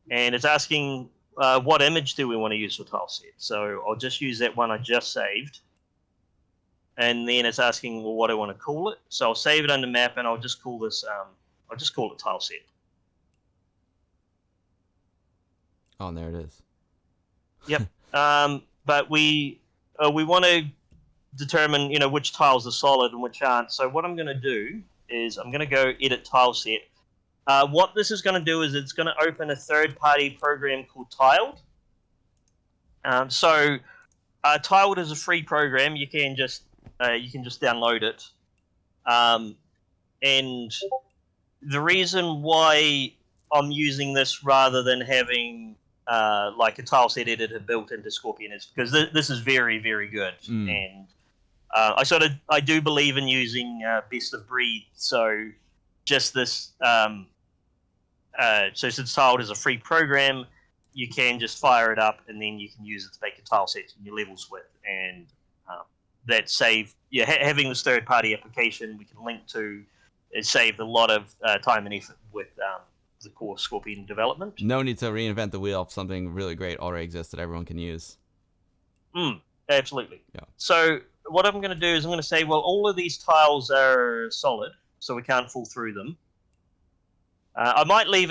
And it's asking what image do we want to use for tile set. So I'll just use that one I just saved. And then it's asking, well, what do I want to call it? So I'll save it under map, and I'll just call this. I'll just call it tile set. Oh, and there it is. Yep. But we want to determine, which tiles are solid and which aren't. So what I'm going to do is I'm going to go edit tile set. What this is going to do is it's going to open a third-party program called Tiled. Tiled is a free program. You can just download it. And the reason why I'm using this rather than having like a tile set editor built into Scorpion is because this is very, very good. And I do believe in using best of breed. So just this. So since Tiled is a free program, you can just fire it up and then you can use it to make a tile set in your levels with, and that saved. Yeah, having this third-party application we can link to, it saved a lot of time and effort with the core Scorpion development. No need to reinvent the wheel if something really great already exists that everyone can use. Absolutely. Yeah. So what I'm going to do is I'm going to say, well, all of these tiles are solid, so we can't fall through them. I might make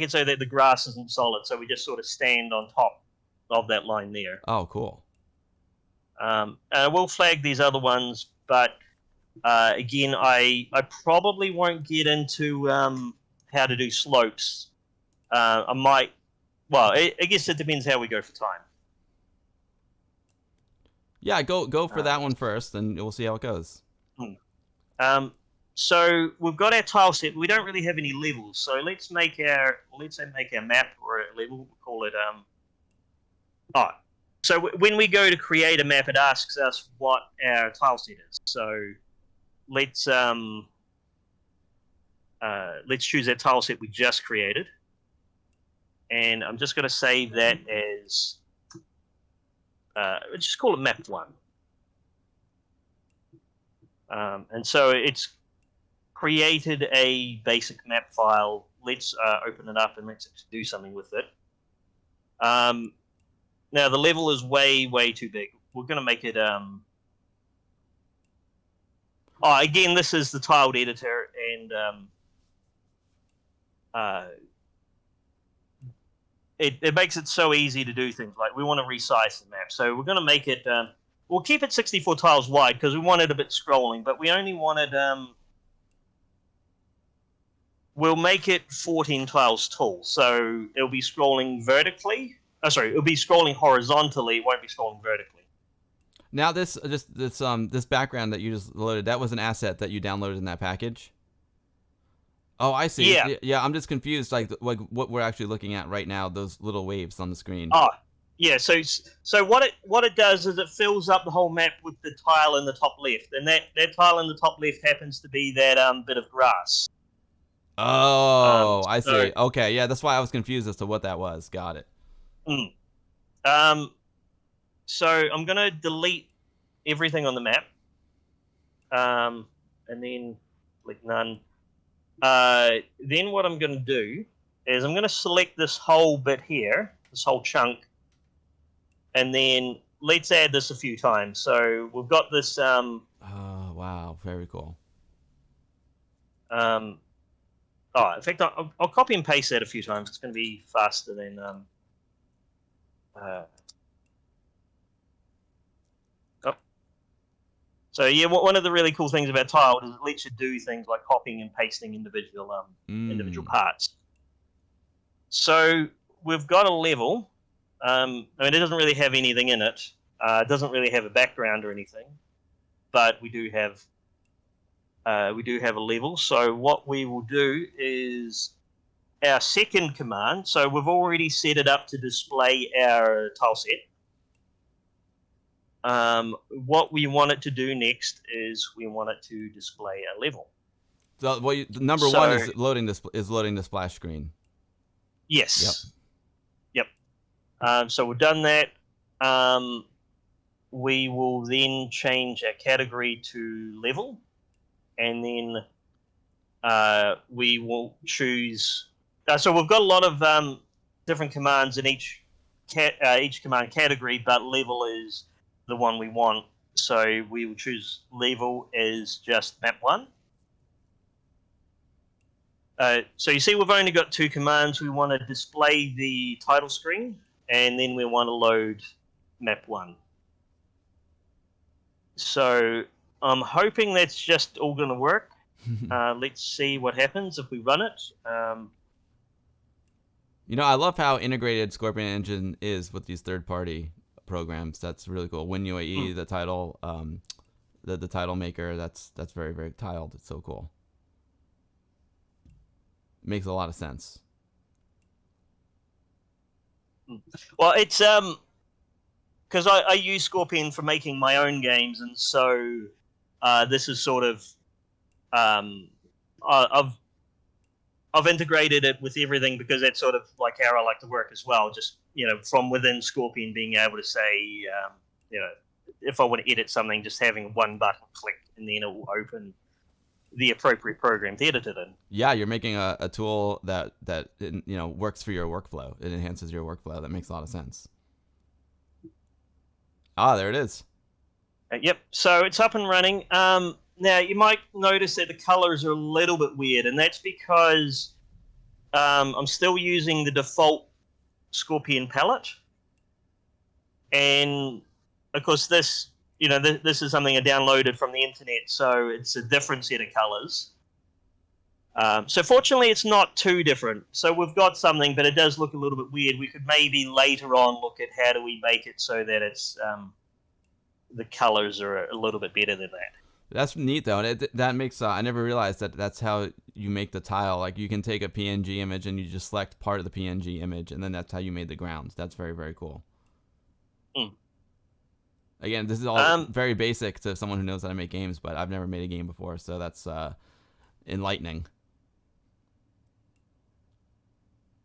it so that the grass isn't solid, so we just sort of stand on top of that line there. Oh, cool. And I will flag these other ones, but again, I probably won't get into how to do slopes. I might. Well, I guess it depends how we go for time. Yeah, go for that one first, and we'll see how it goes. So we've got our tile set. We don't really have any levels, so let's make our map or a level. We'll call it So when we go to create a map, it asks us what our tile set is. So let's choose that tile set we just created, and I'm just going to save that as let's just call it map 1. And so it's created a basic map file. Let's open it up and let's do something with it. Now the level is way too big. We're going to make it. Again, this is the tiled editor, and it makes it so easy to do things. Like we want to resize the map, so we're going to make it. We'll keep it 64 tiles wide because we want it a bit scrolling, but we only wanted. We'll make it 14 tiles tall, so it'll be scrolling vertically. It'll be scrolling horizontally. It won't be scrolling vertically. Now this background that you just loaded, that was an asset that you downloaded in that package? Oh, I see. Yeah, I'm just confused, like what we're actually looking at right now, those little waves on the screen. Yeah, so what it does is it fills up the whole map with the tile in the top left, and that tile in the top left happens to be that bit of grass. Oh, I see. Okay, yeah, that's why I was confused as to what that was. Got it. So I'm going to delete everything on the map, and then click none. Then what I'm going to do is I'm going to select this whole bit here, this whole chunk, and then let's add this a few times. So we've got this. Oh, wow, very cool. In fact, I'll copy and paste that a few times. It's going to be faster than. So yeah, one of the really cool things about Tiled is it lets you do things like copying and pasting individual parts. So we've got a level. I mean, it doesn't really have anything in it. It doesn't really have a background or anything, but we do have a level. So what we will do is our second command. So we've already set it up to display our tile set. What we want it to do next is we want it to display a level. So number one is loading the splash screen. Yes. Yep. So we've done that. We will then change our category to level, and then we will choose. So we've got a lot of different commands in each command category, but level is the one we want. So we will choose level as just map 1. So you see we've only got 2 commands. We want to display the title screen, and then we want to load map 1. So I'm hoping that's just all going to work. Let's see what happens if we run it. You know, I love how integrated Scorpion Engine is with these third-party programs. That's really cool. WinUAE, the title, the title maker. That's very, very tiled. It's so cool. Makes a lot of sense. Well, it's because I use Scorpion for making my own games, and so this is sort of I've integrated it with everything because that's sort of like how I like to work as well. Just from within Scorpion, being able to say if I want to edit something, just having one button click, and then it will open the appropriate program to edit it in. Yeah, you're making a tool that works for your workflow. It enhances your workflow. That makes a lot of sense. Ah, there it is. Yep. So it's up and running. Now you might notice that the colors are a little bit weird, and that's because I'm still using the default Scorpion palette, and of course this is something I downloaded from the internet, so it's a different set of colors. So fortunately, it's not too different. So we've got something, but it does look a little bit weird. We could maybe later on look at how do we make it so that it's the colors are a little bit better than that. That's neat though, and that makes I never realized that that's how you make the tile. Like you can take a PNG image and you just select part of the PNG image, and then that's how you made the ground. That's very, very cool. Again, this is all very basic to someone who knows how to make games, but I've never made a game before, so that's enlightening.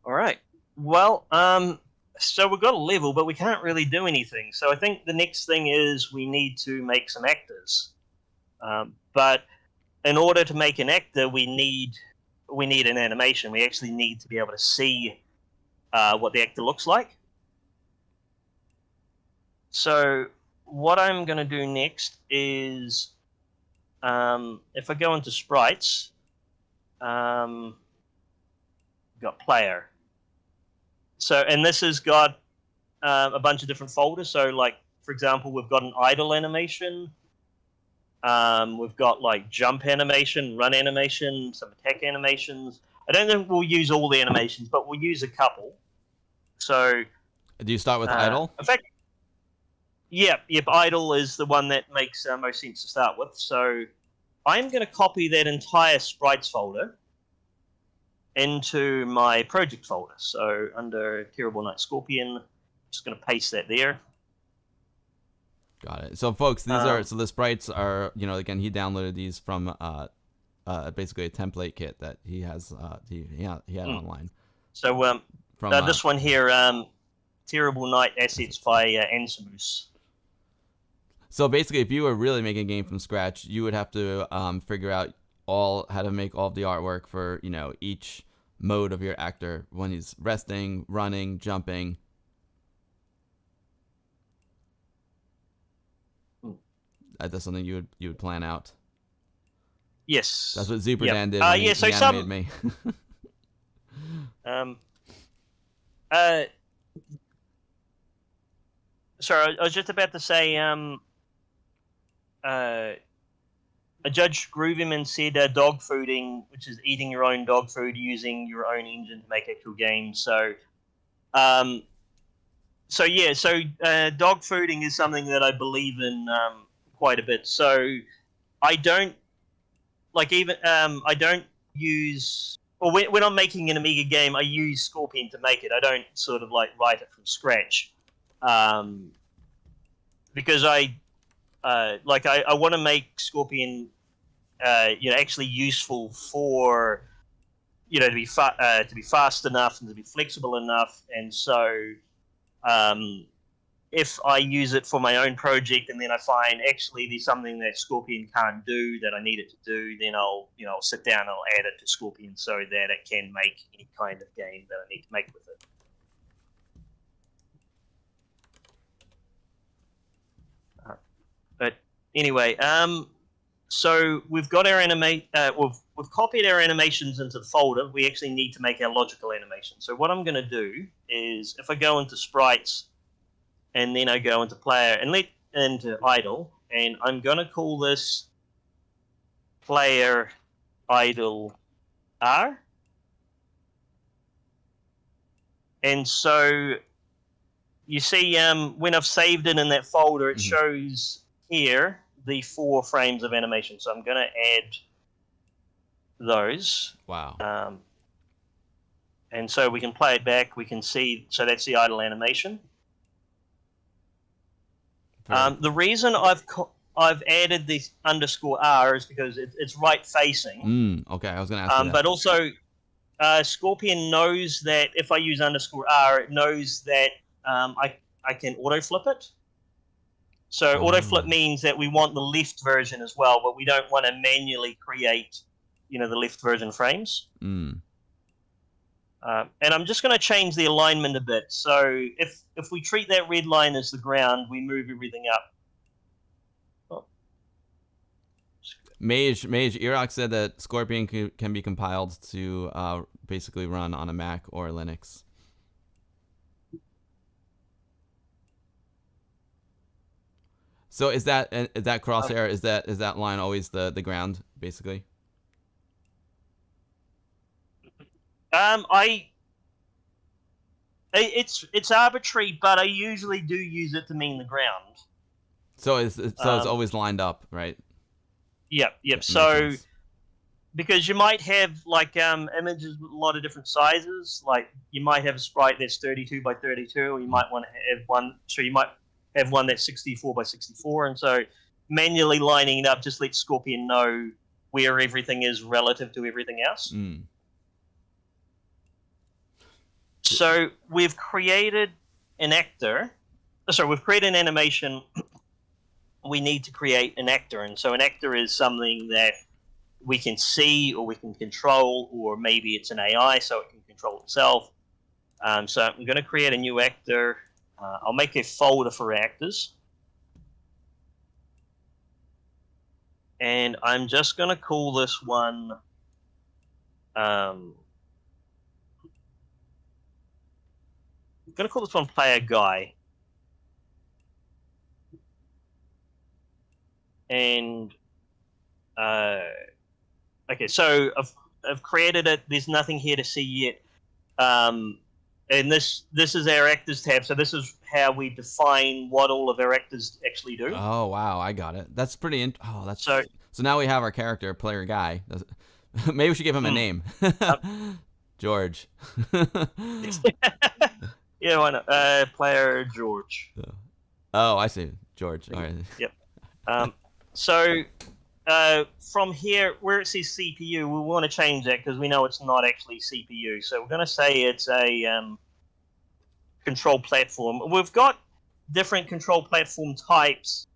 All right. Well, so we've got a level, but we can't really do anything. So I think the next thing is we need to make some actors. But in order to make an actor, we need an animation. We actually need to be able to see what the actor looks like. So what I'm going to do next is, if I go into sprites, got player. So, and this has got a bunch of different folders. So, like, for example, we've got an idle animation. We've got, like, jump animation, run animation, some attack animations. I don't think we'll use all the animations, but we'll use a couple. So, do you start with idle? In fact, yep, idle is the one that makes most sense to start with. So, I'm going to copy that entire sprites folder into my project folder. So under Terrible Night Scorpion, just going to paste that there. Got it. So folks, these are the sprites are again he downloaded these from basically a template kit that he has he had online. So from this one here, Terrible Night assets by Ansimus. So basically, if you were really making a game from scratch, you would have to figure out how to make all of the artwork for each mode of your actor when he's resting, running, jumping. That's something you would plan out. Yes, that's what Zuperdan did when he animated me. Sorry, I was just about to say. A judge Grooveman said dog fooding, which is eating your own dog food using your own engine to make actual games. So, dog fooding is something that I believe in quite a bit. So, I don't use, or when I'm making an Amiga game, I use Scorpion to make it. I don't sort of like write it from scratch, because I want to make Scorpion, actually useful for, to be fast enough and to be flexible enough. And so, if I use it for my own project and then I find actually there's something that Scorpion can't do that I need it to do, then I'll sit down and I'll add it to Scorpion so that it can make any kind of game that I need to make with it. But anyway, so we've got our we've copied our animations into the folder. We actually need to make our logical animation. So what I'm going to do is, if I go into sprites, and then I go into player and into idle, and I'm going to call this player idle R. And so you see, when I've saved it in that folder, it shows here the 4 frames of animation. So I'm going to add those. Wow. And so we can play it back. We can see, so that's the idle animation. The reason I've added this _R is because it's right facing. Okay, I was going to ask you that. But also, Scorpion knows that if I use _R, it knows that I can auto flip it. So auto flip means that we want the left version as well, but we don't want to manually create, the left version frames. And I'm just going to change the alignment a bit. So if we treat that red line as the ground, we move everything up. Mage Earok said that Scorpion can be compiled to basically run on a Mac or Linux. So is that crosshair? Is that line always the ground basically? It's arbitrary, but I usually do use it to mean the ground. So it's always lined up, right? Yep. So because you might have images with a lot of different sizes, like you might have a sprite that's 32 by 32, or you might want to have one. So you might have one that's 64 by 64, and so manually lining it up just lets Scorpion know where everything is relative to everything else. So we've created an actor. Sorry, we've created an animation. We need to create an actor, and so an actor is something that we can see or we can control, or maybe it's an AI so it can control itself. So I'm going to create a new actor. I'll make a folder for actors, and I'm just going to call this one player guy. And okay, so I've created it. There's nothing here to see yet. And this is our actors tab. So this is how we define what all of our actors actually do. Oh wow, I got it. That's pretty. So now we have our character, player guy. Maybe we should give him a name. George. Yeah, why not? Player George. Oh, I see. George. All right. Yep. So from here, where it says CPU, we want to change that because we know it's not actually CPU. So we're going to say it's a control platform. We've got different control platform types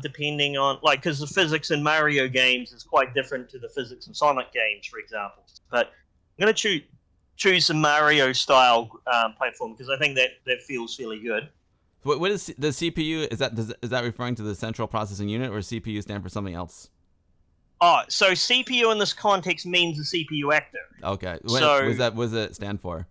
depending on, because the physics in Mario games is quite different to the physics in Sonic games, for example. But I'm going to choose the Mario style platform because I think that feels fairly good. What is the CPU? Is that referring to the central processing unit, or CPU stand for something else? Oh, so CPU in this context means the CPU actor. Okay. What does it stand for?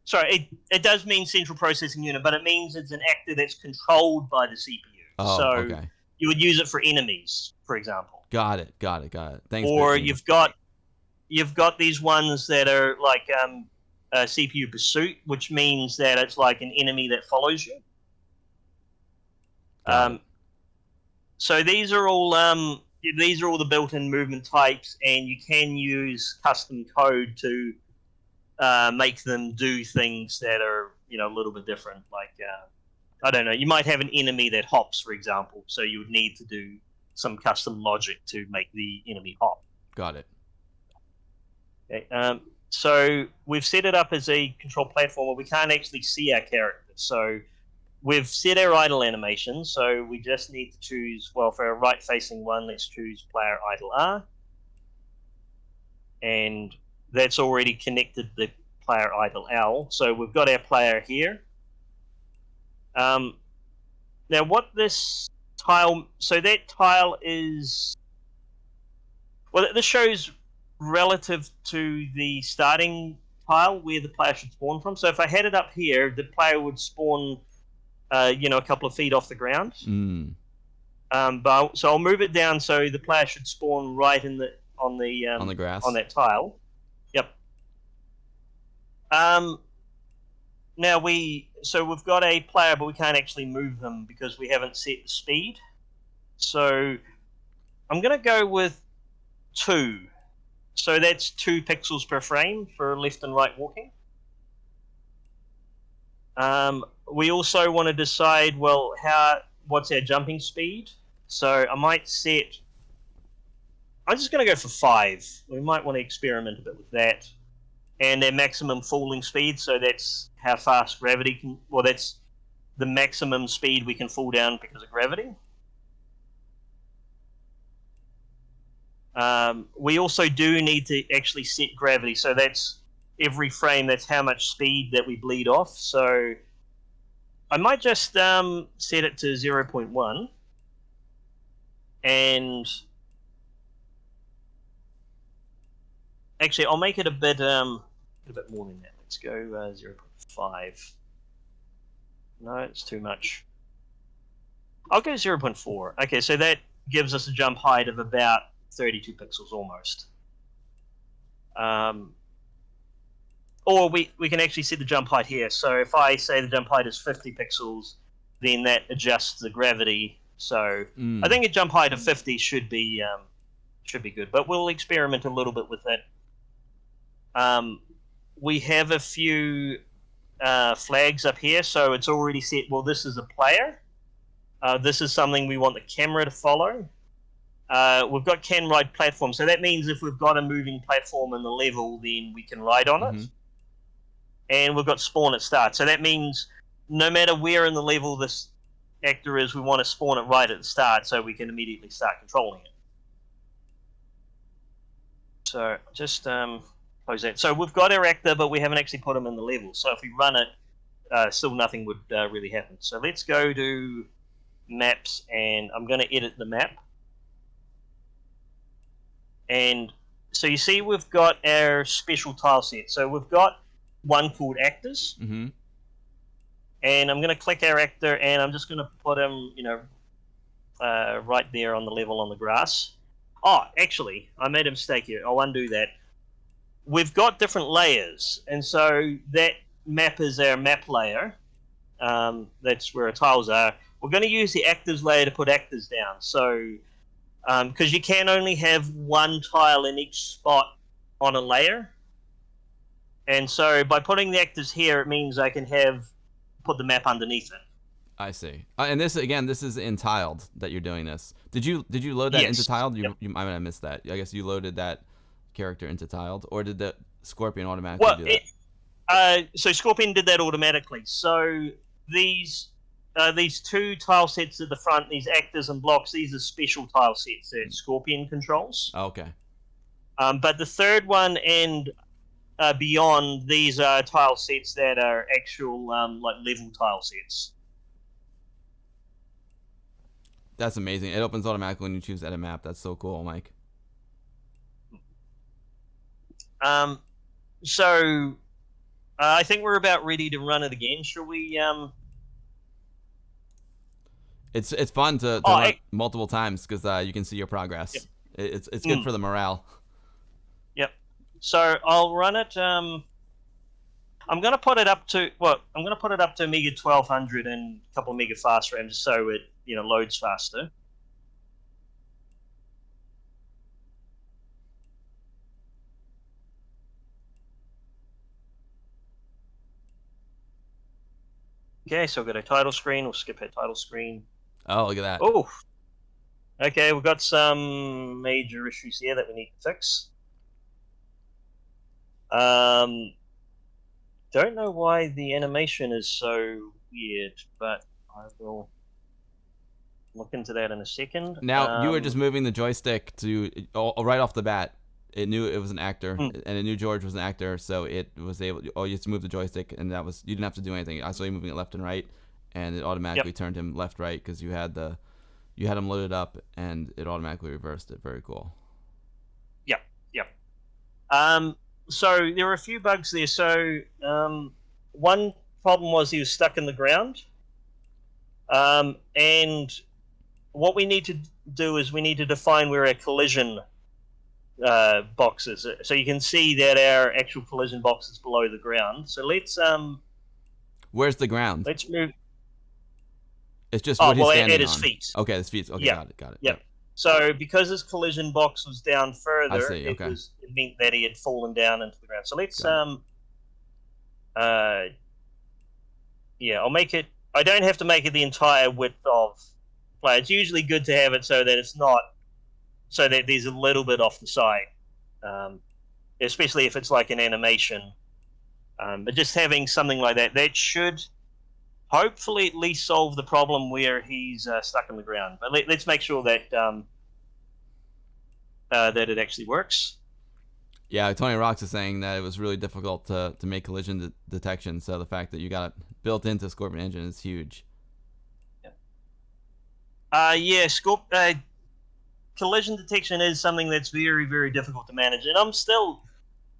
Sorry, it does mean central processing unit, but it means it's an actor that's controlled by the CPU. Oh, so okay. You would use it for enemies, for example. Got it. Thanks. Or you've got these ones that are like CPU pursuit, which means that it's like an enemy that follows you. So these are all the built-in movement types, and you can use custom code to make them do things that are a little bit different. Like I don't know, you might have an enemy that hops, for example, so you would need to do some custom logic to make the enemy hop. Got it. Okay. So we've set it up as a control platform where we can't actually see our character. So we've set our idle animation. So we just need to choose, well, for our right-facing one, let's choose player idle R. And that's already connected the player idle L. So we've got our player here. Now what this tile, so that tile is, well, this shows relative to the starting tile where the player should spawn from. So if I had it up here, the player would spawn, a couple of feet off the ground. So I'll move it down so the player should spawn right on the grass. on that tile. Yep. Now we've got a player, but we can't actually move them because we haven't set the speed. So I'm going to go with 2. So that's 2 pixels per frame for left and right walking. We also want to decide, well, what's our jumping speed? So I might set... I'm just going to go for 5. We might want to experiment a bit with that. And their maximum falling speed, so that's how fast gravity can... Well, that's the maximum speed we can fall down because of gravity. We also do need to actually set gravity, so that's every frame, that's how much speed that we bleed off. So I might just set it to 0.1. And actually, I'll make it a bit more than that. Let's go 0.5. No, it's too much. I'll go 0.4. Okay, so that gives us a jump height of about 32 pixels almost. Or we can actually set the jump height here. So if I say the jump height is 50 pixels, then that adjusts the gravity. So I think a jump height of 50 should be good. But we'll experiment a little bit with that. We have a few flags up here, so it's already set. Well, this is a player. This is something we want the camera to follow. We've got can ride platform, so that means if we've got a moving platform in the level, then we can ride on it. And we've got spawn at start, so that means no matter where in the level this actor is, we want to spawn it right at the start so we can immediately start controlling it. So just close that. So we've got our actor, but we haven't actually put him in the level. So if we run it, still nothing would really happen. So let's go to maps, and I'm going to edit the map. And so you see we've got our special tile set. So we've got one called actors. And I'm going to click our actor, and I'm just going to put him, right there on the level on the grass. Oh, actually, I made a mistake here. I'll undo that. We've got different layers, and so that map is our map layer. That's where our tiles are. We're going to use the actors layer to put actors down. So because you can only have one tile in each spot on a layer. And so by putting the actors here, it means I can put the map underneath it. I see. And this is in tiled that you're doing this. Did you load that into tiled? I might have missed that. I guess you loaded that character into tiled, or did the Scorpion automatically do that? So Scorpion did that automatically. So these 2 tile sets at the front, these actors and blocks, these are special tile sets that Scorpion controls. Oh, okay. But the third one and beyond, these are tile sets that are actual like level tile sets. That's amazing. It opens automatically when you choose edit map. That's so cool, Mike. So I think we're about ready to run it again. Shall we? It's fun to run multiple times because you can see your progress. Yep. It's good for the morale. Yep. So I'll run it. I'm going to put it up to Amiga 1200 and a couple of mega fast RAMs so it loads faster. Okay, so we've got a title screen. We'll skip our title screen. Oh, look at that. Oh, okay, we've got some major issues here that we need to fix. Don't know why the animation is so weird, but I will look into that in a second. Now, you were just moving the joystick to right off the bat. It knew it was an actor, and it knew George was an actor, so it was able. You just move the joystick, and you didn't have to do anything. I saw you moving it left and right, and it automatically turned him left right because you had him loaded up, and it automatically reversed it. Very cool. Yep. So there were a few bugs there. So one problem was he was stuck in the ground, and what we need to do is we need to define where our collision box is. So you can see that our actual collision box is below the ground. So Where's the ground? let's move. It's just Oh what he's well, standing at his on. feet. Okay, his feet. Okay, Yeah. got it. Got it. Yep. So because his collision box was down further, I see, okay. it meant that he had fallen down into the ground. So let's yeah, I'll make it. I don't have to make it the entire width of play. It's usually good to have it so that it's not, so that there's a little bit off the side, especially if it's like an animation. But just having something like that should hopefully at least solve the problem where he's stuck in the ground. But let's make sure that that it actually works. Yeah, Tony Rocks is saying that it was really difficult to make collision detection, so the fact that you got it built into Scorpion Engine is huge. Yeah, collision detection is something that's very, very difficult to manage. And I'm still,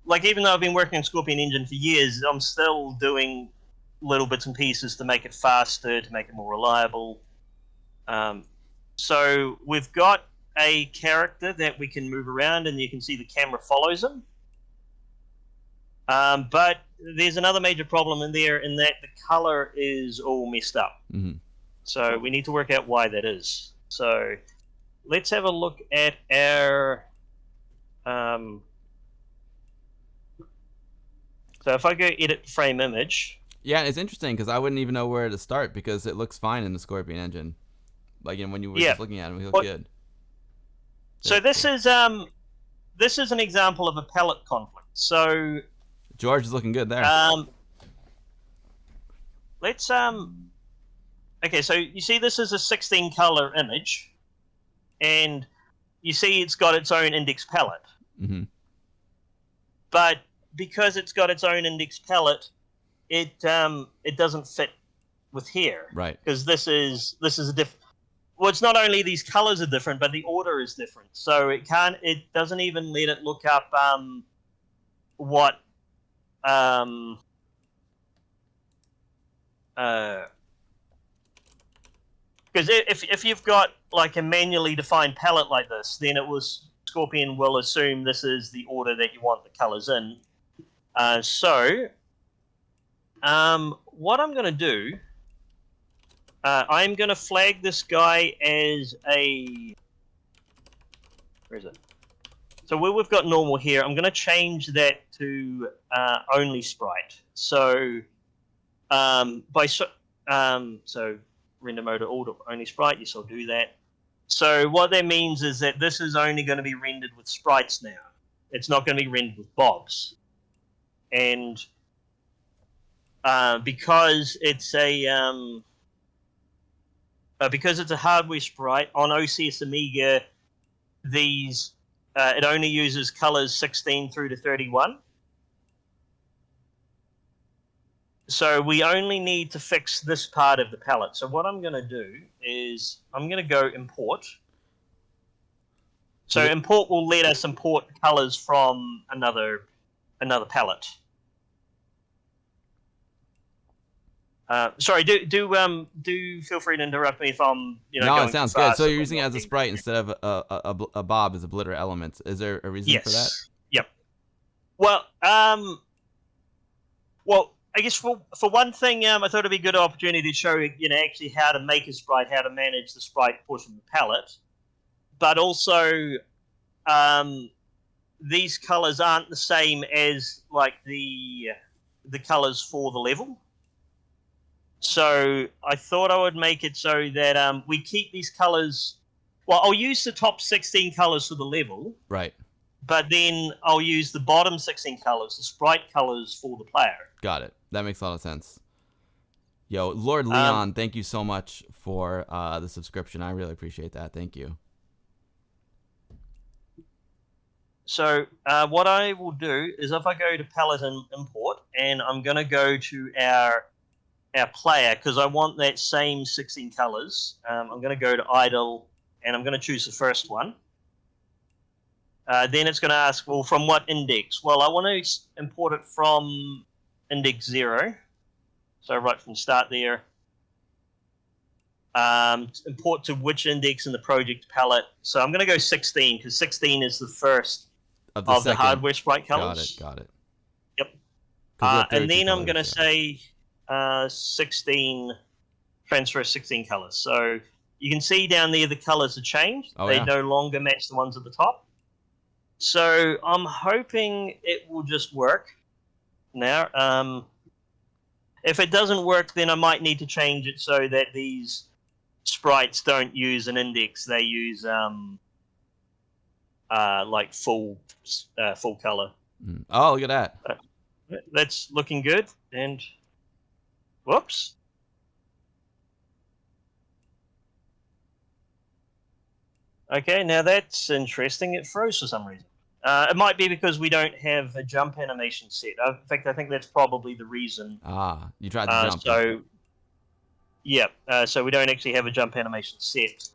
like, even though I've been working on Scorpion Engine for years, I'm still doing little bits and pieces to make it faster, to make it more reliable. So we've got a character that we can move around, and you can see the camera follows him. But there's another major problem in there, in that the color is all messed up. Mm-hmm. So we need to work out why that is. So let's have a look at our. So if I go edit frame image. Yeah, it's interesting because I wouldn't even know where to start because it looks fine in the Scorpion Engine. Like, you know, when you were just looking at him, he looked good. So this is an example of a palette conflict. So George is looking good there. Let's okay, so you see this is a 16 color image, and you see it's got its own index palette. Mm-hmm. But because it's got its own index palette, it doesn't fit with here. Right. Because this is a different. Well, it's not only these colors are different, but the order is different. So it doesn't even let it look up what because if you've got like a manually defined palette like this, then Scorpion will assume this is the order that you want the colors in. So what I'm going to do, I'm going to flag this guy as a. Where is it? So where we've got normal here, I'm going to change that to only sprite. So so render mode alt only sprite. Yes, I'll do that. So what that means is that this is only going to be rendered with sprites now. It's not going to be rendered with bobs. And because it's a hardware sprite on OCS Amiga, these it only uses colors 16 through to 31. So we only need to fix this part of the palette. So what I'm going to do is I'm going to go import. So import will let us import colors from another palette. Sorry, do feel free to interrupt me if I'm No, it sounds good. So you're using it as a sprite instead of a bob as a blitter element. Is there a reason for that? Yep. Well, I guess for one thing, I thought it'd be a good opportunity to show actually how to make a sprite, how to manage the sprite portion of the palette, but also these colors aren't the same as like the colors for the level. So I thought I would make it so that we keep these colors. Well, I'll use the top 16 colors for the level. Right. But then I'll use the bottom 16 colors, the sprite colors for the player. Got it. That makes a lot of sense. Yo, Lord Leon, thank you so much for the subscription. I really appreciate that. Thank you. So what I will do is if I go to palette and import, and I'm going to go to our player, because I want that same 16 colors. I'm going to go to idle, and I'm going to choose the first one. Then it's going to ask, well, from what index? Well, I want to import it from index 0. So right from the start there. Import to which index in the project palette. So I'm going to go 16 because 16 is the first Of of the second. hardware sprite colors. Got it. Yep. 'Cause we have And 32 then I'm going to colors, yeah. say 16, transfer 16 colors. So you can see down there the colors have changed. Oh, They yeah. no longer match the ones at the top. So I'm hoping it will just work now. If it doesn't work, then I might need to change it so that these sprites don't use an index. They use like full color. Oh, look at that. That's looking good. And whoops. Okay, now that's interesting. It froze for some reason. It might be because we don't have a jump animation set. In fact, I think that's probably the reason. You tried to jump. So we don't actually have a jump animation set.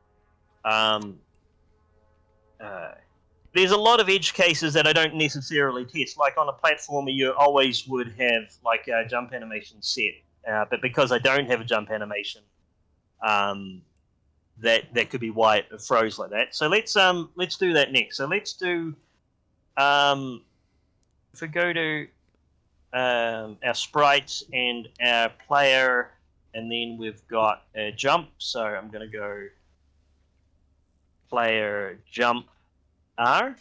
There's a lot of edge cases that I don't necessarily test. Like on a platformer, you always would have like a jump animation set. But because I don't have a jump animation, that could be why it froze like that. So let's do that next. So let's do if we go to our sprites and our player, and then we've got a jump. So I'm going to go player jump R.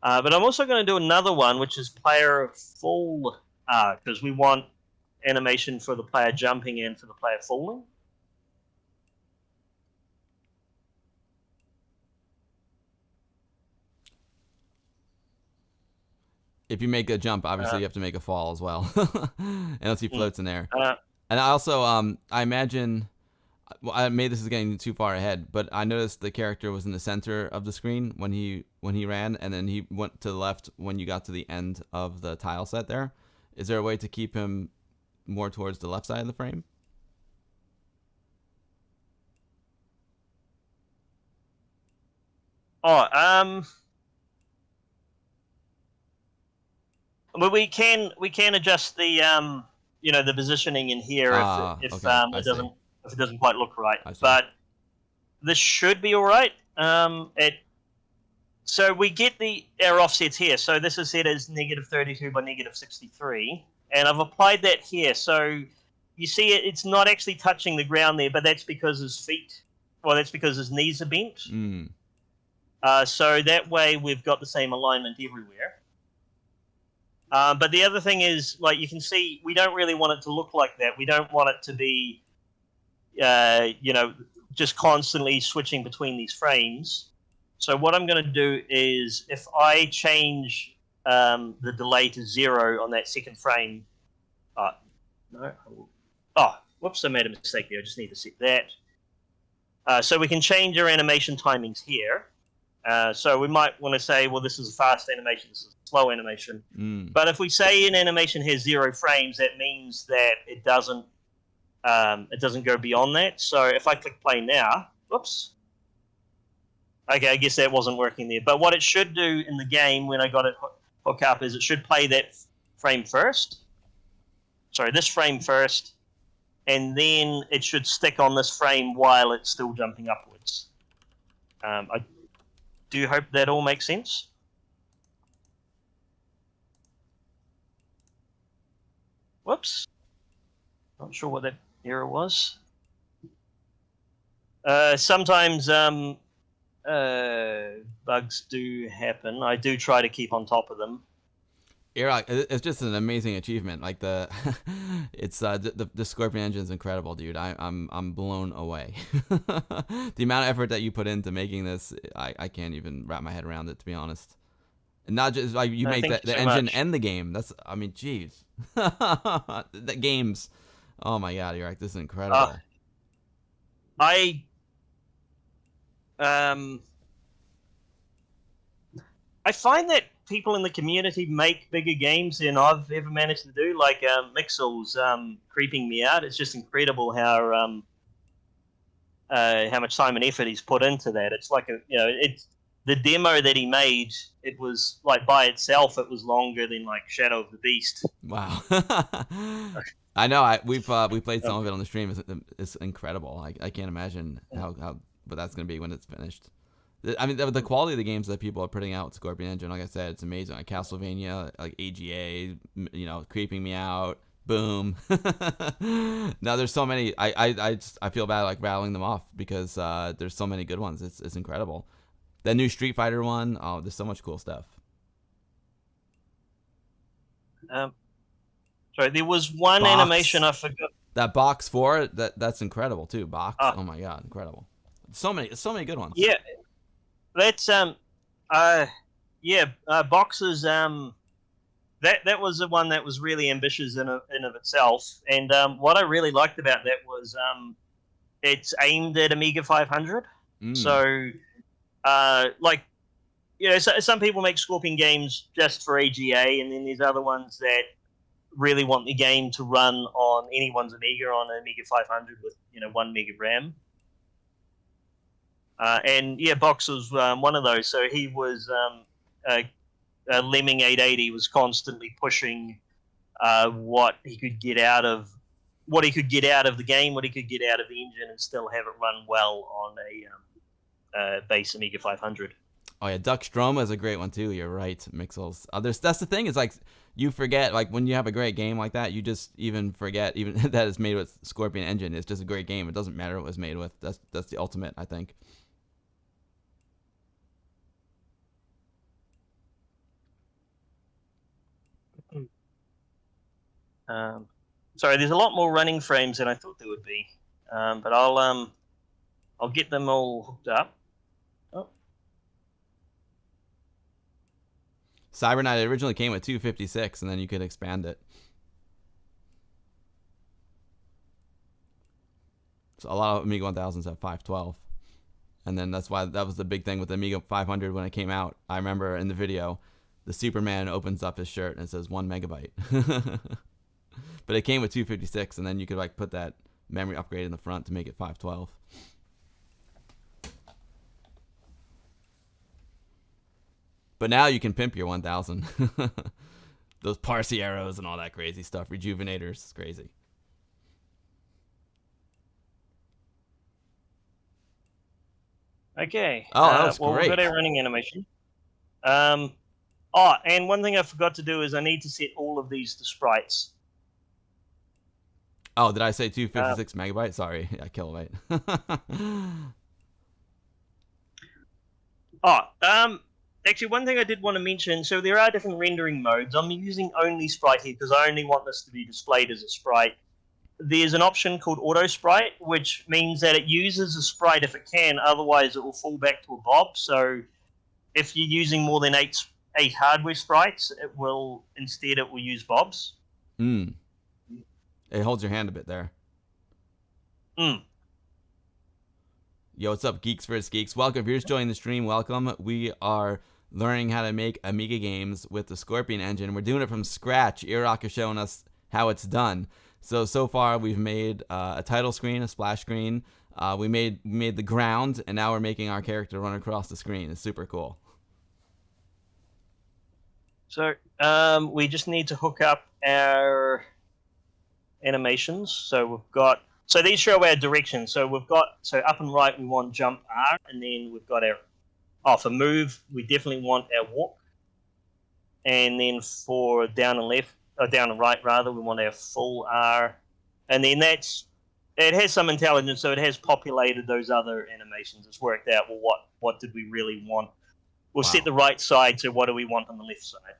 But I'm also going to do another one, which is player fall R, because we want animation for the player jumping and for the player falling. If you make a jump, obviously you have to make a fall as well, unless he floats in there. And I also, I imagine, well, maybe this is getting too far ahead, but I noticed the character was in the center of the screen when he ran, and then he went to the left when you got to the end of the tile set there. Is there a way to keep him more towards the left side of the frame? Well, we can adjust the the positioning in here if it doesn't quite look right. But this should be all right. So we get our offsets here. So this is set as -32 by -63, and I've applied that here. So you see it's not actually touching the ground there, but that's because that's because his knees are bent. So that way we've got the same alignment everywhere. But the other thing is, like you can see, we don't really want it to look like that. We don't want it to be, just constantly switching between these frames. So what I'm going to do is, if I change the delay to 0 on that second frame, whoops, I made a mistake there. I just need to set that. So we can change our animation timings here. So we might want to say, well, this is a fast animation, this is a slow animation. But if we say an animation has 0 frames, that means that it doesn't go beyond that. So if I click play now, whoops. Okay, I guess that wasn't working there. But what it should do in the game when I got it hooked up is it should play that frame first. Sorry, this frame first. And then it should stick on this frame while it's still jumping upwards. I do hope that all makes sense. Whoops. Not sure what that error was. Sometimes bugs do happen. I do try to keep on top of them. Earok, it's just an amazing achievement. Like the Scorpion engine is incredible, dude. I'm blown away. The amount of effort that you put into making this, I can't even wrap my head around it, to be honest. And not just like you make the engine much. And the game. That's, I mean, geez, the games. Oh my God, Earok, this is incredible. I find that people in the community make bigger games than I've ever managed to do. Like Mixel's creeping me out. It's just incredible how much time and effort he's put into that. It's like the demo that he made, it was like by itself, it was longer than like Shadow of the Beast. Wow. I know. We played some of it on the stream. It's incredible. I can't imagine but that's gonna be when it's finished. I mean, the quality of the games that people are putting out with Scorpion Engine, like I said, it's amazing. Like Castlevania, like AGA, creeping me out. Boom. Now there's so many. I feel bad like rattling them off because there's so many good ones. It's incredible. That new Street Fighter one. Oh, there's so much cool stuff. Sorry, there was one Box. animation I forgot. That Box 4, that's incredible too. Box. Oh my god, incredible. So many good ones. Yeah, that's Boxes. That was the one that was really ambitious in of itself. And what I really liked about that was it's aimed at Amiga 500. So, some people make Scorpion games just for AGA, and then there's other ones that really want the game to run on anyone's Amiga on an Amiga 500 with 1 meg of RAM. Box was one of those. So he was Lemming 880 was constantly pushing what he could get out of the game, what he could get out of the engine, and still have it run well on a base Amiga 500. Oh yeah, Duck Stroma is a great one too. You're right, Mixels. That's the thing. Is like you forget, like when you have a great game like that, you just even forget even that it's made with Scorpion Engine. It's just a great game. It doesn't matter what it was made with. That's the ultimate, I think. Sorry, there's a lot more running frames than I thought there would be, but I'll get them all hooked up. Cyberknight originally came with 256, and then you could expand it. So a lot of Amiga 1000s have 512, and then that's why that was the big thing with the Amiga 500 when it came out. I remember in the video, the Superman opens up his shirt and it says 1 megabyte. But it came with 256, and then you could like put that memory upgrade in the front to make it 512. But now you can pimp your 1000. Those Parsi arrows and all that crazy stuff. Rejuvenators. It's crazy. Okay. Oh, that was great. We've got our running animation. And one thing I forgot to do is I need to set all of these to sprites. Oh, did I say 256 megabytes? Sorry, yeah, kilobyte. Actually, one thing I did want to mention, so there are different rendering modes. I'm using only sprite here because I only want this to be displayed as a sprite. There's an option called Auto Sprite, which means that it uses a sprite if it can, otherwise it will fall back to a bob. So if you're using more than eight hardware sprites, it will use bobs. It holds your hand a bit there. Yo, what's up, Geeks vs. Geeks? Welcome. If you're just joining the stream, welcome. We are learning how to make Amiga games with the Scorpion Engine. We're doing it from scratch. Earok is showing us how it's done. So far, we've made a title screen, a splash screen. We made the ground, and now we're making our character run across the screen. It's super cool. So we just need to hook up our animations. So these show our directions. So up and right we want jump R, and then we've got for move we definitely want our walk, and then for down and right rather we want our full R, and then it has some intelligence, so it has populated those other animations. It's worked out, well, what did we really want? We'll set the right side, so what do we want on the left side?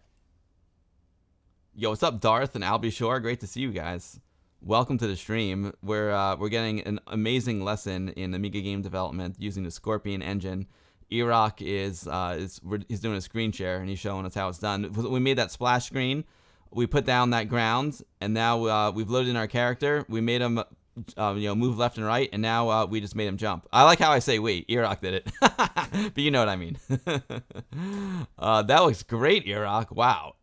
Yo, what's up, Darth and Albie Shore? Great to see you guys. Welcome to the stream. We're getting an amazing lesson in Amiga game development using the Scorpion Engine. Earok he's doing a screen share and he's showing us how it's done. We made that splash screen. We put down that ground, and now we've loaded in our character. We made him move left and right, and now we just made him jump. I like how I say we. Earok did it, but you know what I mean. That looks great, Earok. Wow.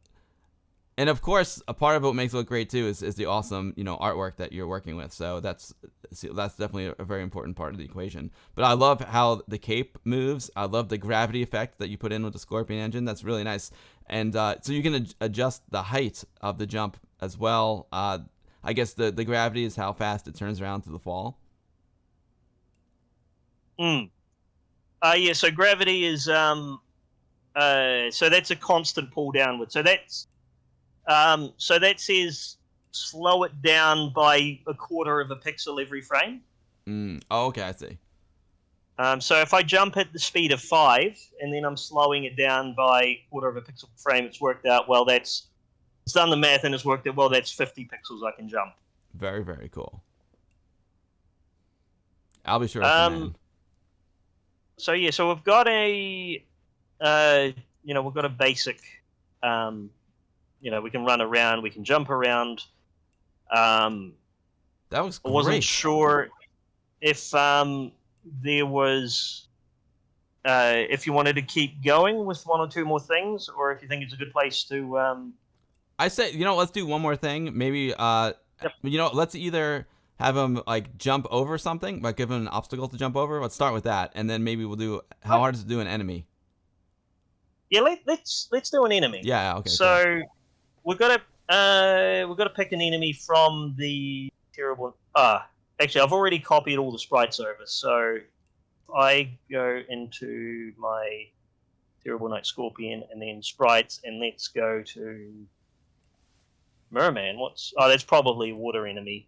And of course, a part of what makes it look great too is the awesome, artwork that you're working with. So that's definitely a very important part of the equation. But I love how the cape moves. I love the gravity effect that you put in with the Scorpion engine. That's really nice. And so you can adjust the height of the jump as well. I guess the gravity is how fast it turns around to the fall. Yeah. So gravity is so that's a constant pull downward. So that says slow it down by a quarter of a pixel every frame. Oh, okay, I see. So if I jump at the speed of 5 and then I'm slowing it down by a quarter of a pixel per frame, it's worked out well. It's done the math and it's worked out well. That's 50 pixels I can jump. Very, very cool. I'll be sure to command. So yeah, so we've got we've got a basic, we can run around, we can jump around. That was great. I wasn't sure if there was, if you wanted to keep going with one or two more things, or if you think it's a good place to. I say, let's do one more thing. Maybe, let's either have him like jump over something, like give him an obstacle to jump over. Let's start with that, and then maybe we'll do how hard is it to do an enemy. Yeah, let's do an enemy. Yeah. Okay. So cool. we've got to pick an enemy from the terrible. Actually, I've already copied all the sprites over. So I go into my Terrible Night Scorpion and then sprites, and let's go to Merman. That's probably a water enemy.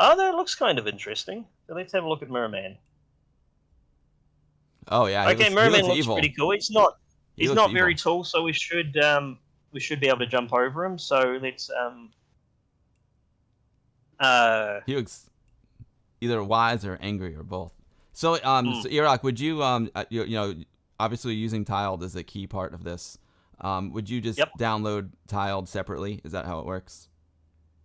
Oh, that looks kind of interesting. So let's have a look at Merman. Oh yeah. Okay, Merman looks evil. pretty cool. He's not very evil. tall, so we should be able to jump over him. So let's He looks either wise or angry or both. So so Earok, would you obviously using tiled is a key part of this. Would you just download tiled separately? Is that how it works?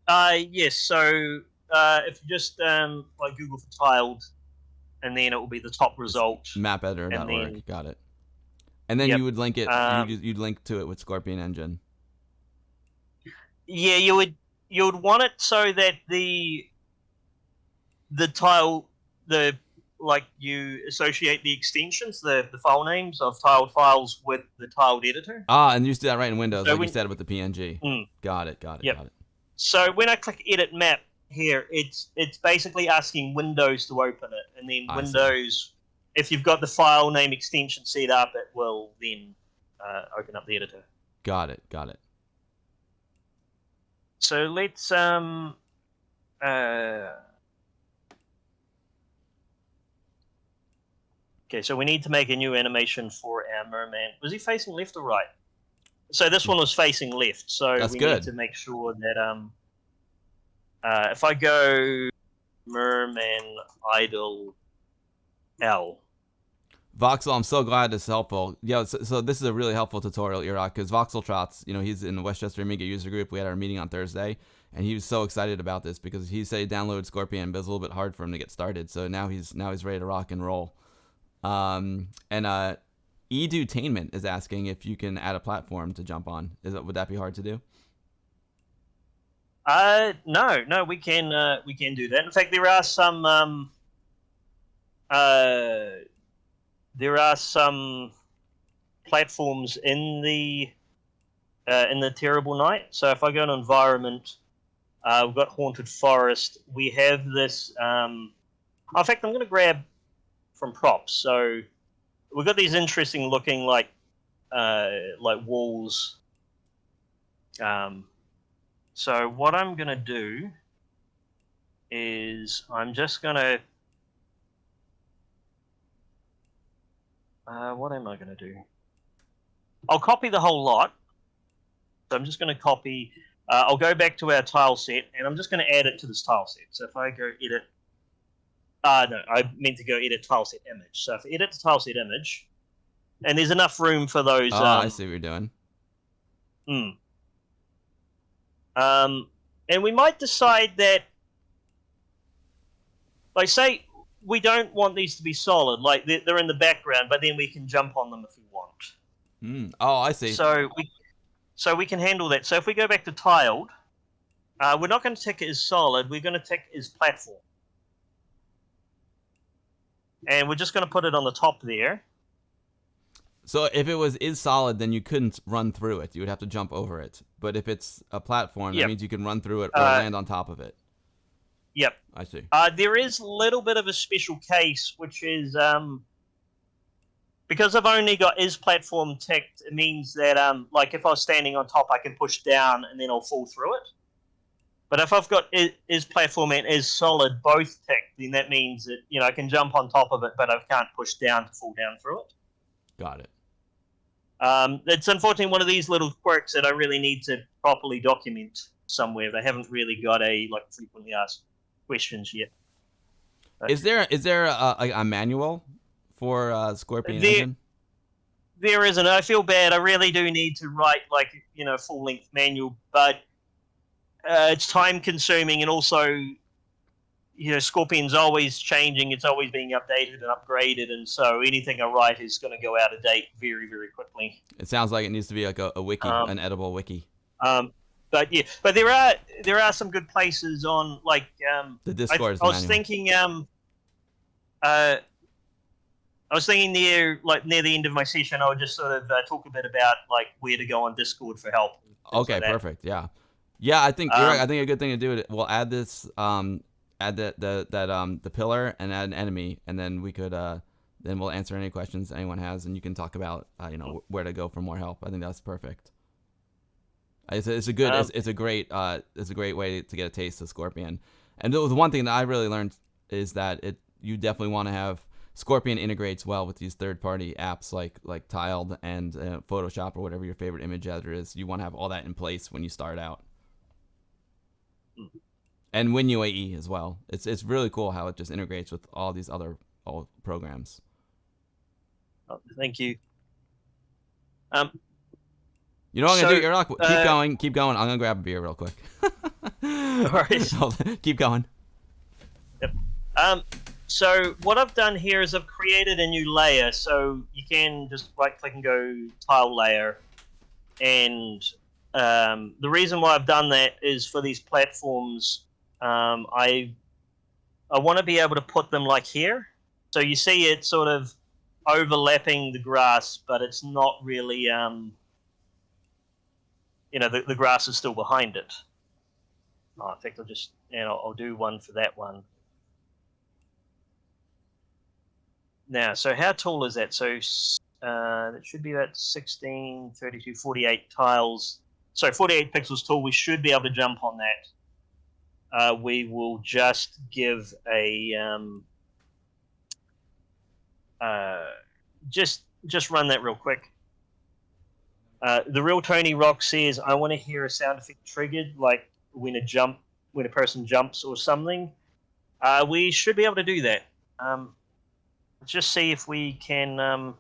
Yes. So if you just like Google for tiled, and then it will be the top result. Mapeditor.org. Got it. And then you would link it. You'd link to it with Scorpion Engine. Yeah, you would want it so that the tile you associate the extensions, the file names of tiled files with the tiled editor. And you used to do that right in Windows, you said with the PNG. Got it. Got it. So when I click Edit Map here, it's basically asking Windows to open it, and then Windows, if you've got the file name extension set up, it will then open up the editor. Got it. So let's okay, so we need to make a new animation for our merman. Was he facing left or right? So this one was facing left, so we need to make sure that if I go merman idle L. Voxel, I'm so glad this is helpful. Yeah, so this is a really helpful tutorial, Earok, because Voxel Trots, he's in the Westchester Amiga user group. We had our meeting on Thursday, and he was so excited about this because he said he downloaded Scorpion, but it was a little bit hard for him to get started. So now he's ready to rock and roll. And Edutainment is asking if you can add a platform to jump on. Would that be hard to do? No, we can do that. In fact, there are some platforms in the Terrible Night. So if I go to Environment, we've got Haunted Forest. We have this. In fact, I'm going to grab from props. So we've got these interesting looking like walls. So what I'm going to do is I'm just going to. What am I going to do? I'll copy the whole lot. So I'm just going to copy. I'll go back to our tile set, and I'm just going to add it to this tile set. So if I go edit. No, I meant to go edit tile set image. So if I edit the tile set image, and there's enough room for those. I see what you're doing. And we might decide that, like, say we don't want these to be solid, like they're in the background, but then we can jump on them if we want. Oh, I see. So So we can handle that. So if we go back to tiled, we're not going to tick it as solid. We're going to tick it as platform. And we're just going to put it on the top there. So if it is solid, then you couldn't run through it. You would have to jump over it. But if it's a platform, that Yep. means you can run through it or land on top of it. Yep. I see. There is a little bit of a special case, which is because I've only got is platform ticked. It means that like if I was standing on top, I can push down and then I'll fall through it. But if I've got is platform and is solid both ticked, then that means that I can jump on top of it, but I can't push down to fall down through it. Got it. It's unfortunately one of these little quirks that I really need to properly document somewhere. They haven't really got a frequently asked questions yet. Is there a manual for Scorpion Engine? There isn't. I feel bad. I really do need to write full length manual, but it's time consuming, and also Scorpion's always changing. It's always being updated and upgraded, and so anything I write is going to go out of date very, very quickly. It sounds like it needs to be like a wiki, an edible wiki. But there are some good places on The Discord. I was thinking I was thinking near the end of my session, I would just sort of talk a bit about where to go on Discord for help. Okay, perfect. Yeah. I think you're right. I think a good thing to do it. We'll add this, add the pillar and add an enemy, and then we could then we'll answer any questions anyone has, and you can talk about where to go for more help. I think that's perfect. It's a good it's a great way to get a taste of Scorpion. And the one thing that I really learned is that you definitely want to have Scorpion integrates well with these third-party apps like Tiled and Photoshop or whatever your favorite image editor is. You want to have all that in place when you start out. And WinUAE as well. It's really cool how it just integrates with all these other programs. Oh, thank you. You know what I'm going to do, Earok? Keep going. I'm going to grab a beer real quick. All right. Keep going. Yep. So what I've done here is I've created a new layer. So you can just right-click and go Tile Layer. And the reason why I've done that is for these platforms, I want to be able to put them like here. So you see it sort of overlapping the grass, but it's not really, the grass is still behind it. Oh, in fact, I'll do one for that one. Now, so how tall is that? So that should be about 16, 32, 48 tiles. So 48 pixels tall. We should be able to jump on that. We will just give a just run that real quick. The real Tony Rock says, "I want to hear a sound effect triggered, like when a person jumps or something." We should be able to do that. Just see if we can.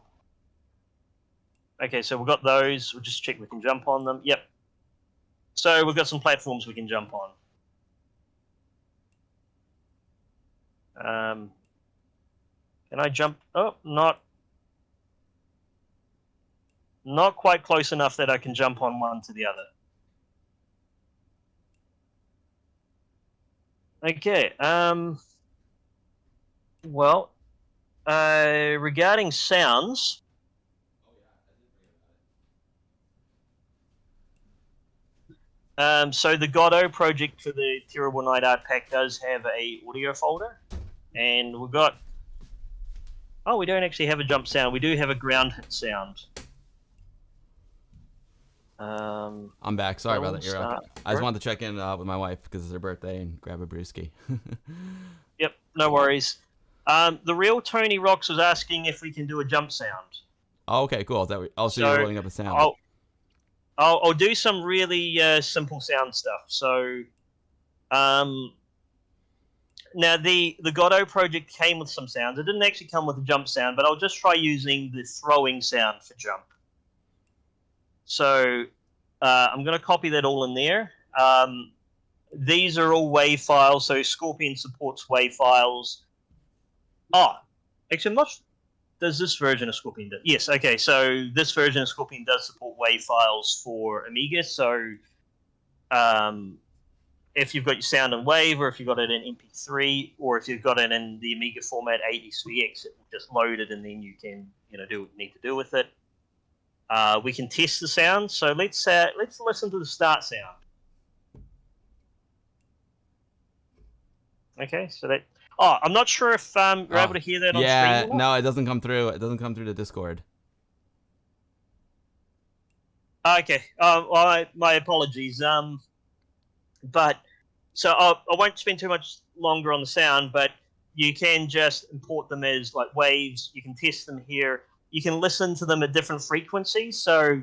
Okay, so we've got those. We'll just check we can jump on them. Yep. So we've got some platforms we can jump on. Can I jump? Oh, not quite close enough that I can jump on one to the other. Okay. Well, regarding sounds. So the Godot project for the Terrible Night Art Pack does have a audio folder, and we've got. Oh, we don't actually have a jump sound. We do have a ground hit sound. I'm back. Sorry about that, Earok. I just wanted to check in with my wife because it's her birthday and grab a brewski. Yep, no worries. The real Tony Rocks was asking if we can do a jump sound. Oh, okay, cool. Is that so you're loading up a sound? I'll do some really simple sound stuff. So, now the Godot project came with some sounds. It didn't actually come with a jump sound, but I'll just try using the throwing sound for jump. So I'm going to copy that all in there. These are all WAV files, so Scorpion supports WAV files. Oh, actually, does this version of Scorpion do? Yes, okay, so this version of Scorpion does support WAV files for Amiga, so if you've got your sound in WAV, or if you've got it in MP3, or if you've got it in the Amiga format 80xVX, it will just load it and then you can do what you need to do with it. We can test the sound, so let's listen to the start sound. Okay, so that. Oh, I'm not sure if you're able to hear that on stream Yeah, or not. no, it doesn't come through. It doesn't come through the Discord. Okay. Well, my apologies. But so I won't spend too much longer on the sound, but you can just import them as like waves. You can test them here. You can listen to them at different frequencies. So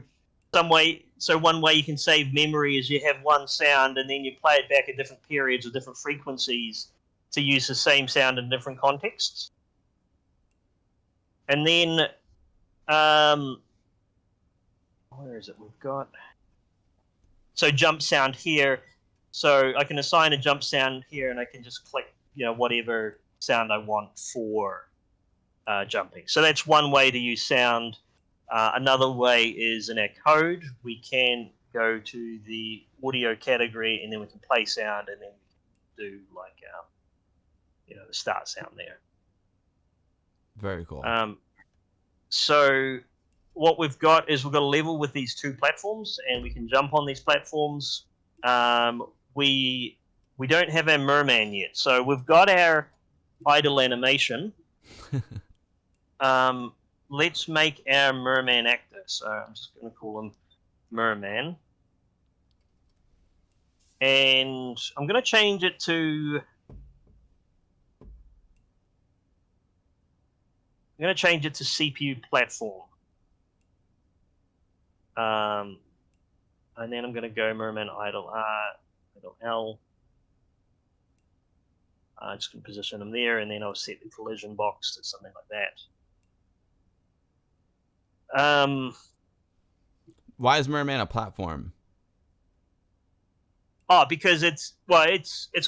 one way you can save memory is you have one sound and then you play it back at different periods or different frequencies to use the same sound in different contexts. And then, where is it? We've got jump sound here. So I can assign a jump sound here, and I can just click, whatever sound I want for jumping. So that's one way to use sound. Another way is in our code. We can go to the audio category, and then we can play sound, and then we can do like, the start sound there. Very cool. So what we've got is we've got a level with these two platforms, and we can jump on these platforms. We don't have our merman yet, so we've got our idle animation. Let's make our merman actor. So I'm just going to call him merman, and I'm going to change it to. I'm going to change it to CPU platform. And then I'm going to go merman idle R, idle L. I'm just going to position them there, and then I'll set the collision box to something like that. Why is Merman a platform? Oh, because it's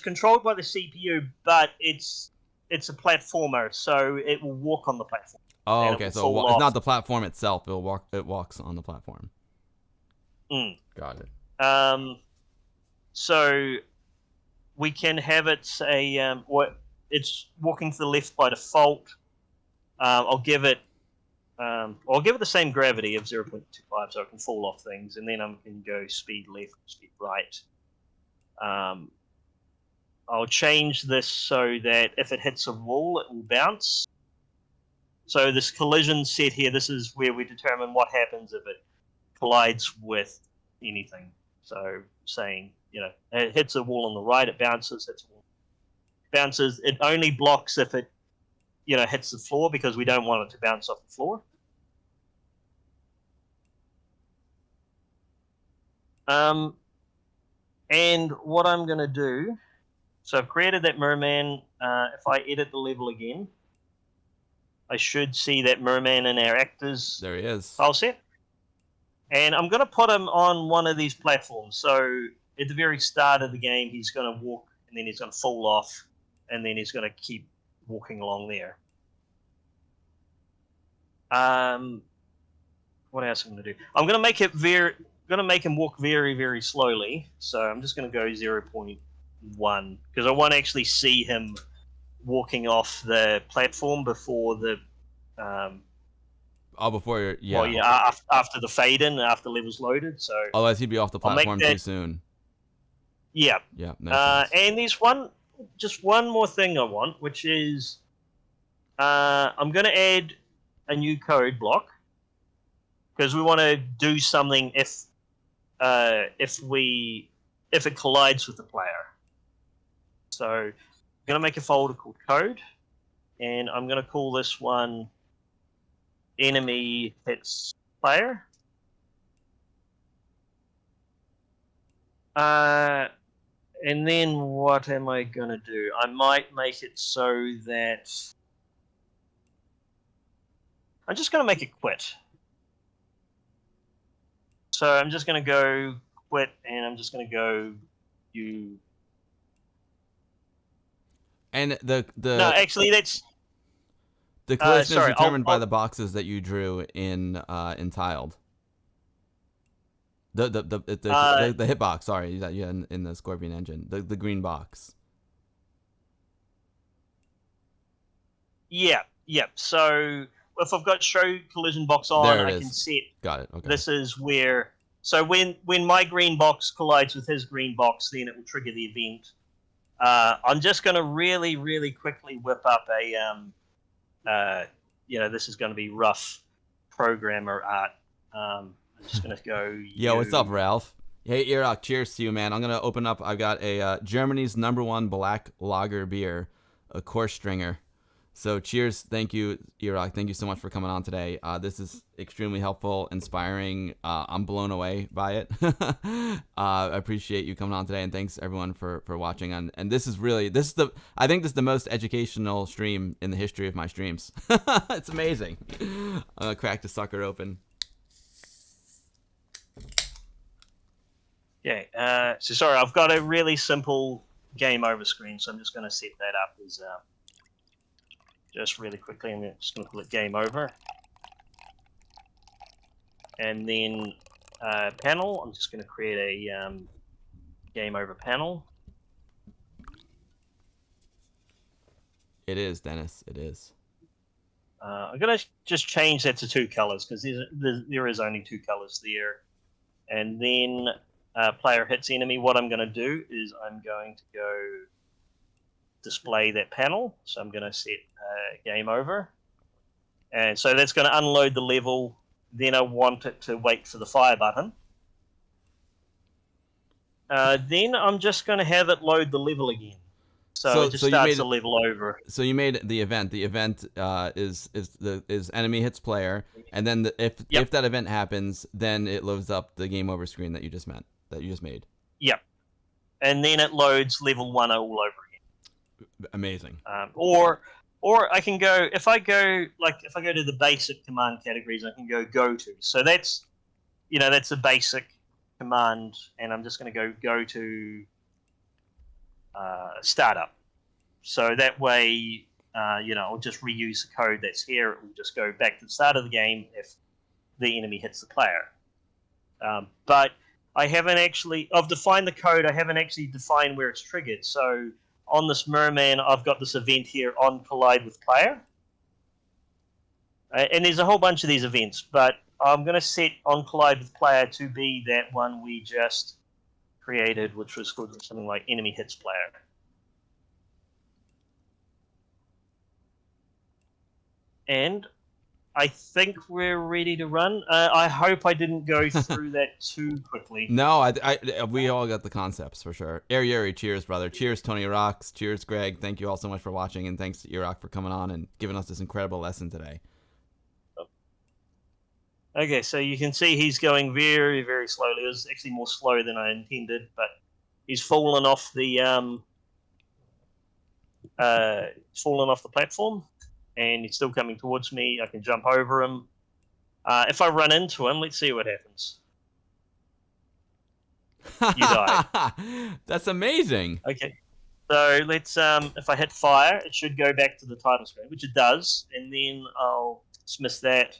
controlled by the CPU, but it's a platformer, so it will walk on the platform. Oh, okay. So it's not the platform itself. It walks on the platform. Got it. So we can have it say it's walking to the left by default. I'll give it the same gravity of 0.25, so I can fall off things, and then I can go speed left, speed right. I'll change this so that if it hits a wall, it will bounce. So this collision set here, this is where we determine what happens if it collides with anything. So saying, it hits a wall on the right, it bounces, hits a wall. Bounces, it only blocks if it, hits the floor, because we don't want it to bounce off the floor. And what I'm going to do, so I've created that merman. If I edit the level again, I should see that merman in our actors There he is. file set. And I'm going to put him on one of these platforms. So at the very start of the game, he's going to walk, and then he's going to fall off, and then he's going to keep walking along there. What else am I going to do? I'm going to make him walk very, very slowly. So I'm just going to go 0.1, because I want to actually see him walking off the platform before the before you're after the fade in, after level's loaded. So otherwise he'd be off the platform too soon. Yeah. Yeah. Makes sense. And there's one more thing I want, which is I'm going to add a new code block, because we want to do something if it collides with the player. So I'm going to make a folder called code, and I'm going to call this one enemy hits player. And then what am I going to do? I might make it so that I'm just going to make it quit. So I'm just going to go quit, and I'm just going to go you. And the No, actually, that's The collision is sorry, determined by the boxes that you drew in tiled. The hitbox. Sorry, that you had in the Scorpion engine. The green box. Yeah. So if I've got show collision box on, There it I is. can set. Got it. Okay. This is where. So when my green box collides with his green box, then it will trigger the event. I'm just going to really, really quickly whip up a. This is going to be rough programmer art. I'm just going to go. Yo, what's up, Ralph? Hey, Earok, cheers to you, man. I'm going to open up. I've got a Germany's #1 black lager beer, a course stringer. So cheers. Thank you, Earok. Thank you so much for coming on today. This is extremely helpful, inspiring. I'm blown away by it. I appreciate you coming on today, and thanks everyone for watching. And this is I think this is the most educational stream in the history of my streams. It's amazing. I'm going to crack the sucker open. Yeah. So sorry, I've got a really simple game over screen, so I'm just going to set that up as just really quickly. I'm just going to click game over, and then panel. I'm just going to create a game over panel. It is, Dennis. It is. I'm going to just change that to 2 colors because there is only 2 colors there, and then. Player hits enemy. What I'm going to do is I'm going to go display that panel. So I'm going to set game over. And so that's going to unload the level. Then I want it to wait for the fire button. Then I'm just going to have it load the level again. So it just starts the level over. So you made the event. The event is enemy hits player, and then if that event happens, then it loads up the game over screen that you just made. Yep. And then it loads level 1 all over again. Amazing. Or I can go if I go to the basic command categories, I can go to. So that's a basic command, and I'm just going to go to startup. So that way, I'll just reuse the code that's here. It will just go back to the start of the game if the enemy hits the player. But I haven't actually, I've defined the code, I haven't actually defined where it's triggered. So on this merman, I've got this event here on collide with player. And there's a whole bunch of these events, but I'm going to set on collide with player to be that one we just created, which was called something like enemy hits player. And I think we're ready to run. I hope I didn't go through that too quickly. No, we all got the concepts for sure. Yuri, cheers, brother. Cheers, Tony Rocks. Cheers, Greg. Thank you all so much for watching, and thanks to Earok for coming on and giving us this incredible lesson today. Okay, so you can see he's going very, very slowly. It was actually more slow than I intended, but he's fallen off the platform. And he's still coming towards me. I can jump over him. If I run into him, let's see what happens. You die. That's amazing. Okay. So let's, if I hit fire, it should go back to the title screen, which it does. And then I'll dismiss that.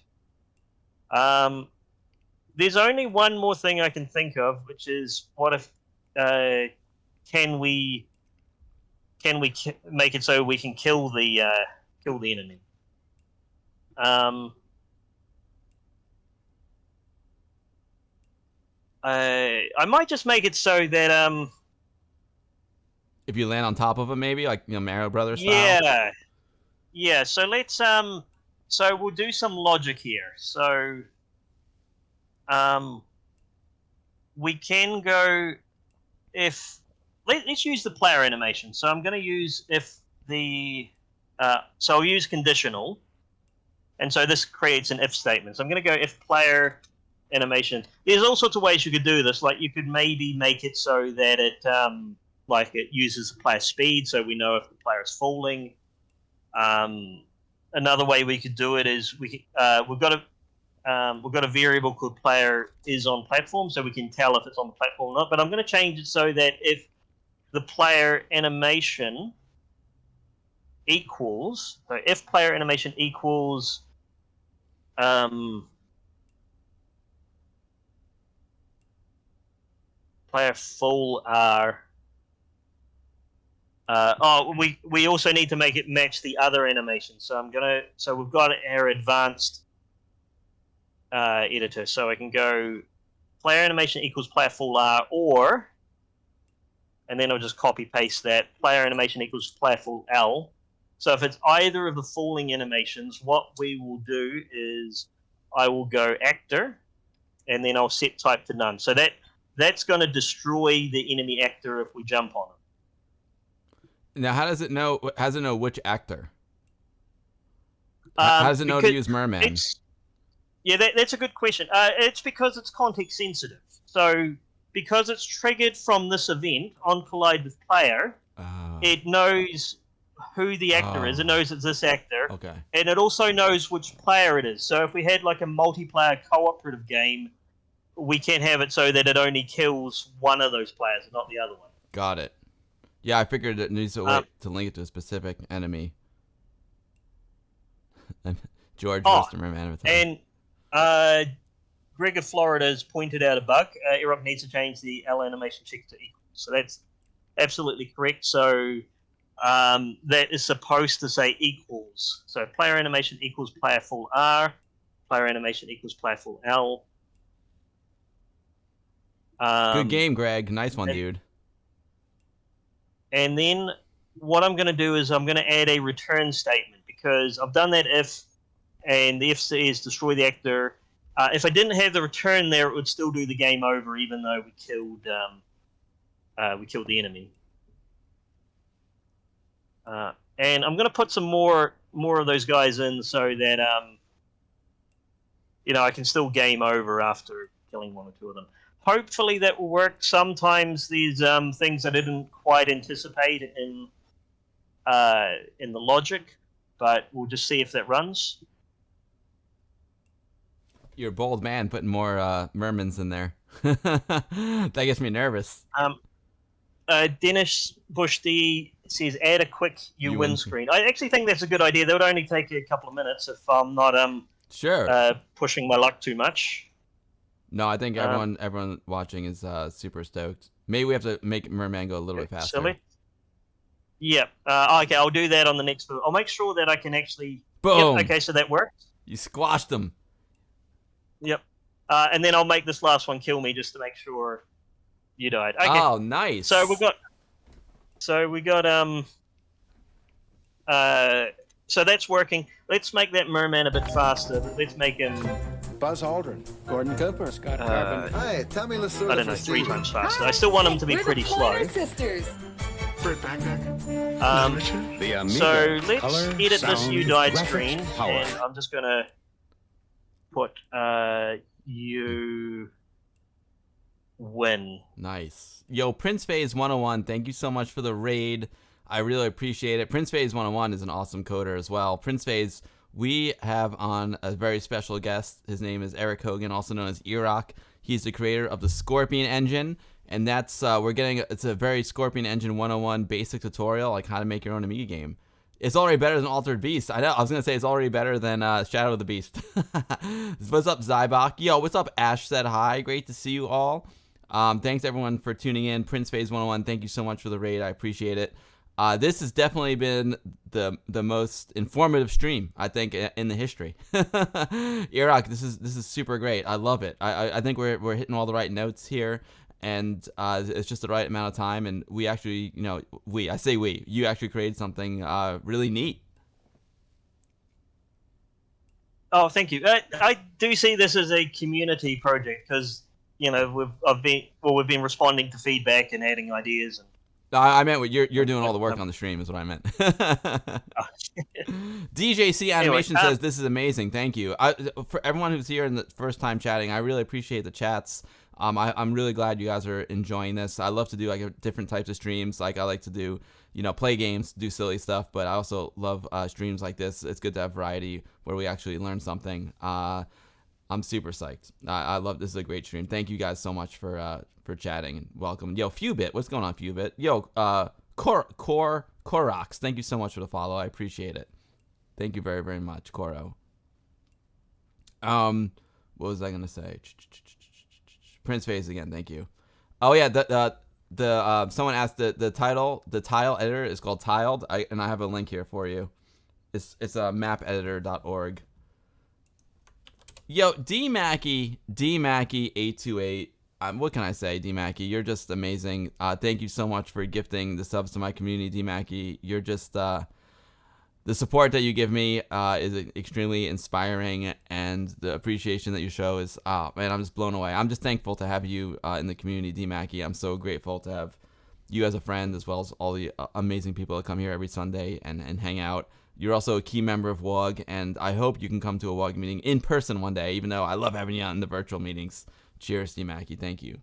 There's only one more thing I can think of, which is what if, can we make it so we can kill the enemy. I might just make it so that if you land on top of him, maybe like Mario Brothers style. Yeah. So let's so we'll do some logic here. So we can go if let's use the player animation. So I'm going to use if the so I'll use conditional, and so this creates an if statement. So I'm going to go if player animation. There's all sorts of ways you could do this. Like you could maybe make it so that it it uses the player speed, so we know if the player is falling. Another way we could do it is we've got a variable called player is on platform, so we can tell if it's on the platform or not. But I'm going to change it so that if the player animation equals, so if player animation equals player full R. We also need to make it match the other animation. So so we've got our advanced editor. So I can go player animation equals player full R, or, and then I'll just copy paste that, player animation equals player full L. So if it's either of the falling animations, what we will do is I will go actor, and then I'll set type to none. So that's going to destroy the enemy actor if we jump on it. Now, how does it know? How does it know which actor? How does it know to use Merman? That's a good question. It's because it's context sensitive. So because it's triggered from this event on collide with player, it knows who the actor is. It knows it's this actor. Okay. And it also knows which player it is. So if we had like a multiplayer cooperative game, we can have it so that it only kills one of those players, not the other one. Got it. Yeah, I figured it needs to wait to link it to a specific enemy. George Mr. Merman avatar. And Greg of Florida has pointed out a bug. Earok needs to change the L animation check to equal. So that's absolutely correct. So that is supposed to say equals. So player animation equals player full R. Player animation equals player full L. Good game, Greg. Nice one, dude. And then what I'm going to do is I'm going to add a return statement, because I've done that if, and the if says destroy the actor. If I didn't have the return there, it would still do the game over, even though we killed the enemy. And I'm going to put some more of those guys in so that I can still game over after killing one or two of them. Hopefully that will work. Sometimes these things I didn't quite anticipate in the logic, but we'll just see if that runs. You're a bold man putting more mermans in there. That gets me nervous. Dennis Bush D says add a quick you win screen. I actually think that's a good idea. That would only take a couple of minutes if I'm not pushing my luck too much. No, I think everyone watching is super stoked. Maybe we have to make Merman go a little bit faster. Silly. Yep. Okay, I'll do that on the next video. I'll make sure that I can actually... Boom! Yep, okay, so that worked. You squashed them. Yep. And then I'll make this last one kill me just to make sure you died. Okay. Oh, nice. So we got... So that's working. Let's make that Merman a bit faster. Let's make him... Buzz Aldrin, Gordon Cooper, Scott Carbon. Hey, Tommy Lasorda. I don't know, 3 times faster. I still want him to be pretty slow. Sisters. Fred Bagnack. The Amiga. So let's Color, edit this sound, you died graphics, screen, power. and I'm just gonna put you win. Nice. Yo, Prince Phase 101, thank you so much for the raid. I really appreciate it. Prince Phase 101 is an awesome coder as well. Prince Phase, we have on a very special guest. His name is Earok Hogan, also known as Earok. He's the creator of the Scorpion engine, and that's it's a very Scorpion engine 101 basic tutorial, like how to make your own Amiga game. It's already better than Altered Beast. I was gonna say it's already better than Shadow of the Beast. What's up, Zybok? Yo, what's up, Ash said hi. Great to see you all. Thanks everyone for tuning in. Prince Phase 101, thank you so much for the raid. I appreciate it. This has definitely been the most informative stream, I think, in the history. Earok, this is super great. I love it. I think we're hitting all the right notes here, and it's just the right amount of time. And we actually, you actually created something really neat. Oh, thank you. I do see this as a community project because we've been responding to feedback and adding ideas and. I meant you're doing all the work on the stream is what I meant. DJC Animation says this is amazing. Thank you. For everyone who's here in the first time chatting, I really appreciate the chats. I'm really glad you guys are enjoying this. I love to do like different types of streams. Like I like to do play games, do silly stuff, but I also love streams like this. It's good to have variety where we actually learn something. I'm super psyched. I love this. Is a great stream. Thank you guys so much for chatting and welcome. Yo, Fewbit, what's going on, Fewbit? Yo, Korox. Thank you so much for the follow. I appreciate it. Thank you very, very much, Koro. What was I gonna say? Prince Phase again. Thank you. Oh yeah, someone asked the tile editor is called Tiled. And I have a link here for you. It's mapeditor.org. Yo, D-Mackey 828. What can I say, D-Mackey? You're just amazing. Thank you so much for gifting the subs to my community, D-Mackey. You're just the support that you give me is extremely inspiring, and the appreciation that you show is, man, I'm just blown away. I'm just thankful to have you in the community, D-Mackey. I'm so grateful to have you as a friend, as well as all the amazing people that come here every Sunday and hang out. You're also a key member of WOG, and I hope you can come to a WOG meeting in person one day, even though I love having you out in the virtual meetings. Cheers, D-Mackey. Thank you.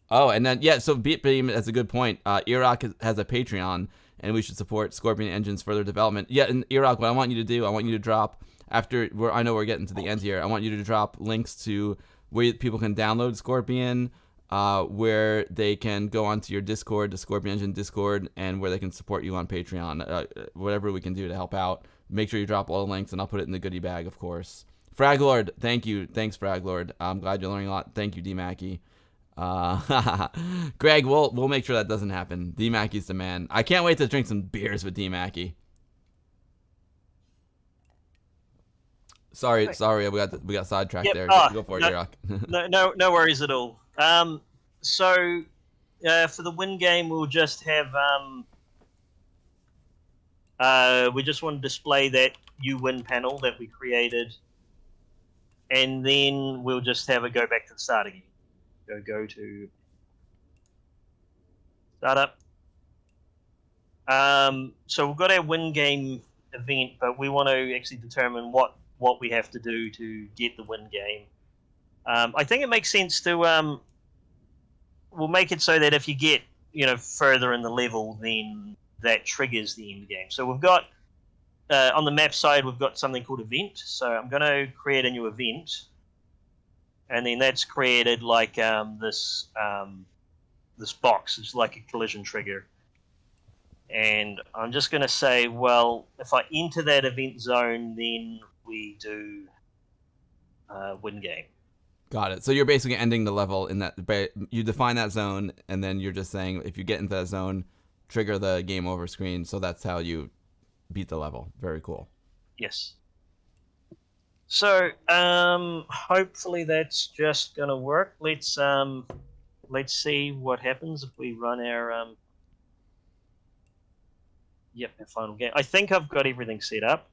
Oh, and then, yeah, so Beam has a good point. Earok has a Patreon, and we should support Scorpion Engine's further development. Yeah, and Earok, what I want you to do, I want you to drop, I know we're getting to the end here, I want you to drop links to where people can download Scorpion, where they can go onto your Discord, the Scorpion Engine Discord, and where they can support you on Patreon. Whatever we can do to help out. Make sure you drop all the links, and I'll put it in the goodie bag, of course. Fraglord, thank you. Thanks, Fraglord. I'm glad you're learning a lot. Thank you, D-Mackey. Greg, we'll make sure that doesn't happen. D-Mackey's the man. I can't wait to drink some beers with D-Mackey. Sorry, we got sidetracked there. Go for it, Earok. no worries at all. So for the win game, we'll just have we just want to display that you win panel that we created, and then we'll just have it go back to the start again. Go to startup. So we've got our win game event, but we want to actually determine what we have to do to get the win game. I think it makes sense to we'll make it so that if you get further in the level, then that triggers the end game. So we've got on the map side, we've got something called event. So I'm going to create a new event. And then that's created like this box. It's like a collision trigger. And I'm just going to say, well, if I enter that event zone, then we do win game. Got it. So you're basically ending the level in that. You define that zone, and then you're just saying if you get into that zone, trigger the game over screen. So that's how you beat the level. Very cool. Yes. So, hopefully that's just gonna work. Let's see what happens if we run our our final game. I think I've got everything set up.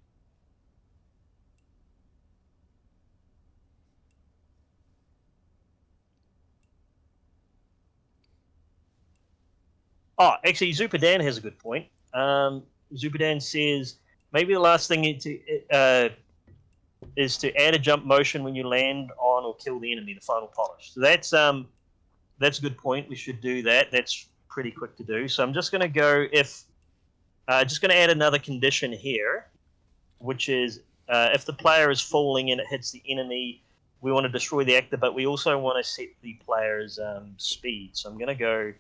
Oh, actually, Zupadan has a good point. Zupadan says maybe the last thing is to add a jump motion when you land on or kill the enemy, the final polish. So that's a good point. We should do that. That's pretty quick to do. So I'm just going to go just going to add another condition here, which is if the player is falling and it hits the enemy, we want to destroy the actor, but we also want to set the player's speed. So I'm going to go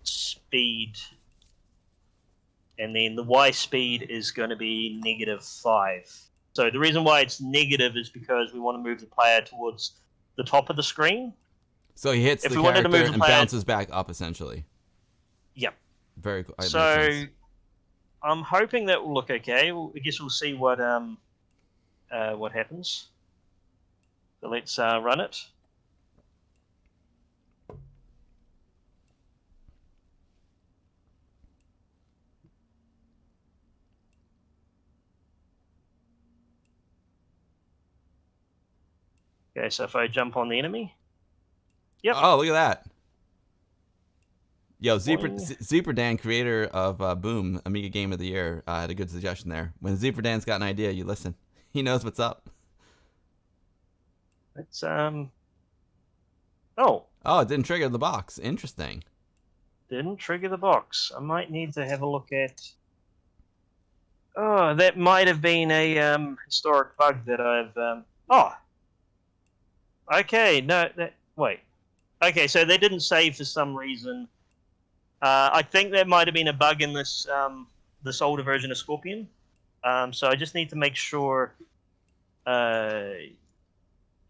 speed, and then the Y speed is going to be -5. So the reason why it's negative is because we want to move the player towards the top of the screen. So he hits the character and bounces back up, essentially. Yep. Very cool. So I'm hoping that will look okay. I guess we'll see what happens. So let's run it. Okay, so if I jump on the enemy. Yep. Oh, look at that. Yo, Zuperdan, creator of Boom, Amiga Game of the Year, had a good suggestion there. When Zuperdan's got an idea, you listen. He knows what's up. It's Oh, it didn't trigger the box. Interesting. Didn't trigger the box. I might need to have a look at. Oh, that might have been a historic bug that I've. Okay, no, wait. Okay, so they didn't save for some reason. I think there might have been a bug in this this older version of Scorpion. So I just need to make sure.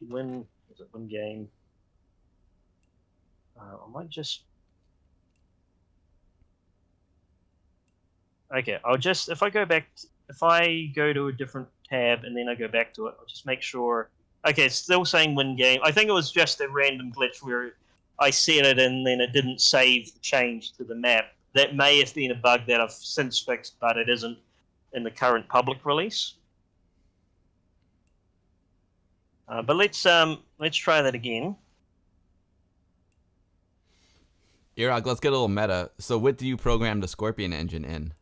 Win game? I might just. Okay, I'll just if I go to a different tab and then I go back to it, I'll just make sure. Okay, it's still saying win game. I think it was just a random glitch where I set it and then it didn't save the change to the map. That may have been a bug that I've since fixed, but it isn't in the current public release. But let's try that again. Earok, let's get a little meta. So what do you program the Scorpion engine in?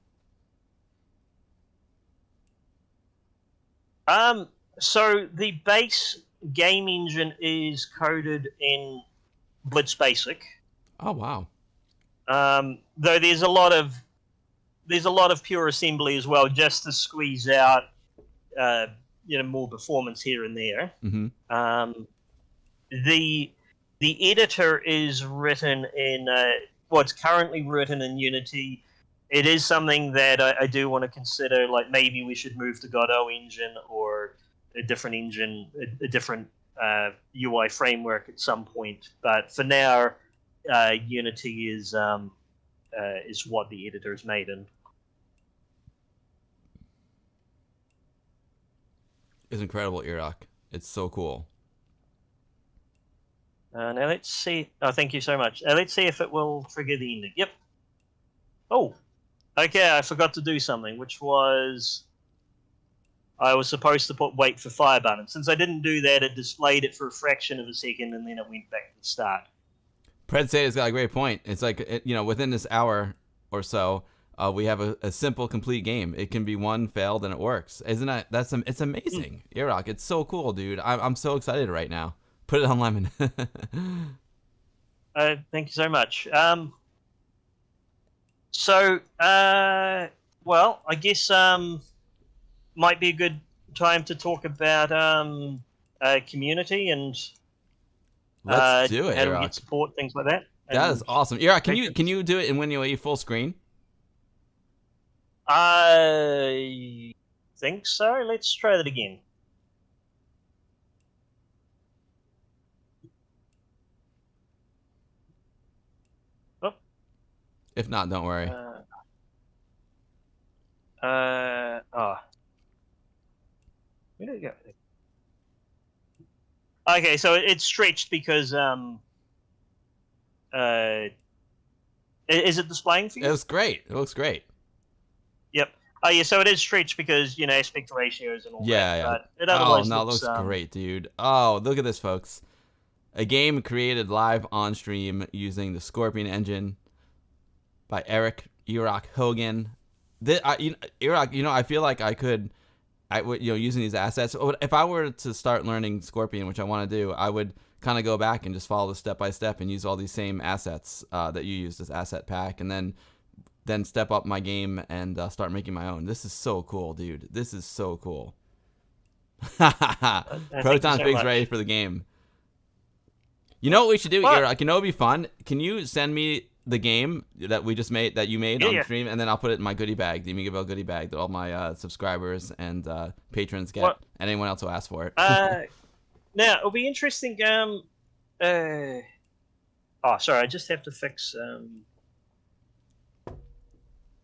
So the base game engine is coded in Blitz Basic. Oh wow. Though there's a lot of pure assembly as well, just to squeeze out more performance here and there. Mm-hmm. The editor is written in it's currently written in Unity. It is something that I do want to consider, like maybe we should move to Godot engine or a different engine, a different UI framework at some point. But for now, Unity is what the editor is made in. It's incredible, Earok. It's so cool. Now let's see. Oh, thank you so much. Let's see if it will trigger the ending. Yep. Oh, okay. I forgot to do something, which was I was supposed to put wait for fire button. Since I didn't do that, it displayed it for a fraction of a second, and then it went back to the start. Pred Sata's got a great point. It's like, within this hour or so, we have a simple, complete game. It can be one failed and it works. Isn't that? It's amazing. Earok, it's so cool, dude. I'm so excited right now. Put it on Lemon. Thank you so much. Well, I guess might be a good time to talk about community and Let's do it, how do we Earok. get support, things like that. That is awesome. Earok, can you do it in WinUAE full screen? I think so. Let's try that again. Oh. If not, don't worry. Where did it go? Okay, so it's stretched because is it displaying for you? It looks great. It looks great. Yep. Oh yeah, so it is stretched because aspect ratios and all that. Yeah. But it otherwise It looks great, dude. Oh, look at this, folks. A game created live on stream using the Scorpion engine by Earok, Hogan. Earok, I feel like I could, using these assets. If I were to start learning Scorpion, which I want to do, I would kind of go back and just follow the step by step and use all these same assets that you use, this asset pack, and then step up my game and start making my own. This is so cool, dude. This is so cool. Proton Pig's ready for the game. You know what we should do, Earok? You know it'd be fun? Can you send me the game that we just made, that you made on stream, and then I'll put it in my goodie bag, the Amiga Bell goodie bag that all my subscribers and patrons get, and anyone else who asks for it. Now, it'll be interesting. Oh, sorry, I just have to fix...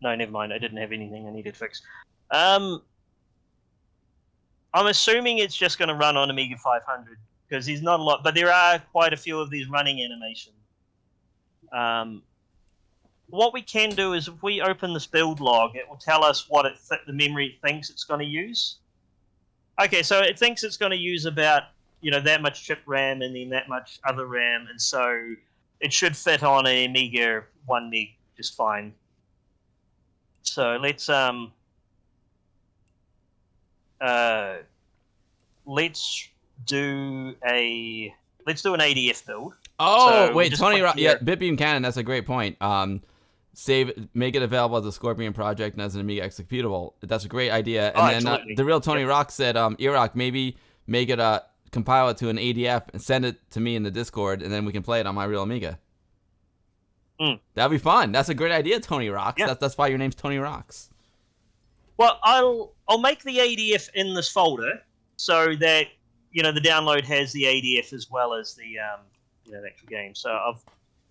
No, never mind. I didn't have anything I needed fixed. I'm assuming it's just going to run on Amiga 500 because there's not a lot, but there are quite a few of these running animations. What we can do is if we open this build log, it will tell us what the memory thinks it's going to use. Okay, so it thinks it's going to use about that much chip RAM and then that much other RAM, and so it should fit on an Amiga 1 meg just fine. So let's do an ADF build. Oh, so wait, Tony, yeah, Bitbeam Cannon, that's a great point. Make it available as a Scorpion project and as an Amiga executable. That's a great idea. And then the real Tony Rock said, Earok, maybe make it compile it to an ADF and send it to me in the Discord, and then we can play it on my real Amiga. That'd be fun. That's a great idea, Tony Rocks. Yeah. That's why your name's Tony Rocks. Well, I'll make the ADF in this folder so that the download has the ADF as well as the the actual game. So I've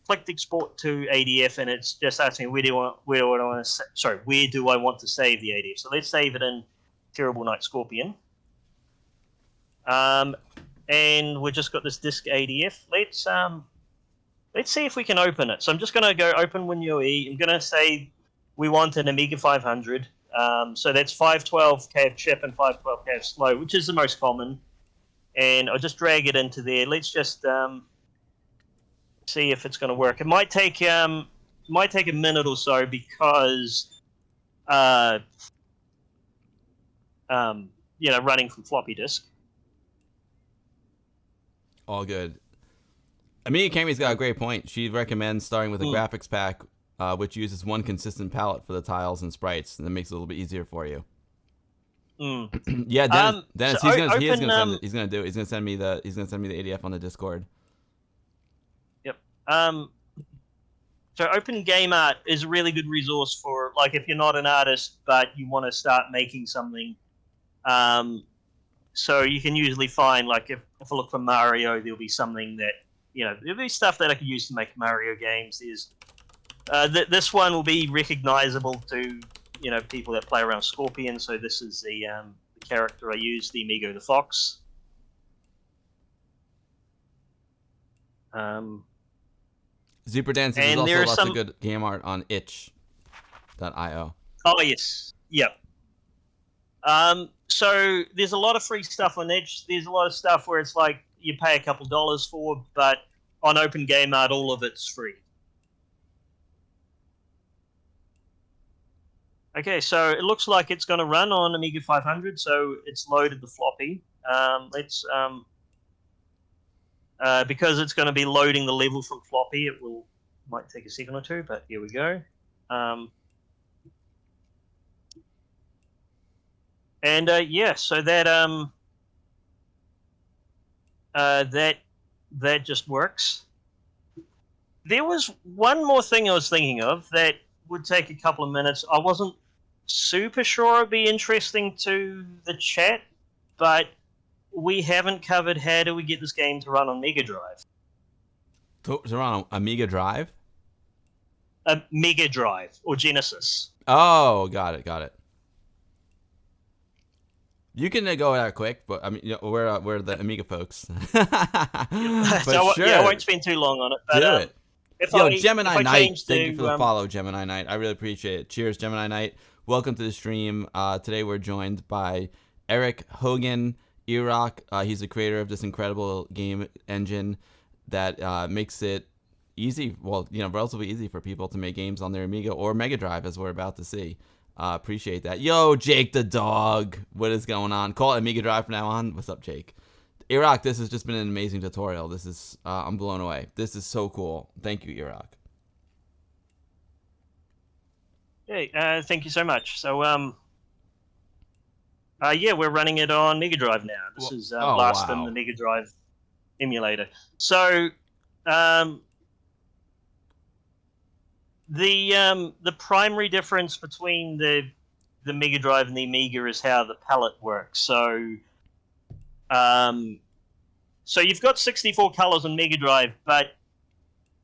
clicked export to ADF, and it's just asking where do I want to save the ADF. So let's save it in Terrible Night Scorpion. And we've just got this disk ADF. Let's see if we can open it. So I'm just going to go open WinUE. I'm going to say we want an Amiga 500. So that's 512 KF chip and 512 KF slow, which is the most common. And I'll just drag it into there. Let's just see if it's going to work. It might take a minute or so because running from floppy disk. All good. Amiga Cammy's got a great point. She recommends starting with a graphics pack, which uses one consistent palette for the tiles and sprites, and that makes it a little bit easier for you. Yeah, Dennis, so he's gonna send it. He's gonna send me the ADF on the Discord. Yep. So Open Game Art is a really good resource for, like, if you're not an artist but you want to start making something. So you can usually find, like, if I look for Mario, there'll be something that, there'll be stuff that I could use to make Mario games. There's this one will be recognizable to people that play around Scorpion. So this is the character I use, the Amigo the Fox. Super Dance is and also there are lots some of good game art on itch.io. Oh yes, yep. So there's a lot of free stuff on Itch. There's a lot of stuff where it's like you pay a couple dollars for, but on Open Game Art, all of it's free. Okay, so it looks like it's going to run on Amiga 500, so it's loaded the floppy. Because it's going to be loading the level from floppy, might take a second or two, but here we go. So that just works. There was one more thing I was thinking of that would take a couple of minutes. I wasn't super sure it'd be interesting to the chat, but we haven't covered how do we get this game to run on Mega Drive. To run on Amiga Drive? Mega Drive or Genesis. Oh, got it. You can go that quick, but I mean, we're the Amiga folks. But so, sure. I won't spend too long on it. But, do it. Gemini Knight, thank you for the follow, Gemini Knight. I really appreciate it. Cheers, Gemini Knight. Welcome to the stream. Today we're joined by Earok, Hogan, Earok. He's the creator of this incredible game engine that makes it easy, relatively easy for people to make games on their Amiga or Mega Drive, as we're about to see. Appreciate that. Yo, Jake the dog. What is going on? Call it Amiga Drive from now on. What's up, Jake? Earok, this has just been an amazing tutorial. This is, I'm blown away. This is so cool. Thank you, Earok. Hey, thank you so much. So, we're running it on Mega Drive now. This is Blast in the Mega Drive emulator. So, the primary difference between the Mega Drive and the Amiga is how the palette works. So, you've got 64 colors on Mega Drive, but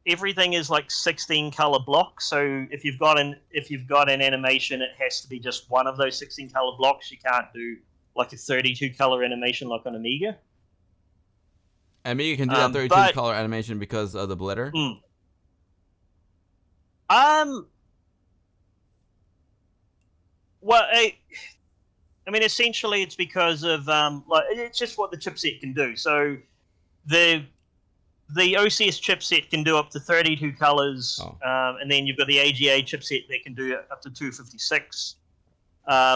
everything is like 16 color blocks. So if you've got an animation, it has to be just one of those 16 color blocks. You can't do like a 32 color animation like on Amiga. Amiga can do that 32 color animation because of the blitter. Well, I mean, essentially, it's because of it's just what the chipset can do. So the OCS chipset can do up to 32 colors, and then you've got the AGA chipset that can do up to 256.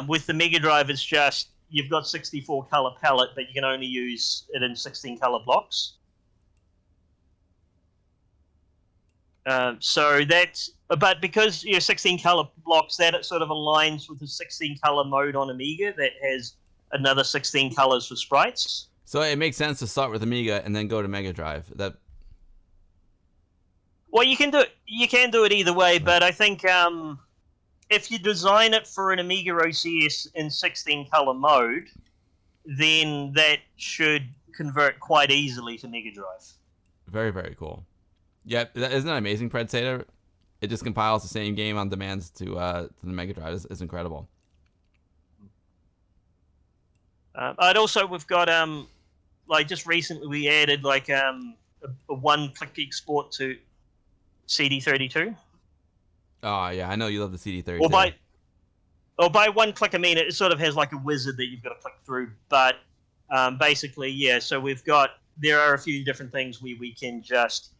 With the Mega Drive, it's just you've got 64 color palette, but you can only use it in 16 color blocks. But because you're 16 color blocks, that sort of aligns with the 16 color mode on Amiga that has another 16 colors for sprites. So it makes sense to start with Amiga and then go to Mega Drive. Well, you can do it either way, but I think if you design it for an Amiga OCS in 16 color mode, then that should convert quite easily to Mega Drive. Very, very cool. Yeah, isn't that amazing, Predator? It just compiles the same game on demands to the Mega Drive. It's incredible. We've got like just recently we added like a one-click export to CD32. Oh yeah, I know you love the CD32. By one click, I mean it sort of has like a wizard that you've got to click through. But basically, yeah. So there are a few different things we can just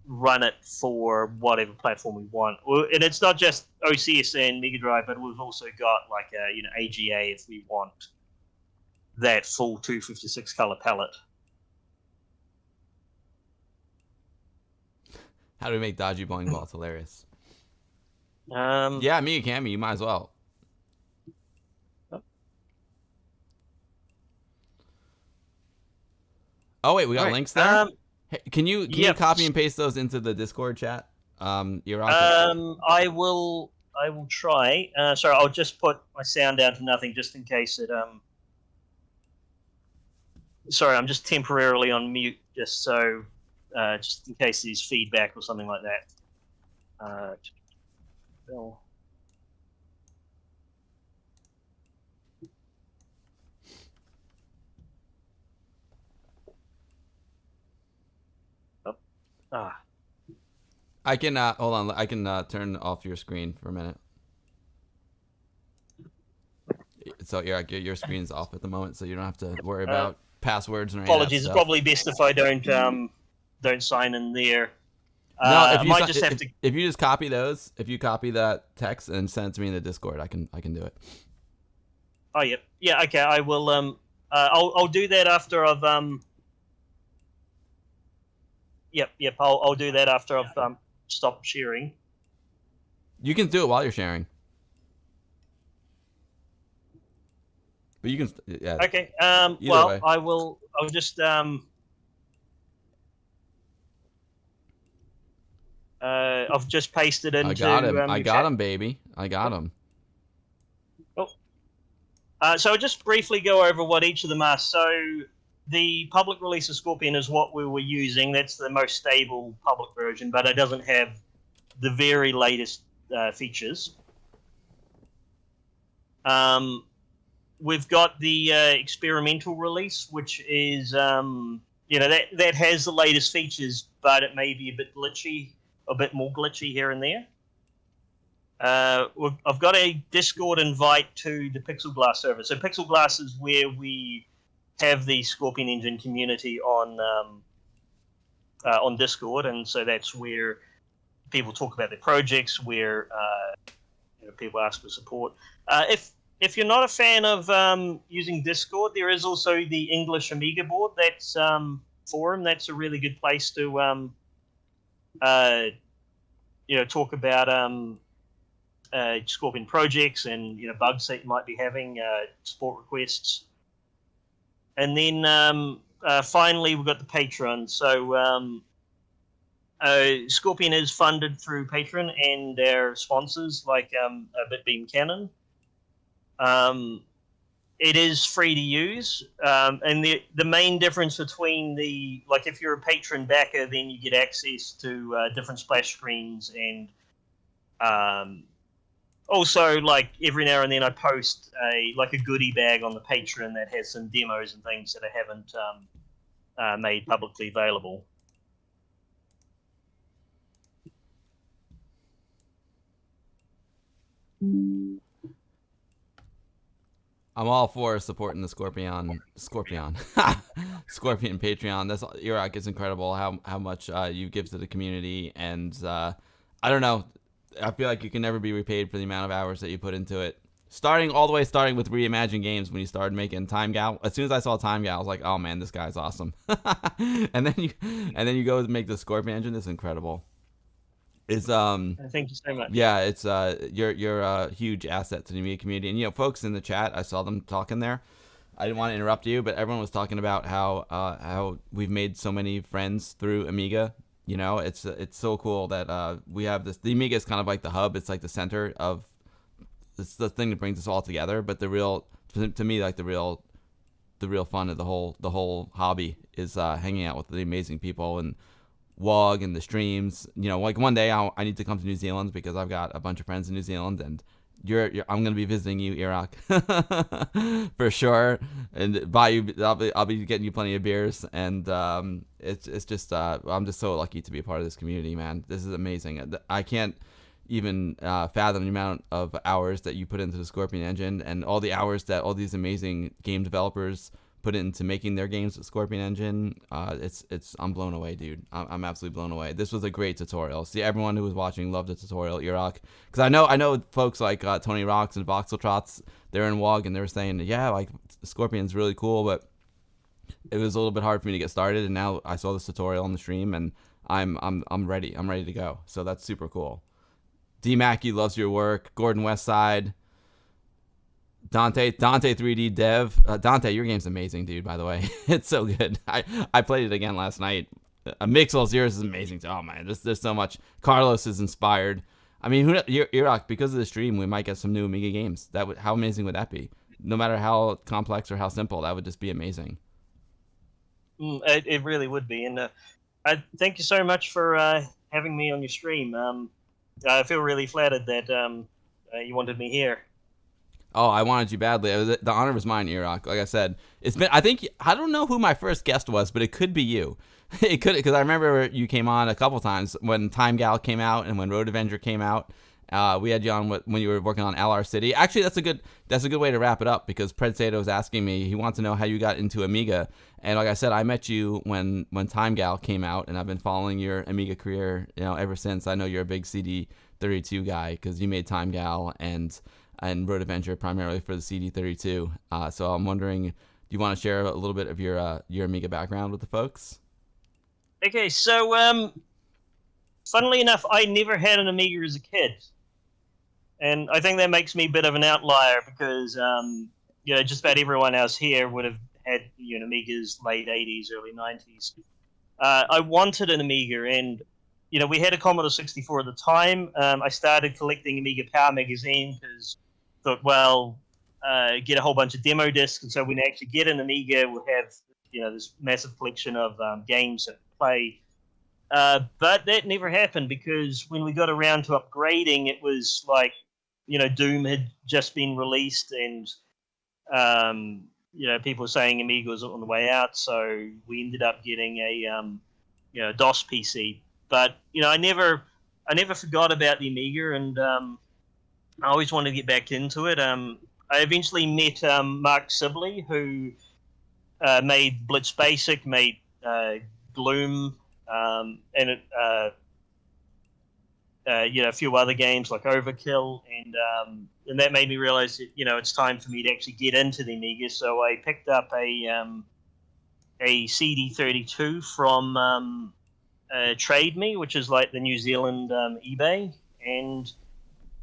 run it for whatever platform we want. And it's not just OCS and Mega Drive, but we've also got like AGA if we want that full 256 color palette. How do we make dodgy bowling balls hilarious? Yeah, Amiga Cammy, you might as well. Oh wait, we got links there. Hey, can you copy and paste those into the Discord chat? Earok. I will try. Sorry, I'll just put my sound down to nothing just in case it Sorry, I'm just temporarily on mute just in case there's feedback or something like that. Bill. I can hold on. I can turn off your screen for a minute. So your screen's off at the moment, so you don't have to worry about passwords or anything. Apologies. It's probably best if I don't sign in there. No, if you just copy those, if you copy that text and send it to me in the Discord, I can do it. Oh yeah. Okay, I will. I'll do that after I've Yep. I'll do that after I've stopped sharing. You can do it while you're sharing. But you can, yeah. Okay. Either way. I'll just I've just pasted into. I got him, baby. I got him. Oh. So I'll just briefly go over what each of them are. So the public release of Scorpion is what we were using. That's the most stable public version, but it doesn't have the very latest features. We've got the experimental release, which is that has the latest features, but it may be a bit more glitchy here and there. I've got a Discord invite to the Pixel Glass server. So Pixel Glass is where we have the Scorpion Engine community on Discord, and so that's where people talk about their projects, where people ask for support. If you're not a fan of using Discord, there is also the English Amiga board. That's forum. That's a really good place to talk about Scorpion projects and bugs that you might be having, support requests. And then finally, we've got the Patreon. So Scorpion is funded through Patreon and their sponsors like Bitbeam Canon. It is free to use, and the main difference between if you're a patron backer, then you get access to different splash screens, and also every now and then I post a goodie bag on the Patreon that has some demos and things that I haven't made publicly available. I'm all for supporting the Scorpion Patreon. That's Earok. It's incredible how much you give to the community, and I don't know. I feel like you can never be repaid for the amount of hours that you put into it. Starting with Reimagine Games, when you started making Time Gal. As soon as I saw Time Gal, I was like, oh man, this guy's awesome. and then you go make the Scorpion engine. It's incredible. It's Thank you so much. Yeah, it's you're a huge asset to the media community, and folks in the chat, I saw them talking there. I didn't want to interrupt you, but everyone was talking about how we've made so many friends through Amiga. You know, it's so cool that we have this. The Amiga is kind of like the hub. It's like the center of. It's the thing that brings us all together. But the real, to me, like the real fun of the whole hobby is hanging out with the amazing people and WOG and the streams. You know, like one day I need to come to New Zealand because I've got a bunch of friends in New Zealand, and I'm gonna be visiting you, Earok, for sure, and buy you. I'll be getting you plenty of beers, and it's just I'm just so lucky to be a part of this community, man. This is amazing. I can't even fathom the amount of hours that you put into the Scorpion engine, and all the hours that all these amazing game developers put into making their games with Scorpion engine. I'm blown away, dude. I'm absolutely blown away. This was a great tutorial. See, everyone who was watching loved the tutorial, Earok, because I know folks like Tony Rocks and Voxeltrots. They're in WOG and they were saying, yeah, like Scorpion's really cool, but it was a little bit hard for me to get started. And now I saw this tutorial on the stream, and I'm ready. I'm ready to go. So that's super cool. D Mackey loves your work. Gordon Westside. Dante 3D Dev. Dante, your game's amazing, dude, by the way. It's so good. I played it again last night. Mixels, yours is amazing too. Oh man, there's so much. Carlos is inspired. I mean, Earok, because of the stream, we might get some new Amiga games. How amazing would that be? No matter how complex or how simple, that would just be amazing. It really would be. And I thank you so much for having me on your stream. I feel really flattered that you wanted me here. Oh, I wanted you badly. The honor was mine, Earok. Like I said, I don't know who my first guest was, but it could be you. It could, because I remember you came on a couple times when Time Gal came out and when Road Avenger came out. We had you on when you were working on LR City. Actually, that's a good way to wrap it up, because Pred Sato was asking me. He wants to know how you got into Amiga, and like I said, I met you when Time Gal came out, and I've been following your Amiga career, ever since. I know you're a big CD32 guy because you made Time Gal and Road Avenger primarily for the CD32. So I'm wondering, do you want to share a little bit of your Amiga background with the folks? Okay, so funnily enough, I never had an Amiga as a kid, and I think that makes me a bit of an outlier because just about everyone else here would have had Amigas late 80s, early 90s. I wanted an Amiga, and we had a Commodore 64 at the time. I started collecting Amiga Power magazine because thought, well, get a whole bunch of demo discs, and so when I actually get an Amiga, we'll have this massive collection of games that play. But that never happened because when we got around to upgrading, it was like Doom had just been released, and people were saying Amiga was on the way out, so we ended up getting a DOS PC. But I never forgot about the Amiga, and I always wanted to get back into it. I eventually met Mark Sibley, who made Blitz Basic, made Gloom, and a few other games like Overkill, and that made me realize that it's time for me to actually get into the Amiga. So I picked up a CD32 from Trade Me, which is like the New Zealand eBay, and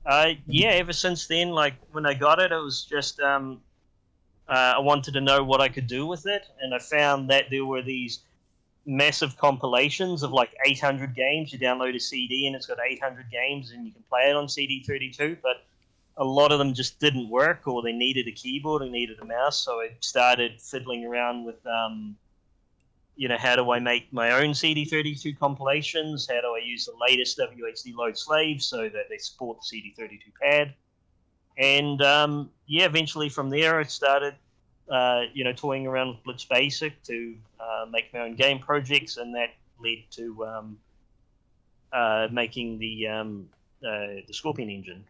ever since then, like when I got it, it was just I wanted to know what I could do with it, and I found that there were these massive compilations of like 800 games. You download a CD and it's got 800 games, and you can play it on CD32, but a lot of them just didn't work, or they needed a keyboard and needed a mouse. So I started fiddling around with how do I make my own CD32 compilations? How do I use the latest WHD load slaves so that they support the CD32 pad? And eventually from there I started, toying around with Blitz Basic to make my own game projects, and that led to making the Scorpion engine.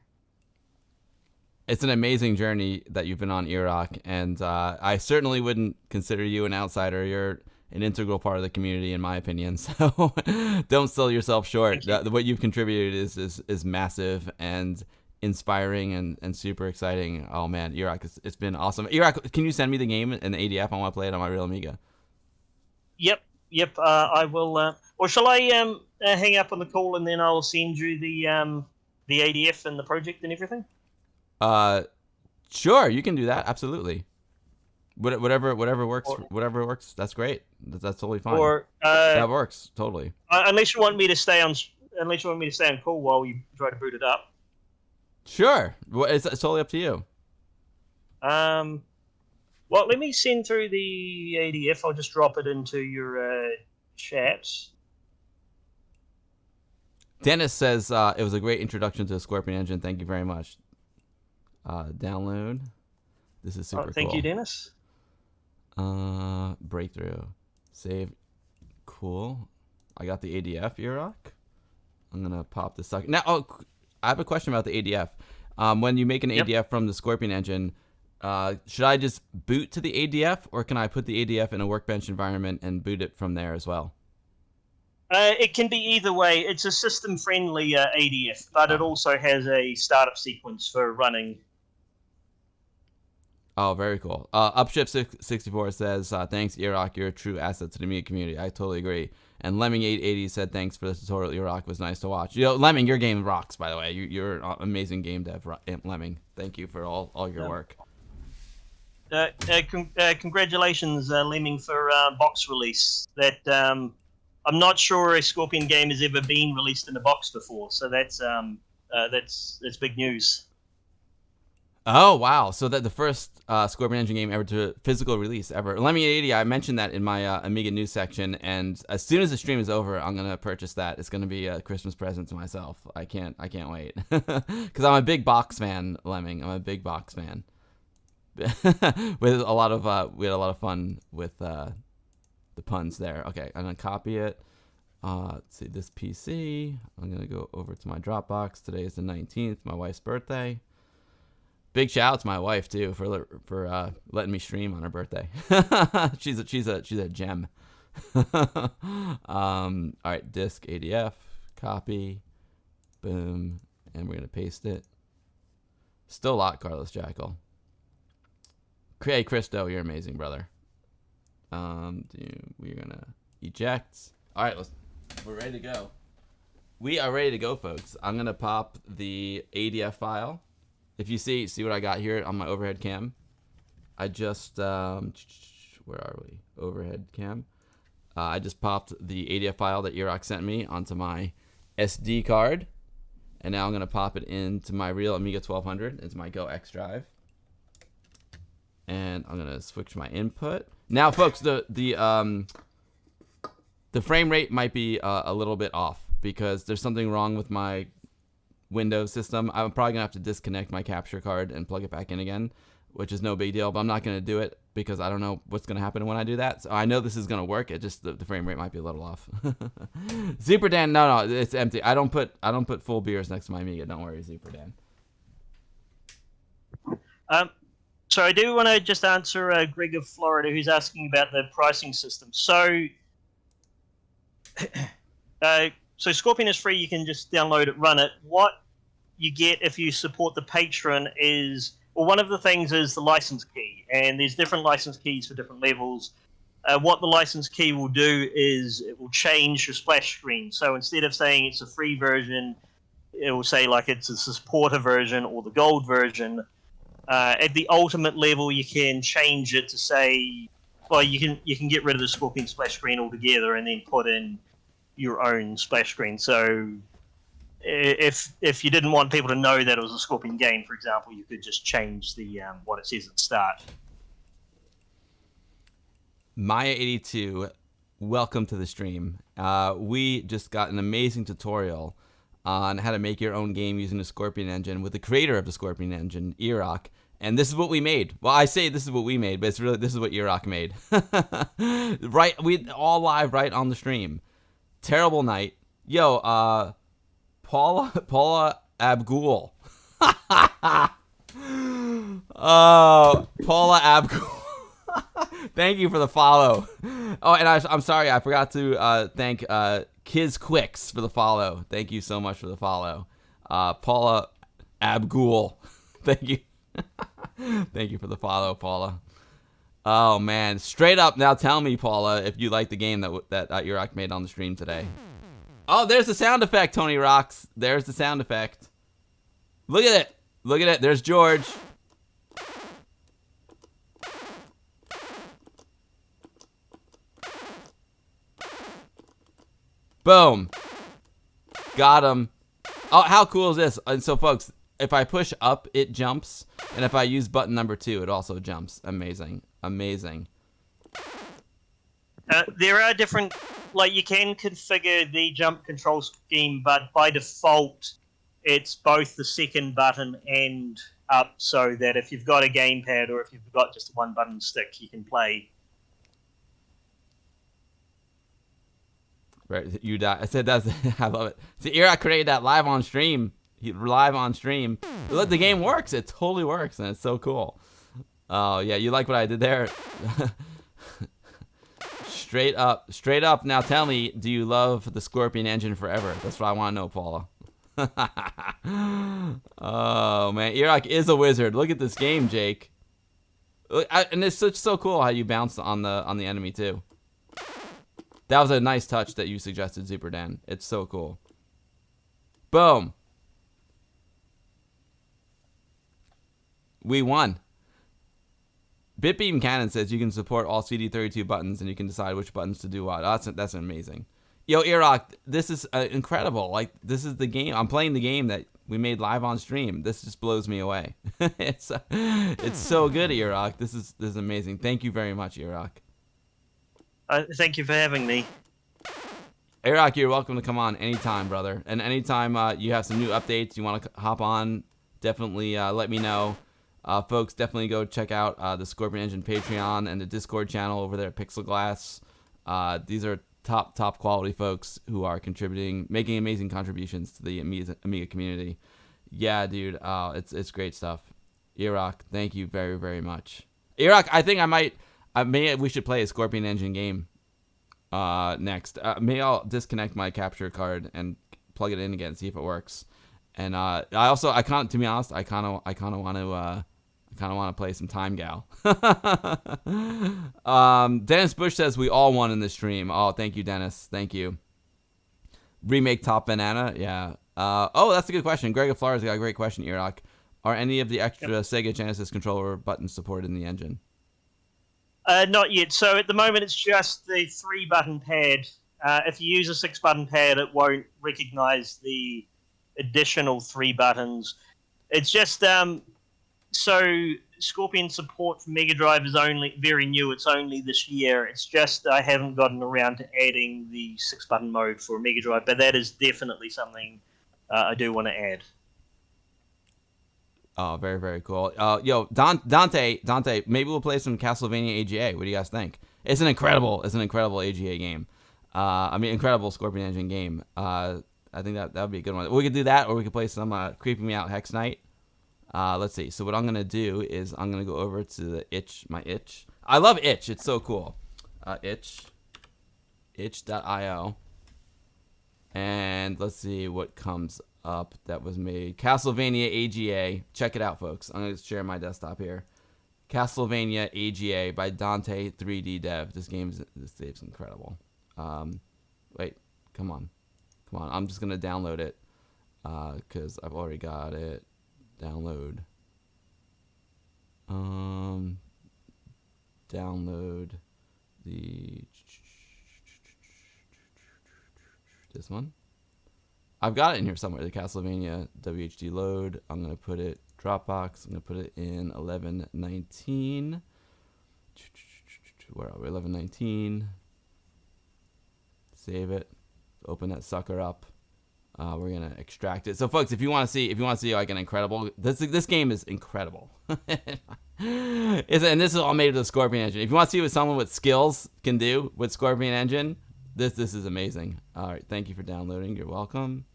It's an amazing journey that you've been on, Earok, and I certainly wouldn't consider you an outsider. You're an integral part of the community, in my opinion. So don't sell yourself short. What you've contributed is massive and inspiring and super exciting. Oh man, Earok, it's been awesome. Earok, can you send me the game and the ADF? I want to play it on my real Amiga. Yep. I will. Or shall I hang up on the call and then I'll send you the ADF and the project and everything? Sure, you can do that. Absolutely. Whatever works. Whatever works. That's great. That's totally fine. Or that works totally. Unless you want me to stay on call while you try to boot it up. Sure. Well, it's totally up to you. Well, let me send through the ADF. I'll just drop it into your chat. Dennis says it was a great introduction to the Scorpion engine. Thank you very much. Download. This is super cool. Thank you, Dennis. Breakthrough. Save. Cool. I got the ADF, Earok. I'm going to pop this sucker. Now, I have a question about the ADF. When you make an ADF from the Scorpion engine, should I just boot to the ADF, or can I put the ADF in a workbench environment and boot it from there as well? It can be either way. It's a system-friendly ADF, but it also has a startup sequence for running. Oh, very cool. Upshift64 says, thanks, Earok. You're a true asset to the Amiga community. I totally agree. And Lemming880 said, thanks for the tutorial, Earok. Was nice to watch. You know, Lemming, your game rocks, by the way. You're an amazing game dev, Lemming. Thank you for all your work. Congratulations, Lemming, for box release. That I'm not sure a Scorpion game has ever been released in a box before, so that's big news. Oh, wow. So that the first Scorpion engine game ever to physical release ever. Lemming880, I mentioned that in my Amiga news section, and as soon as the stream is over, I'm going to purchase that. It's going to be a Christmas present to myself. I can't wait. Because I'm a big box fan, Lemming. I'm a big box fan. With a lot of we had a lot of fun with the puns there. Okay, I'm gonna copy it. Let's see, this PC. I'm gonna go over to my Dropbox. Today is the 19th, my wife's birthday. Big shout out to my wife too for letting me stream on her birthday. she's a gem. All right, disk ADF, copy, boom, and we're gonna paste it. Still a lot, Carlos Jackal. Hey, Christo, you're amazing, brother. We're gonna eject. All right, we're ready to go. We are ready to go, folks. I'm gonna pop the ADF file. If you see what I got here on my overhead cam. I just where are we? Overhead cam. I just popped the ADF file that Earok sent me onto my SD card, and now I'm gonna pop it into my real Amiga 1200 into my Go X drive. And I'm gonna switch my input. Now, folks, the frame rate might be a little bit off because there's something wrong with my Windows system. I'm probably gonna have to disconnect my capture card and plug it back in again, which is no big deal. But I'm not gonna do it because I don't know what's gonna happen when I do that. So I know this is gonna work. It just the frame rate might be a little off. Super Dan, no, it's empty. I don't put full beers next to my Amiga. Don't worry, Super Dan. So I do want to just answer Greg of Florida, who's asking about the pricing system. So, so Scorpion is free. You can just download it, run it. What you get if you support the patron is, well, one of the things is the license key, and there's different license keys for different levels. What the license key will do is it will change your splash screen. So instead of saying it's a free version, it will say like it's a supporter version or the gold version. At the ultimate level, you can change it to say, well, you can get rid of the Scorpion splash screen altogether and then put in your own splash screen. So if you didn't want people to know that it was a Scorpion game, for example, you could just change the what it says at the start. Maya82, welcome to the stream. We just got an amazing tutorial on how to make your own game using the Scorpion engine with the creator of the Scorpion engine, Earok. And this is what we made. Well, I say this is what we made, but it's really this is what Earok made. Right, we all live right on the stream. Terrible night. Yo, Paula Abgul. Oh, Paula Abgul. Thank you for the follow. Oh, and I'm sorry, I forgot to thank Kiz Quicks for the follow. Thank you so much for the follow. Paula Abgul. Thank you. Thank you for the follow, Paula. Oh, man. Straight up, now tell me, Paula, if you like the game that Earok made on the stream today. Oh, there's the sound effect, Tony Rocks. There's the sound effect. Look at it. Look at it. There's George. Boom. Got him. Oh, how cool is this? And so, folks, if I push up, it jumps. And if I use button number 2, it also jumps. Amazing. Amazing. There are different, like you can configure the jump control scheme, but by default, it's both the second button and up, so that if you've got a gamepad or if you've got just a one button stick, you can play. Right, you die. I said that's. I love it. See, Earok created that live on stream. Live on stream. Look, the game works. It totally works, and it's so cool. Oh yeah, you like what I did there? Straight up. Now tell me, do you love the Scorpion engine forever? That's what I want to know, Paula. Oh man, Earok is a wizard. Look at this game, Jake. And it's so cool how you bounce on the enemy too. That was a nice touch that you suggested, Super Dan. It's so cool. Boom. We won. Bitbeam Cannon says you can support all CD32 buttons and you can decide which buttons to do what. Oh, that's amazing. Yo, Earok, this is incredible. Like, this is the game. I'm playing the game that we made live on stream. This just blows me away. It's so good, Earok. This is amazing. Thank you very much, Earok. Thank you for having me. Earok, you're welcome to come on anytime, brother. And anytime you have some new updates, you want to hop on, definitely let me know. Folks, definitely go check out the Scorpion Engine Patreon and the Discord channel over there at Pixel Glass. These are top quality folks who are contributing, making amazing contributions to the Amiga community. Yeah, dude, it's great stuff. Earok, thank you very, very much. Earok, I think we should play a Scorpion Engine game next. Maybe I'll disconnect my capture card and plug it in again, see if it works. And to be honest, I kind of want to play some Time Gal. Dennis Bush says we all won in the stream. Oh, thank you, Dennis. Thank you. Remake Top Banana, yeah. Oh, that's a good question. Greg of Flores got a great question, Earok. Are any of the extra Sega Genesis controller buttons supported in the engine? Not yet. So at the moment, it's just the 3-button pad. If you use a 6-button pad, it won't recognize the additional 3 buttons. It's just so Scorpion support for Mega Drive is only very new. It's only this year. It's just I haven't gotten around to adding the 6-button mode for Mega Drive, but that is definitely something I do want to add. Oh, very, very cool. Yo, Dante, maybe we'll play some Castlevania AGA. What do you guys think? It's an incredible AGA game. Incredible Scorpion Engine game. I think that would be a good one. We could do that, or we could play some Creeping Me Out Hex Night. Let's see. So what I'm gonna do is I'm gonna go over to the my itch. I love itch. It's so cool. itch.io, and let's see what comes up that was made. Castlevania AGA. Check it out, folks. I'm gonna share my desktop here. Castlevania AGA by Dante 3D Dev. This game's incredible. Wait, come on. I'm just gonna download it because I've already got it. Download. Download this one. I've got it in here somewhere. The Castlevania WHD load. I'm gonna put it Dropbox. I'm gonna put it in 1119. Where are we? 1119. Save it. Open that sucker up. We're gonna extract it. So, folks, if you want to see like an incredible, this game is incredible. And this is all made with the Scorpion Engine. If you want to see what someone with skills can do with Scorpion Engine, this is amazing. All right, thank you for downloading. You're welcome.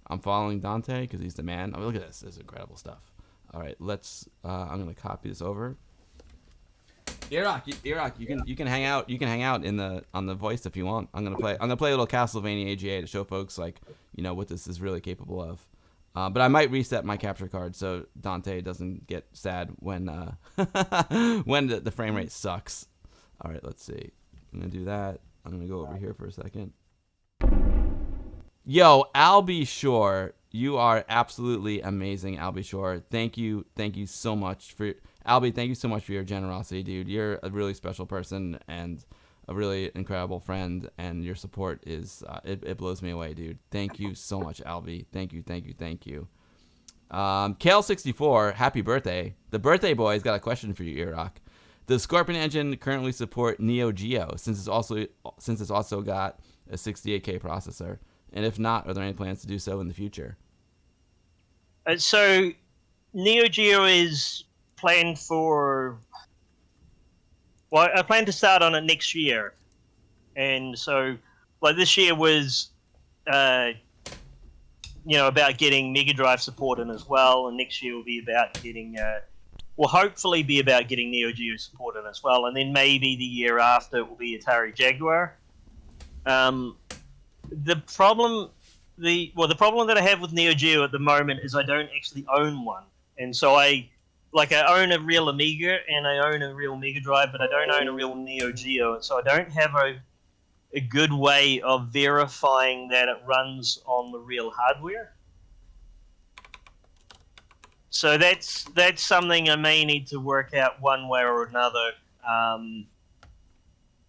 I'm following Dante because he's the man. Oh, look at this. This is incredible stuff. All right, I'm gonna copy this over. Earok, you can hang out. You can hang out on the voice if you want. I'm gonna play a little Castlevania AGA to show folks what this is really capable of. But I might reset my capture card so Dante doesn't get sad when when the frame rate sucks. All right, let's see. I'm gonna do that. I'm gonna go over here for a second. Yo, Albie Shore, you are absolutely amazing, Albie Shore. Thank you so much for Albie. Thank you so much for your generosity, dude. You're a really special person, and a really incredible friend, and your support is it blows me away, dude. Thank you so much, Albie. Thank you. Kale64, happy birthday. The birthday boy's got a question for you, Earok. Does Scorpion Engine currently support Neo Geo since it's also got a 68K processor? And if not, are there any plans to do so in the future? So Neo Geo is planned for. Well, I plan to start on it next year, and so like this year was, about getting Mega Drive support in as well, and next year will be about getting. Will hopefully be about getting Neo Geo support in as well, and then maybe the year after it will be Atari Jaguar. The problem that I have with Neo Geo at the moment is I don't actually own one, and so I own a real Amiga and I own a real Mega Drive, but I don't own a real Neo Geo, and so I don't have a good way of verifying that it runs on the real hardware. So that's something I may need to work out one way or another.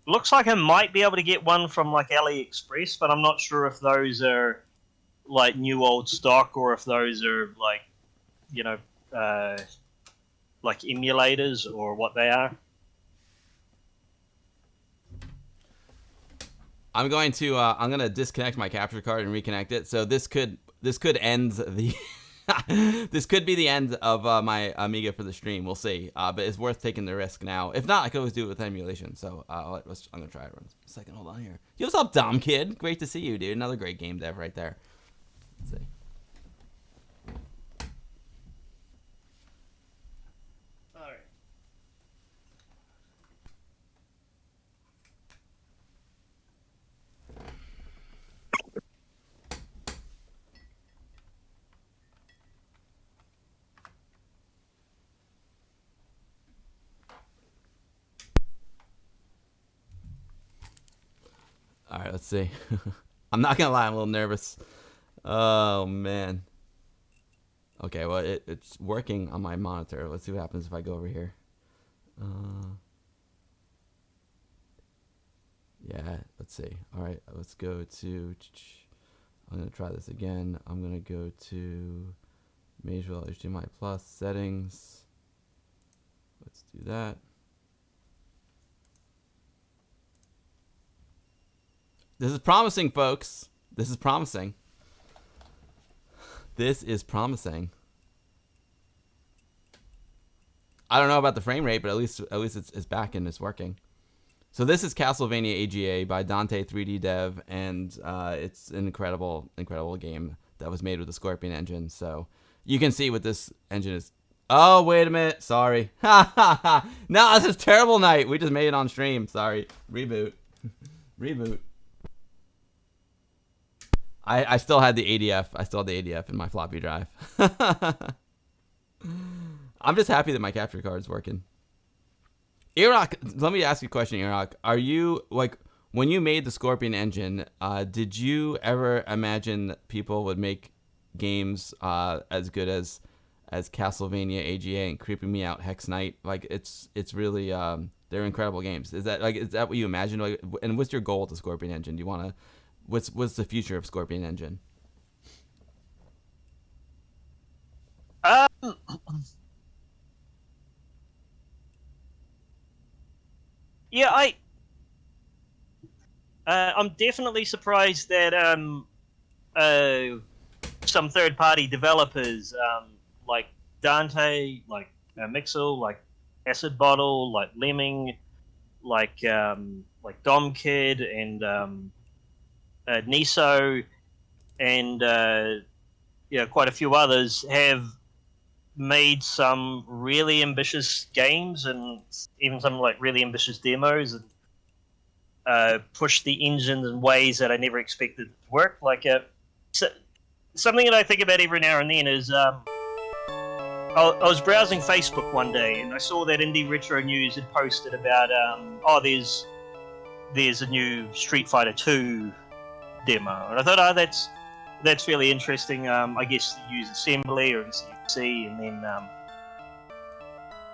Looks like I might be able to get one from like AliExpress, but I'm not sure if those are like new old stock or if those are like, like emulators or what they are. I'm going to disconnect my capture card and reconnect it. So this could end the this could be the end of my Amiga for the stream. We'll see. But it's worth taking the risk now. If not, I could always do it with emulation. So I'm gonna try it. Run a second. Hold on here. Yo, what's up, Dom Kid? Great to see you, dude. Another great game dev right there. Let's see. All right, let's see. I'm not gonna lie, I'm a little nervous. Oh man. Okay, well it's working on my monitor. Let's see what happens if I go over here. Yeah, let's see. All right, let's go to. I'm gonna try this again. I'm gonna go to Major HDMI Plus settings. Let's do that. This is promising, folks. This is promising. This is promising. I don't know about the frame rate, but at least it's back and it's working. So this is Castlevania AGA by Dante 3D Dev, and it's an incredible game that was made with the Scorpion engine. So you can see what this engine is. Oh, wait a minute. Sorry. No, this is terrible night. We just made it on stream. Sorry. Reboot. Reboot. I still had the ADF. I still had the ADF in my floppy drive. I'm just happy that my capture card is working. Earok, let me ask you a question, Earok. Are you, like, when you made the Scorpion engine, did you ever imagine that people would make games as good as Castlevania AGA and Creeping Me Out Hex Knight? Like, it's really, they're incredible games. Is that what you imagined? Like, and what's your goal with the Scorpion engine? Do you want to, what's the future of Scorpion engine? Yeah, I'm definitely surprised that some third-party developers like Dante, like Mixel, like Acid Bottle, like Lemming, like Dom Kid and Niso, and quite a few others have made some really ambitious games and even some like really ambitious demos and pushed the engines in ways that I never expected to work. Like something that I think about every now and then is I was browsing Facebook one day and I saw that Indie Retro News had posted about there's a new Street Fighter 2 demo, and I thought, that's really interesting. I guess you use assembly or C, and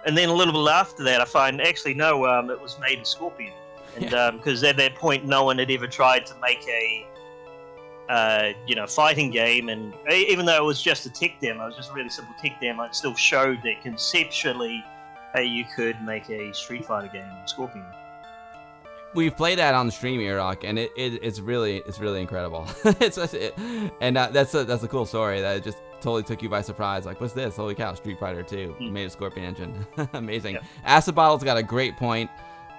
then a little bit after that, I find actually no, it was made in Scorpion. And because at that point, no one had ever tried to make a fighting game, and even though it was just a tech demo, it was just a really simple tech demo, it still showed that conceptually, hey, you could make a Street Fighter game in Scorpion. We've played that on the stream, Earok, and it's really incredible. That's a cool story that it just totally took you by surprise. Like, what's this? Holy cow, Street Fighter 2 made a Scorpion engine. Amazing. Yep. Acid Bottle's got a great point,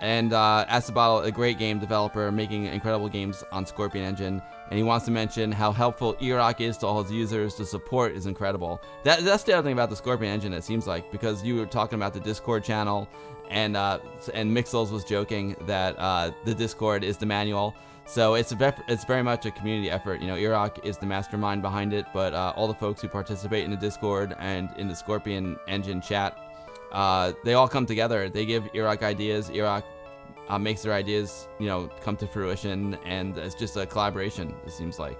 and Acid Bottle, a great game developer, making incredible games on Scorpion engine. And he wants to mention how helpful Earok is to all his users. The support is incredible. That's the other thing about the Scorpion engine, it seems like, because you were talking about the Discord channel, and Mixels was joking that the Discord is the manual. So it's very much a community effort. Earok is the mastermind behind it, but all the folks who participate in the Discord and in the Scorpion engine chat, they all come together. They give Earok ideas. Earok makes their ideas, come to fruition, and it's just a collaboration, it seems like.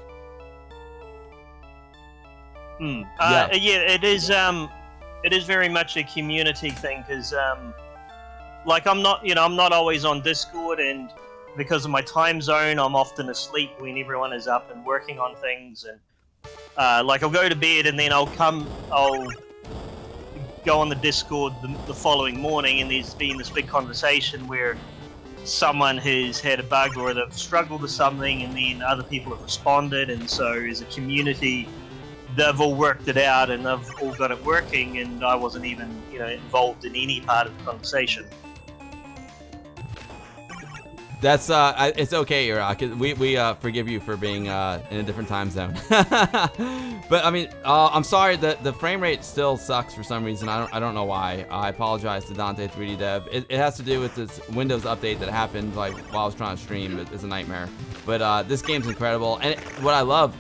Yeah, it is. It is very much a community thing, because, I'm not always on Discord, and because of my time zone, I'm often asleep when everyone is up and working on things, and I'll go to bed, and then I'll go on the Discord the following morning, and there's been this big conversation where someone has had a bug or they've struggled with something, and then other people have responded, and so as a community they've all worked it out and they've all got it working, and I wasn't even involved in any part of the conversation. That's it's okay, Earok. We forgive you for being in a different time zone. But I mean, I'm sorry that the frame rate still sucks for some reason. I don't know why. I apologize to Dante 3D Dev. It has to do with this Windows update that happened while I was trying to stream. It's a nightmare. But this game's incredible, and what I love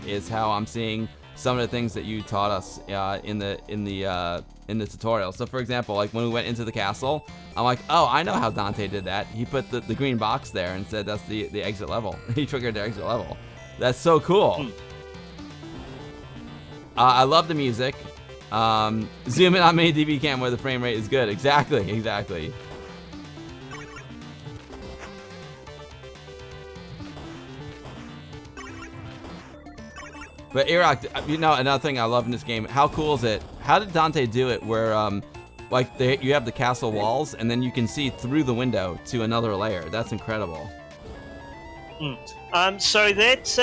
is how I'm seeing some of the things that you taught us in the tutorial. So for example, like when we went into the castle, I'm like, oh, I know how Dante did that. He put the green box there and said that's the exit level. He triggered the exit level. That's so cool. I love the music. Zoom in on mini DB cam where the frame rate is good. Exactly. But Earok, another thing I love in this game, how cool is it? How did Dante do it where, you have the castle walls, and then you can see through the window to another layer? That's incredible. So that's,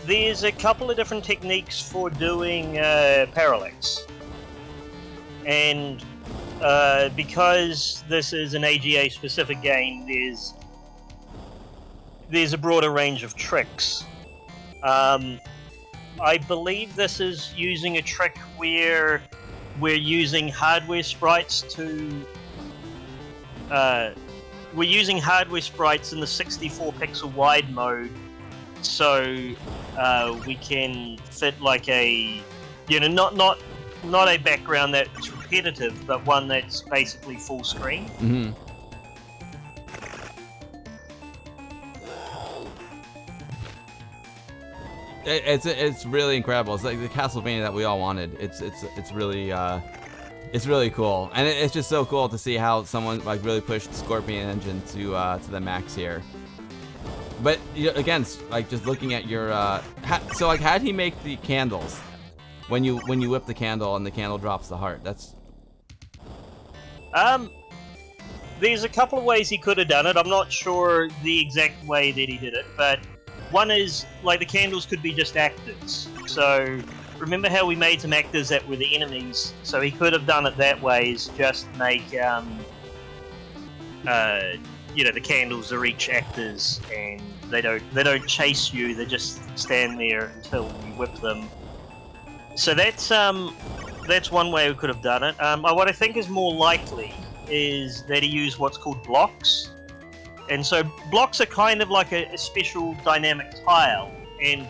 there's a couple of different techniques for doing parallax. And because this is an AGA-specific game, there's a broader range of tricks. I believe this is using a trick where we're using hardware sprites to... we're using hardware sprites in the 64-pixel wide mode, so we can fit like a... not a background that's repetitive, but one that's basically full screen. Mm-hmm. It's really incredible. It's like the Castlevania that we all wanted. It's really cool, and it's just so cool to see how someone really pushed Scorpion engine to the max here. But again, just looking at your how did he make the candles? When you whip the candle and the candle drops the heart. That's there's a couple of ways he could have done it. I'm not sure the exact way that he did it, but one is, the candles could be just actors. So, remember how we made some actors that were the enemies? So he could have done it that way, is just make, the candles are each actors, and they don't chase you, they just stand there until you whip them. So that's one way we could have done it. What I think is more likely is that he used what's called blocks. And so blocks are kind of like a special dynamic tile, and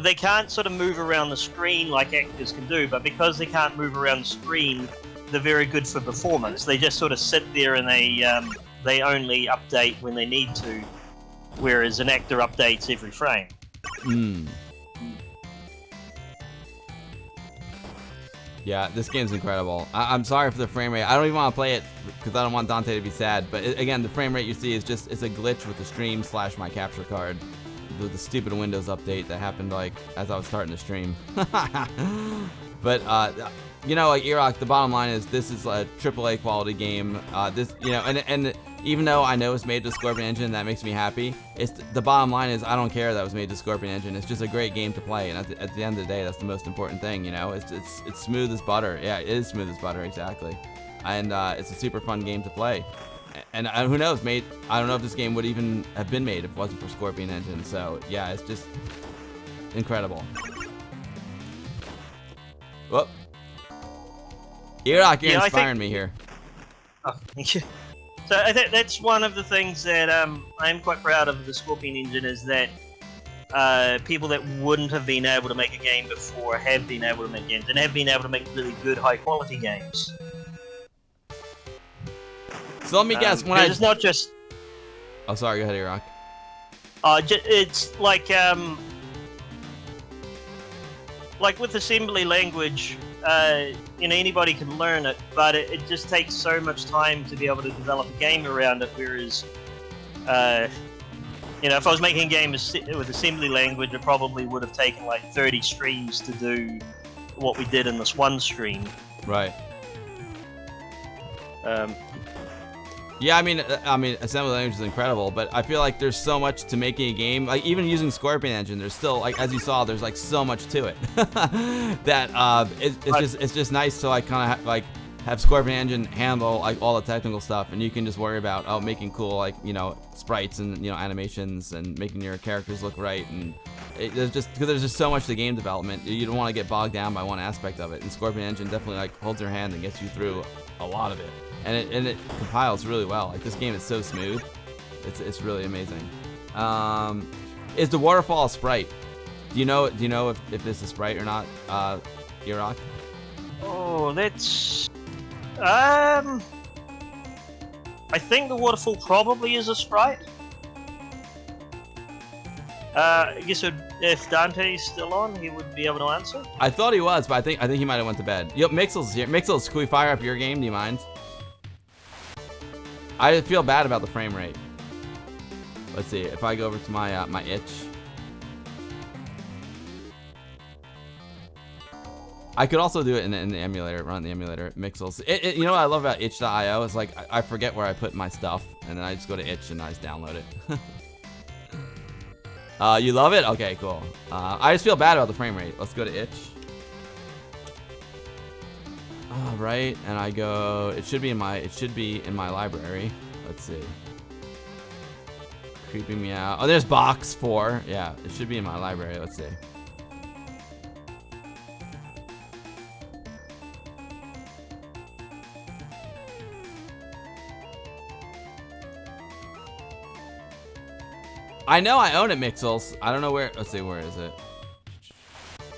they can't sort of move around the screen like actors can do, but because they can't move around the screen, they're very good for performance. They just sort of sit there and they only update when they need to, whereas an actor updates every frame. Yeah, this game's incredible. I'm sorry for the frame rate. I don't even want to play it because I don't want Dante to be sad. But again, the frame rate you see is just, it's a glitch with the stream / my capture card. The stupid Windows update that happened like as I was starting to stream. But you know, like Earok, the bottom line is this is a AAA quality game. This, you know, and even though I know it's made to Scorpion Engine, that makes me happy. It's the bottom line is I don't care that it was made to Scorpion Engine. It's just a great game to play, and at the end of the day, that's the most important thing. You know, it's smooth as butter. Yeah, it is smooth as butter, exactly. And it's a super fun game to play. And who knows, mate? I don't know if this game would even have been made if it wasn't for Scorpion Engine. So yeah, it's just incredible. Whoop. Earok, you're inspiring me here. Oh, thank you. So I think that's one of the things that I'm quite proud of the Scorpion Engine is that people that wouldn't have been able to make a game before have been able to make games and have been able to make really good, high-quality games. So let me guess, when it's not just... Oh, sorry, go ahead, Earok. It's like with assembly language, you know, anybody can learn it, but it just takes so much time to be able to develop a game around it, whereas, you know, if I was making a game with assembly language, it probably would have taken like 30 streams to do what we did in this one stream. Right. Yeah, I mean, assembly language is incredible, but I feel like there's so much to making a game. Like even using Scorpion Engine, there's still, like as you saw, there's like so much to it that it's just nice to like kind of have Scorpion Engine handle like all the technical stuff, and you can just worry about making cool like, you know, sprites and, you know, animations and making your characters look right, and there's just so much to game development. You don't want to get bogged down by one aspect of it, and Scorpion Engine definitely like holds your hand and gets you through a lot of it. And it compiles really well. Like this game is so smooth, it's really amazing. Is the waterfall a sprite? Do you know if this is a sprite or not, Earok? Oh, that's I think the waterfall probably is a sprite. I guess if Dante's still on, he would be able to answer. I thought he was, but I think he might have went to bed. Yep, Mixel's here. Mixels, can we fire up your game? Do you mind? I feel bad about the frame rate. Let's see if I go over to my my itch. I could also do it in the emulator, run the emulator, Mixels. You know what I love about itch.io is like I forget where I put my stuff, and then I just go to itch and I just download it. You love it? Okay, cool. I just feel bad about the frame rate. Let's go to itch. All right, and I go. It should be in my library. Let's see. Creeping me out. Oh, there's box 4. Yeah, it should be in my library. Let's see. I know I own it, Mixels. I don't know where. Let's see, where is it?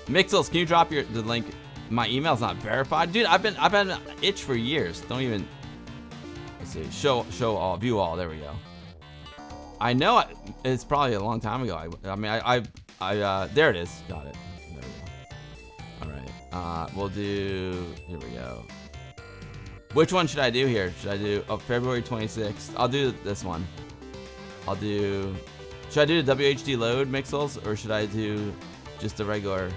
Mixels, can you drop the link? My email's not verified, dude. I've been itch for years. Don't even. Let's see. Show all, view all. There we go. I know it's probably a long time ago. I mean, there it is. Got it. There we go. All right. We'll do. Here we go. Which one should I do here? Should I do February 26th? I'll do this one. I'll do. Should I do the WHD load Mixels, or should I do just the regular?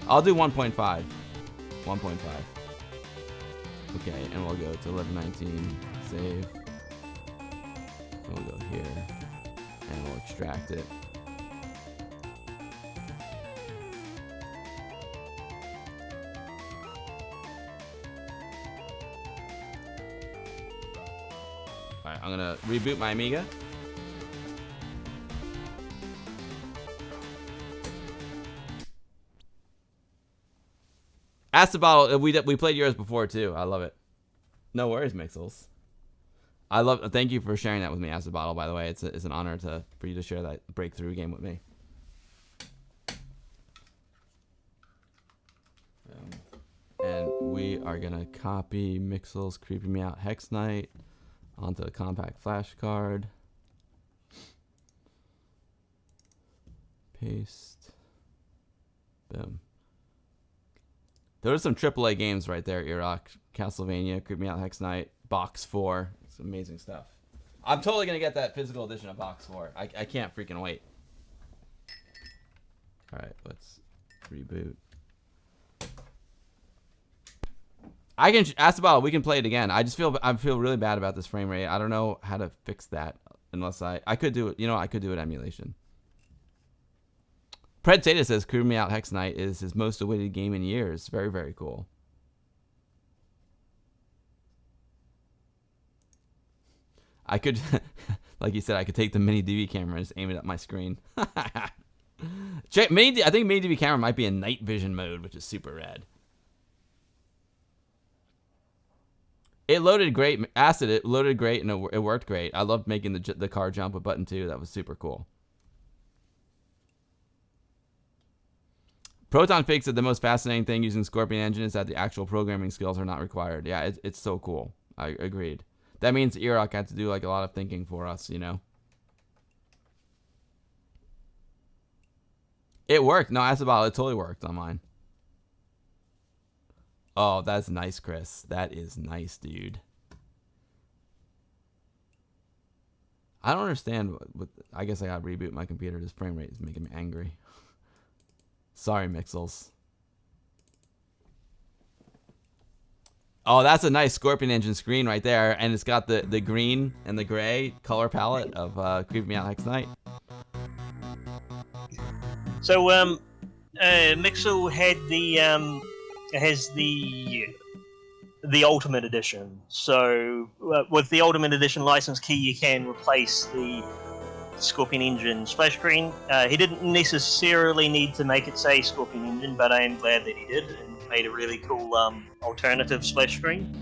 I'll do 1.5. 1.5. Okay, and we'll go to 1119. Save. And we'll go here, and we'll extract it. All right, I'm gonna reboot my Amiga. Ask the bottle. We played yours before too. I love it. No worries, Mixels. Thank you for sharing that with me, Ask the bottle. By the way, it's an honor for you to share that breakthrough game with me. And we are gonna copy Mixels Creeping Me Out Hex Knight onto a compact flash card. Paste. Boom. Those are some AAA games right there, Earok. Castlevania, Creep Me Out Hex Knight, Box 4. It's amazing stuff. I'm totally gonna get that physical edition of Box 4. I can't freaking wait. All right, let's reboot. I can ask about it. We can play it again. I feel really bad about this frame rate. I don't know how to fix that unless I could do it. You know, I could do it emulation. Pred Zeta says Crew Me Out Hex Knight is his most awaited game in years. Very, very cool. I could, like you said, I could take the mini DV camera and just aim it at my screen. I think mini DV camera might be in night vision mode, which is super rad. It loaded great. Acid, it loaded great and it worked great. I loved making the car jump with button 2. That was super cool. Proton Fig said the most fascinating thing using Scorpion Engine is that the actual programming skills are not required. Yeah, it's so cool. I agreed. That means Earok had to do like a lot of thinking for us, you know. It worked. No, that's about it. It totally worked on mine. Oh, that's nice, Chris. That is nice, dude. I don't understand what I guess I gotta reboot my computer. This frame rate is making me angry. Sorry, Mixels. Oh, that's a nice Scorpion Engine screen right there, and it's got the green and the gray color palette of Creep Me Out Hex Knight. So, Mixel had has the Ultimate Edition. So, with the Ultimate Edition license key, you can replace the Scorpion Engine splash screen. He didn't necessarily need to make it say Scorpion Engine, but I am glad that he did and made a really cool alternative splash screen.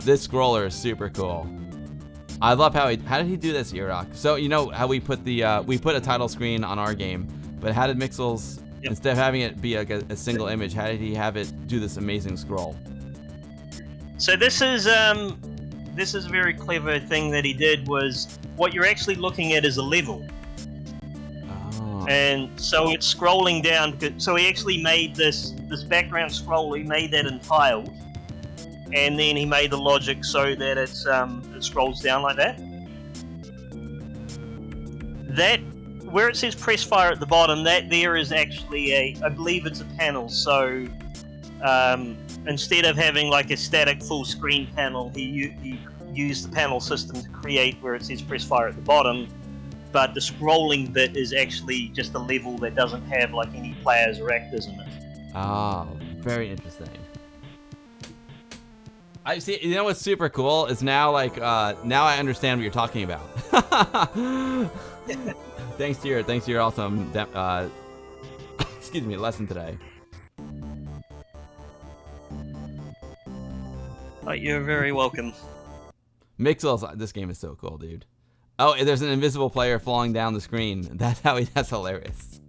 This scroller is super cool. I love how did he do this, Earok? So you know how we put a title screen on our game, but how did Mixels, instead of having it be like a single image, how did he have it do this amazing scroll? So this is a very clever thing that he did. Was what you're actually looking at is a level. Oh. And so it's scrolling down. So he actually made this background scroll. He made that in tiled, and then he made the logic so that it scrolls down like that. That where it says press fire at the bottom, that there is actually I believe it's a panel. So instead of having like a static full screen panel, he used the panel system to create where it says press fire at the bottom, but the scrolling bit is actually just a level that doesn't have like any players or actors in it. Oh, very interesting. I see. You know what's super cool is now now I understand what you're talking about. Thanks to your awesome excuse me, lesson today. You're very welcome. Mixels, this game is so cool, dude. Oh, there's an invisible player falling down the screen. That's hilarious.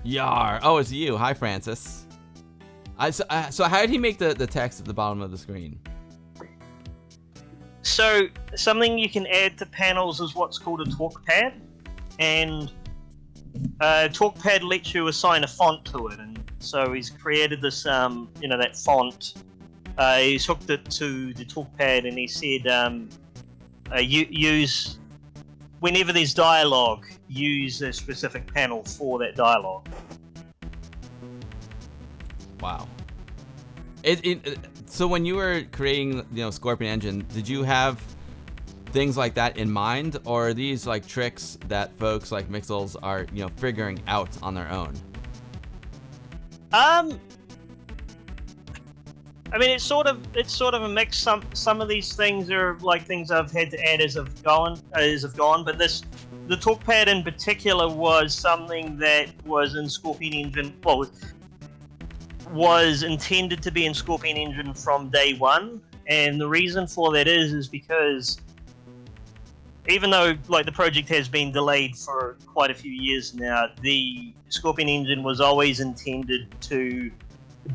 Yar. Oh, it's you. Hi, Francis. So how did he make the text at the bottom of the screen? So something you can add to panels is what's called a talk pad, and talk pad lets you assign a font to it, and so he's created this that font. He's hooked it to the talk pad, and he said use whenever there's dialogue, use a specific panel for that dialogue. Wow. So when you were creating, Scorpion Engine, did you have things like that in mind, or are these like tricks that folks like Mixels are, figuring out on their own? I mean, it's sort of a mix. Some of these things are like things I've had to add as I've gone. But the talk pad in particular was something that was in Scorpion Engine. Well, was intended to be in Scorpion Engine from day one, and the reason for that is because even though the project has been delayed for quite a few years now, the Scorpion Engine was always intended to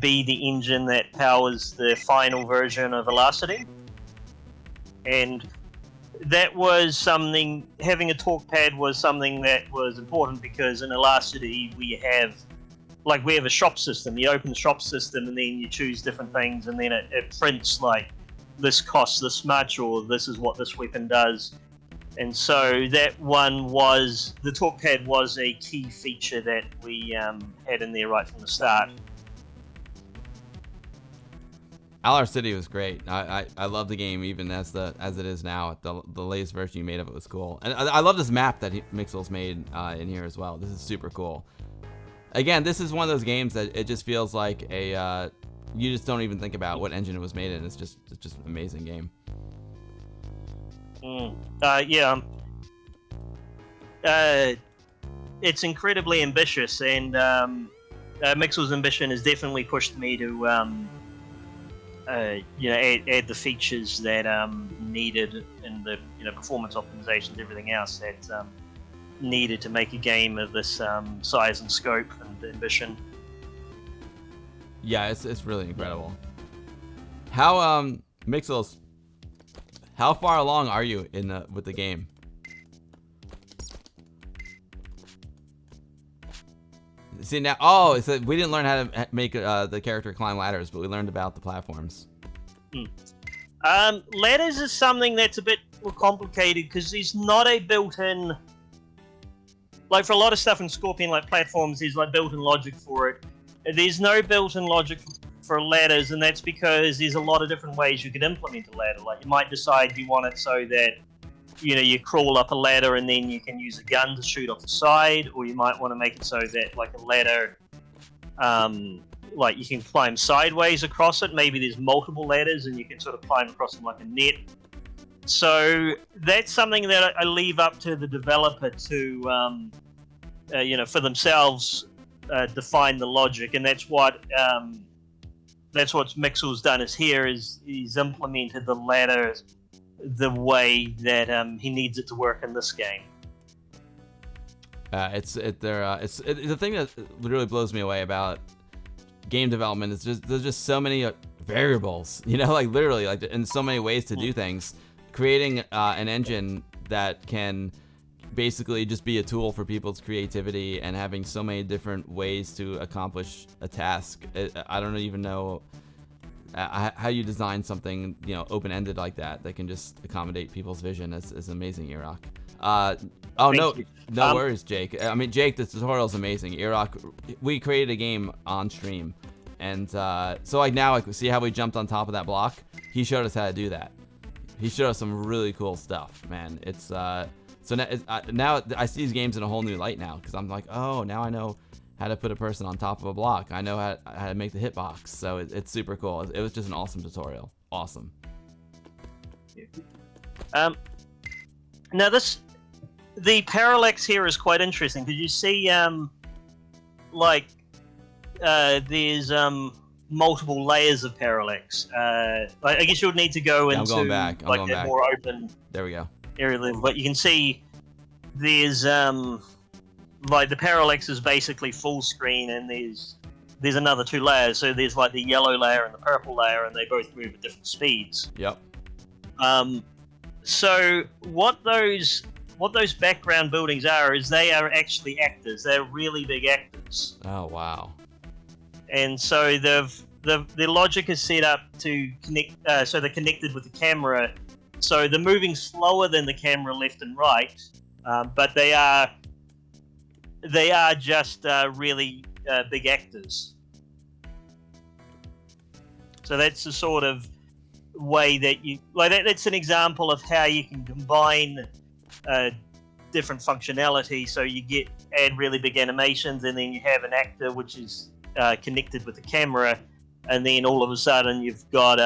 be the engine that powers the final version of Velocity. And that was something. Having a talk pad was something that was important because in Elasticity we have a shop system. You open the shop system and then you choose different things, and then it prints like this costs this much, or this is what this weapon does. And so that one was the talk pad was a key feature that we had in there right from the start. Alar City was great. I love the game even as it is now. The latest version you made of it was cool, and I love this map that Mixel's made in here as well. This is super cool. Again, this is one of those games that it just feels like a you just don't even think about what engine it was made in. It's just an amazing game. It's incredibly ambitious, and Mixel's ambition has definitely pushed me to add the features that needed in the performance optimizations, everything else that needed to make a game of this size and scope and ambition. Yeah, it's really incredible. How Mixels, how far along are you with the game? See now, so we didn't learn how to make the character climb ladders, but we learned about the platforms. Ladders is something that's a bit more complicated because there's not a built-in, like for a lot of stuff in Scorpion, like platforms, there's like built-in logic for it. There's no built-in logic for ladders, and that's because there's a lot of different ways you could implement a ladder. Like you might decide you want it so that you crawl up a ladder and then you can use a gun to shoot off the side, or you might want to make it so that like a ladder, like you can climb sideways across it. Maybe there's multiple ladders and you can sort of climb across them like a net. So that's something that I leave up to the developer to, for themselves define the logic, and that's what Mixel's done. He's implemented the ladder the way that he needs it to work in this game. The thing that really blows me away about game development is there's just so many variables, like literally, like in so many ways to do things. Creating an engine that can basically just be a tool for people's creativity and having so many different ways to accomplish a task. I don't even know how you design something open-ended like that can just accommodate people's vision. Is amazing, Earok. No worries, Jake. I mean, Jake, the tutorial is amazing. Earok, we created a game on stream, and so like now, like see how we jumped on top of that block? He showed us how to do that. He showed us some really cool stuff, man. It's so now I see these games in a whole new light now, because I'm like, oh, now I know how to put a person on top of a block. I know how to make the hitbox. So it's super cool. It was just an awesome tutorial. Awesome. Now the parallax here is quite interesting. Did you see there's multiple layers of parallax? I guess you'll need to go into I'm going back. more open. There we go. Area level, but you can see there's the parallax is basically full screen, and there's another two layers. So there's like the yellow layer and the purple layer, and they both move at different speeds. Yep. So what those background buildings are is they are actually actors. They're really big actors. Oh wow. And so their logic is set up to connect. So they're connected with the camera. So they're moving slower than the camera left and right, but they are just really big actors. So that's the sort of way that you that's an example of how you can combine different functionality. So you add really big animations, and then you have an actor which is connected with the camera. And then all of a sudden, you've got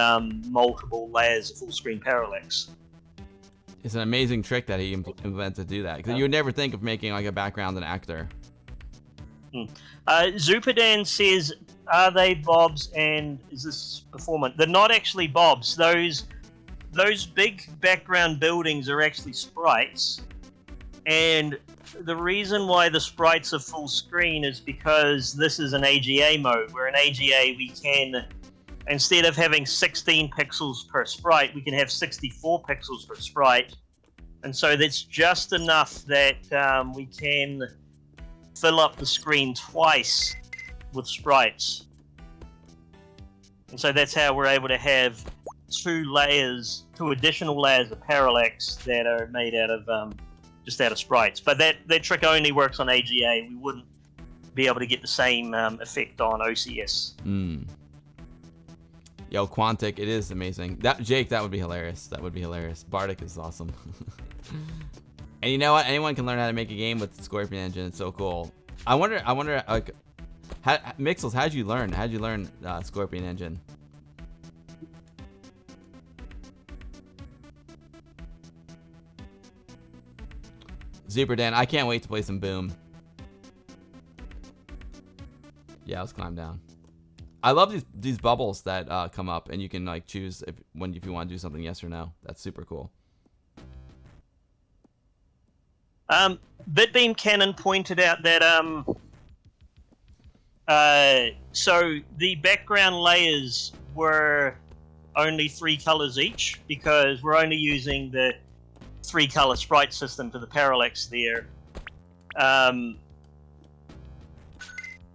multiple layers of full-screen parallax. It's an amazing trick that he implemented to do that, because you would never think of making like a background an actor. Zupadan says, "Are they bobs and is this performant?" They're not actually bobs. Those big background buildings are actually sprites, and the reason why the sprites are full screen is because this is an AGA mode, where in AGA we can, instead of having 16 pixels per sprite, we can have 64 pixels per sprite, And so that's just enough that we can fill up the screen twice with sprites. And so that's how we're able to have two additional layers of parallax that are made out of just out of sprites. But that trick only works on AGA. We wouldn't be able to get the same effect on OCS. Yo, Quantic, it is amazing. Jake, that would be hilarious. That would be hilarious. Bardic is awesome. And you know what? Anyone can learn how to make a game with the Scorpion engine. It's so cool. I wonder, like, Mixels, how'd you learn? How'd you learn Scorpion engine? Super Dan, I can't wait to play some Boom. Yeah, let's climb down. I love these bubbles that come up, and you can like choose if you want to do something, yes or no. That's super cool. Bitbeam Cannon pointed out that so the background layers were only 3 colors each because we're only using the 3-color sprite system for the parallax there.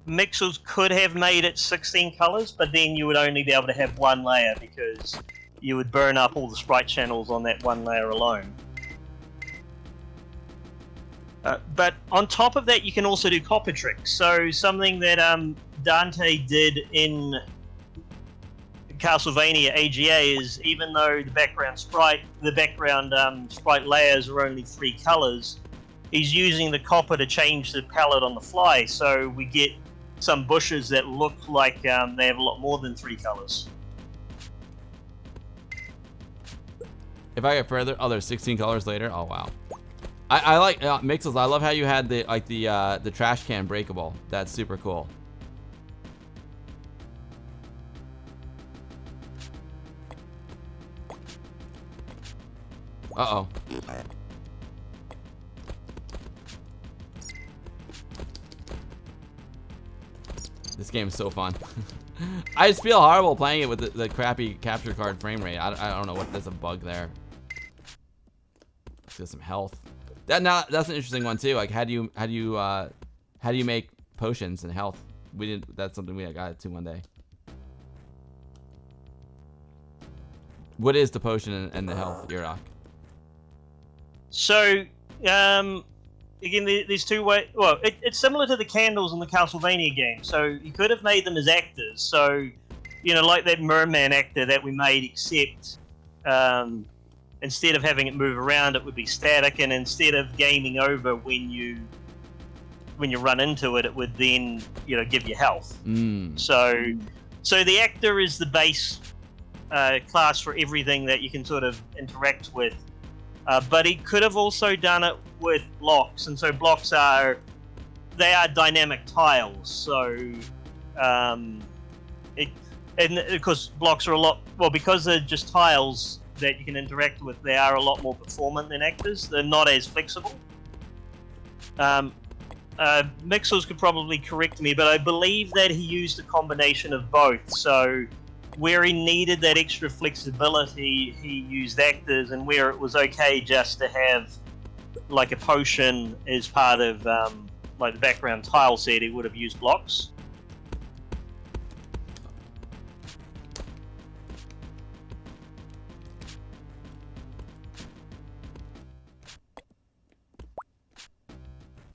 Mixels could have made it 16 colors, but then you would only be able to have one layer because you would burn up all the sprite channels on that one layer alone. But on top of that, you can also do copper tricks. So something that Dante did in Castlevania AGA is, even though the background sprite layers are only 3 colors, he's using the copper to change the palette on the fly. So we get some bushes that look like they have a lot more than 3 colors. If I get further, oh, there's 16 colors later. Oh wow. I like Mixels. I love how you had the trash can breakable. That's super cool. Uh-oh. This game is so fun. I just feel horrible playing it with the crappy capture card frame rate. I don't know what, there's a bug there. Let's get some health. That's an interesting one too. Like how do you make potions and health? That's something we got to one day. What is the potion and the health, Earok? So, again, there's 2 ways. Well, it's similar to the candles in the Castlevania game. So you could have made them as actors. So, like that merman actor that we made, except instead of having it move around, it would be static, and instead of gaming over when you run into it, it would then give you health. So the actor is the base class for everything that you can sort of interact with. But he could have also done it with blocks, and so blocks are dynamic tiles. So, and of course, blocks are because they're just tiles that you can interact with. They are a lot more performant than actors. They're not as flexible. Mixels could probably correct me, but I believe that he used a combination of both. So, where he needed that extra flexibility, he used actors, and where it was okay just to have like a potion as part of like the background tile set, he would have used blocks.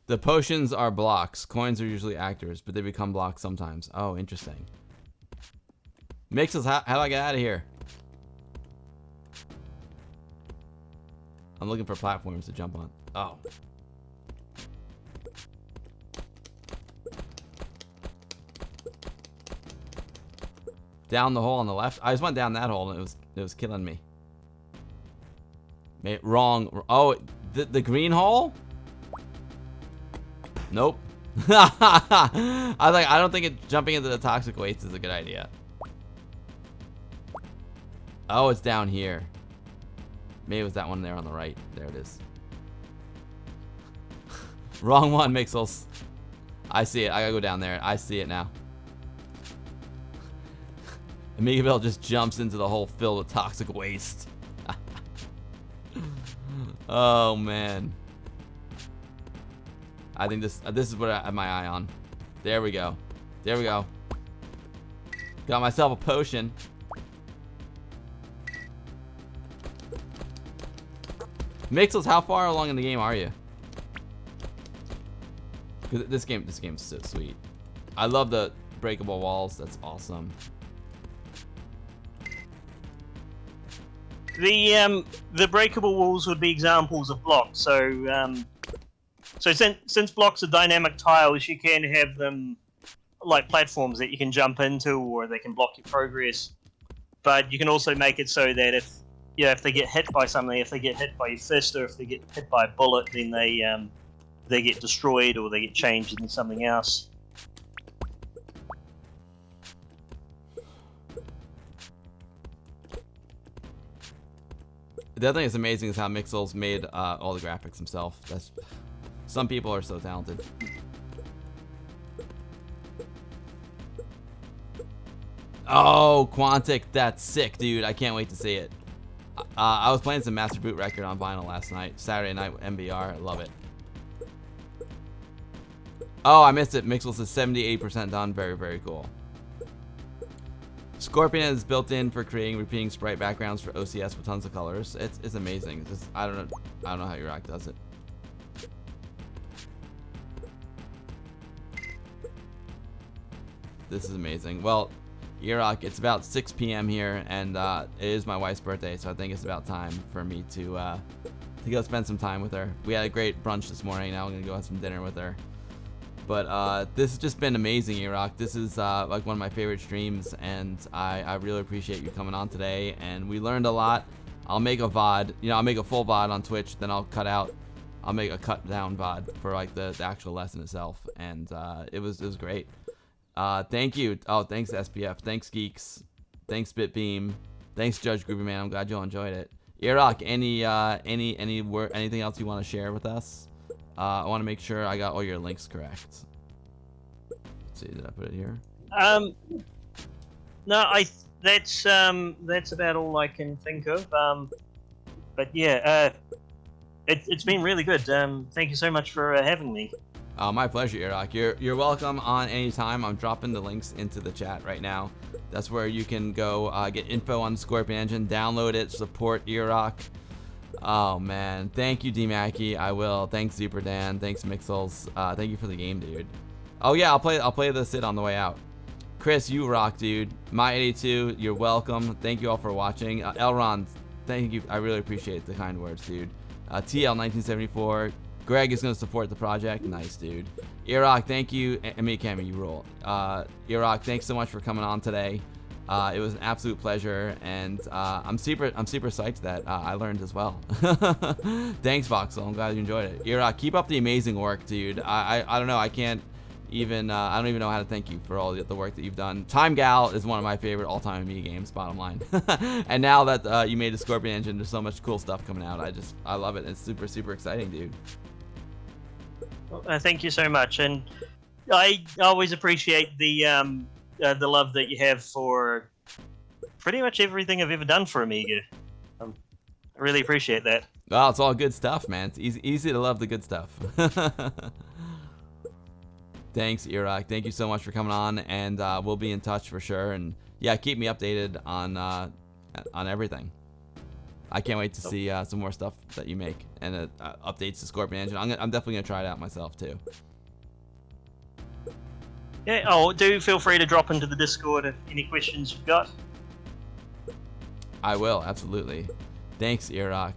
The potions are blocks. Coins are usually actors, but they become blocks sometimes. Oh, interesting. Mixels, how do I get out of here? I'm looking for platforms to jump on. Oh. Down the hole on the left? I just went down that hole and it was killing me. Wrong. Oh, the green hole? Nope. I don't think jumping into the toxic waste is a good idea. Oh, it's down here. Maybe it was that one there on the right. There it is. Wrong one, Mixels. I see it. I gotta go down there. I see it now. Amiga Bill just jumps into the hole filled with toxic waste. Oh man. I think this is what I have my eye on. There we go. There we go. Got myself a potion. Mixels, how far along in the game are you? 'Cause this game's so sweet. I love the breakable walls. That's awesome. The breakable walls would be examples of blocks. So since blocks are dynamic tiles, you can have them like platforms that you can jump into, or they can block your progress. But you can also make it so that if they get hit by something, if they get hit by your fist, or if they get hit by a bullet, then they get destroyed or they get changed into something else. The other thing that's amazing is how Mixels made all the graphics himself. Some people are so talented. Oh, Quantic, that's sick, dude. I can't wait to see it. I was playing some Master Boot Record on vinyl last night. Saturday night with MBR. I love it. Oh, I missed it. Mixels is 78% done. Very, very cool. Scorpion is built in for creating repeating sprite backgrounds for OCS with tons of colors. It's amazing. I don't know how Earok does it. This is amazing. Well, Earok, it's about 6 p.m. here, and it is my wife's birthday, so I think it's about time for me to go spend some time with her. We had a great brunch this morning. Now we're gonna go have some dinner with her. But this has just been amazing, Earok. This is like one of my favorite streams, and I really appreciate you coming on today. And we learned a lot. I'll make a VOD. I'll make a full VOD on Twitch. Then I'll make a cut down VOD for like the actual lesson itself. And it was great. Thank you. Oh, thanks SPF. Thanks Geeks. Thanks Bitbeam. Thanks Judge Groovy Man. I'm glad you all enjoyed it. Earok, anything else you want to share with us? I want to make sure I got all your links correct. Let's see, did I put it here? No, that's about all I can think of. But yeah, it's been really good. Thank you so much for having me. My pleasure, Earok. You're welcome on any time. I'm dropping the links into the chat right now. That's where you can go get info on the Scorpion Engine, download it, support Earok. Oh man, thank you D-Mackie. I will. Thanks Super Dan. Thanks Mixels. Thank you for the game, dude. Oh yeah, I'll play the Sid on the way out. Chris, you rock, dude. My82, you're welcome. Thank you all for watching. Elron, thank you. I really appreciate the kind words, dude. TL1974. Greg is gonna support the project. Nice, dude. Earok, thank you. I mean, Cammy, you rule. Earok, thanks so much for coming on today. It was an absolute pleasure, and I'm super psyched that I learned as well. Thanks, Voxel. I'm glad you enjoyed it. Earok, keep up the amazing work, dude. I don't know. I don't even know how to thank you for all the work that you've done. Time Gal is one of my favorite all-time Amiga games, bottom line. And now that you made the Scorpion Engine, there's so much cool stuff coming out. I love it. It's super exciting, dude. Well, thank you so much, and I always appreciate the love that you have for pretty much everything I've ever done for Amiga. I really appreciate that. Well, it's all good stuff, man. It's easy to love the good stuff. Thanks, Earok. Thank you so much for coming on, and we'll be in touch for sure. And yeah, keep me updated on everything. I can't wait to see some more stuff that you make and updates to Scorpion Engine. I'm definitely gonna try it out myself too. Yeah. Oh, do feel free to drop into the Discord if any questions you've got. I will, absolutely. Thanks, Earok.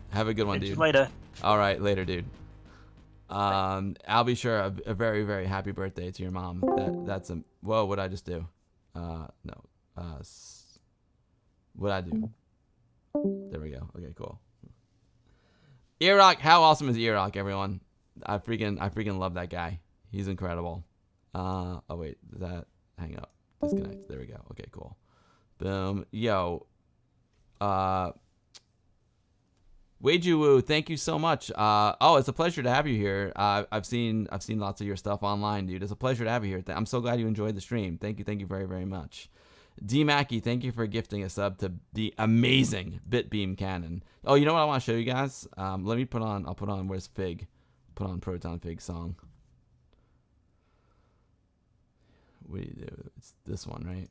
Have a good one, dude. Later. All right, later, dude. I'll be sure a very, very happy birthday to your mom. That's a whoa. What'd I just do? No. What'd I do? There we go. Okay, cool. Earok, how awesome is Earok, everyone? I freaking love that guy. He's incredible. Oh wait, did that hang up? Disconnect. There we go. Okay, cool. Boom. Yo. Weijiwoo, thank you so much. Oh, it's a pleasure to have you here. I've seen lots of your stuff online, dude. It's a pleasure to have you here. I'm so glad you enjoyed the stream. Thank you very, very much. D Mackey, thank you for gifting a sub to the amazing Bitbeam Cannon. Oh, you know what I want to show you guys? Let me put on. I'll put on. Where's Fig? Put on Proton Fig song. What do you do? It's this one, right?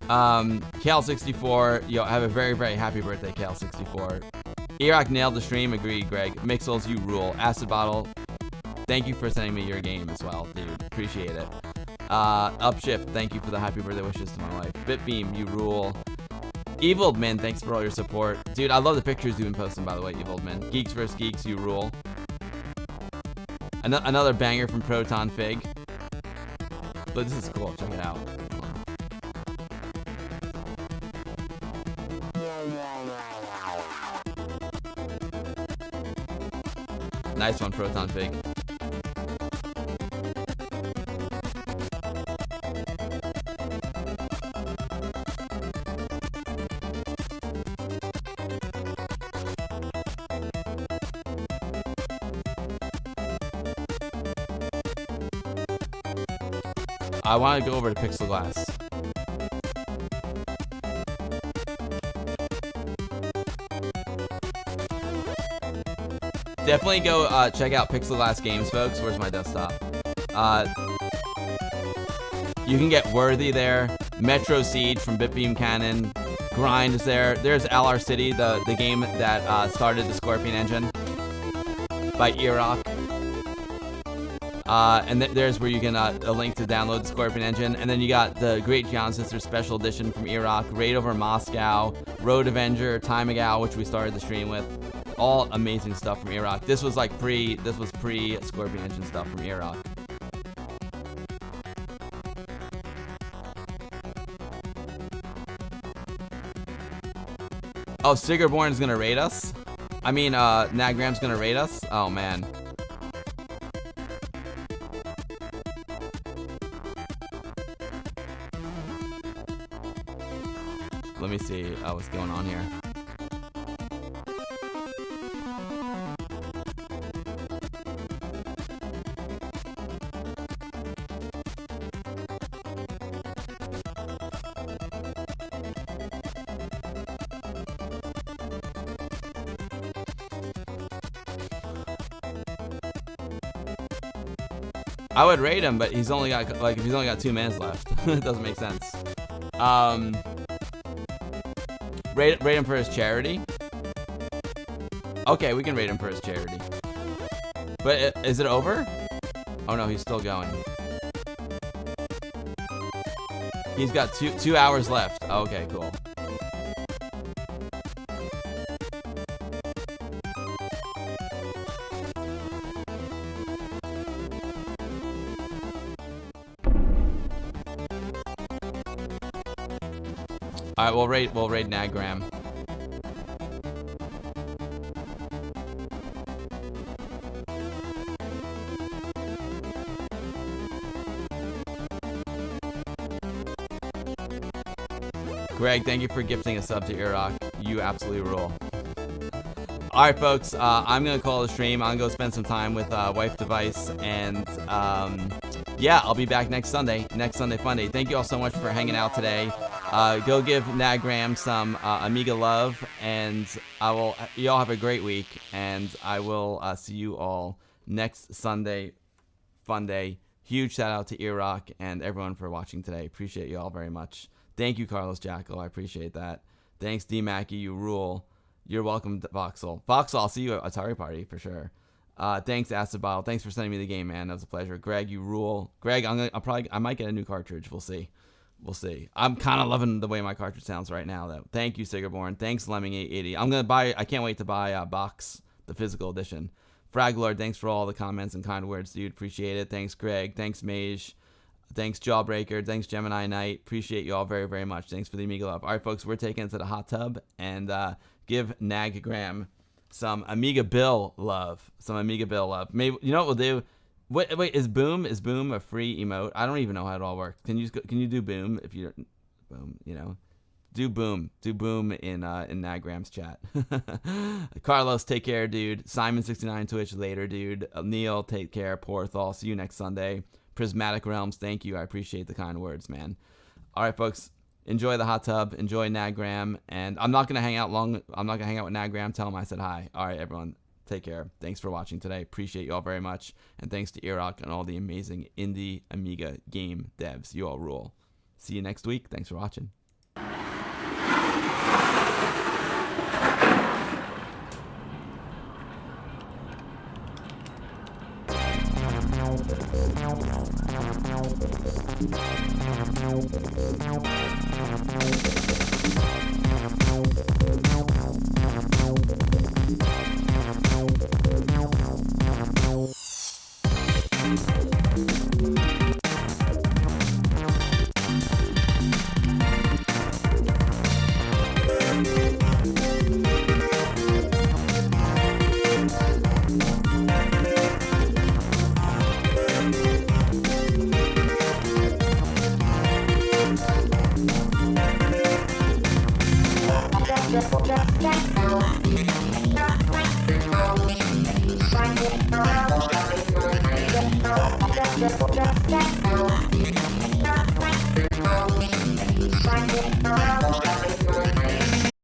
Cal64, yo, have a very, very happy birthday, Cal64. Earok nailed the stream, agreed, Greg. Mixels, you rule. Acid Bottle, thank you for sending me your game as well, dude. Appreciate it. Upshift, thank you for the happy birthday wishes to my wife. Bitbeam, you rule. Evilman, thanks for all your support. Dude, I love the pictures you've been posting, by the way, Evilman. Geeks vs. Geeks, you rule. Another banger from Proton Fig. But this is cool, check it out. Nice one, Proton Fig. I want to go over to Pixel Glass. Definitely go check out Pixel Glass Games, folks. Where's my desktop? You can get Worthy there. Metro Siege from Bitbeam Cannon. Grind is there. There's LR City, the game that started the Scorpion engine by Earok. And there's where you can a link to download the Scorpion engine. And then you got the Great Giant Sister Special Edition from Earok, Raid Over Moscow, Road Avenger, Time Ago, which we started the stream with. All amazing stuff from Earok. This was like pre Scorpion engine stuff from Earok. Oh, Sigurborn is gonna raid us? I mean, Nagram's gonna raid us? Oh man. Let me see what's going on here. I would raid him, but he's only got if he's only got 2 minutes left. It doesn't make sense. Rate him for his charity. Okay, we can rate him for his charity. But is it over? Oh no, he's still going. He's got two hours left. Okay, cool. All right, we'll raid Nagram. Greg, thank you for gifting a sub to Earok. You absolutely rule. All right, folks, I'm gonna call the stream. I'm gonna go spend some time with wife device, and yeah, I'll be back next Sunday fun day. Thank you all so much for hanging out today. Go give Nagram some Amiga love, and you all have a great week, and I will see you all next Sunday fun day. Huge shout out to Earok and everyone for watching today. Appreciate you all very much. Thank you, Carlos Jackal. I appreciate that. Thanks, D Mackey. You rule. You're welcome, Voxel. Voxel, I'll see you at Atari Party for sure. Thanks, Acid Bottle. Thanks for sending me the game, man. That was a pleasure. Greg, you rule. Greg, I might get a new cartridge. We'll see. We'll see. I'm kind of loving the way my cartridge sounds right now, though. Thank you, Sigurborn. Thanks, Lemming880. I'm gonna buy. I can't wait to buy Box, the physical edition. Fraglord, thanks for all the comments and kind words, dude. Appreciate it. Thanks, Greg. Thanks, Mage. Thanks, Jawbreaker. Thanks, Gemini Knight. Appreciate you all very, very much. Thanks for the Amiga love. All right, folks, we're taking it to the hot tub and give Naggram some Amiga Bill love. Some Amiga Bill love. Maybe you know what we'll do. Wait, is Boom a free emote? I don't even know how it all works. Can you do Boom if you don't? Boom, you know. Do boom in Nagram's chat. Carlos, take care, dude. Simon69 Twitch, later, dude. Neil, take care. Porthol, see you next Sunday. Prismatic Realms, thank you. I appreciate the kind words, man. All right, folks, enjoy the hot tub. Enjoy Nagram, and I'm not gonna hang out long. I'm not gonna hang out with Nagram. Tell him I said hi. All right, everyone, take care. Thanks for watching today. Appreciate you all very much, and thanks to Earok and all the amazing indie Amiga game devs. You all rule. See you next week. Thanks for watching. Just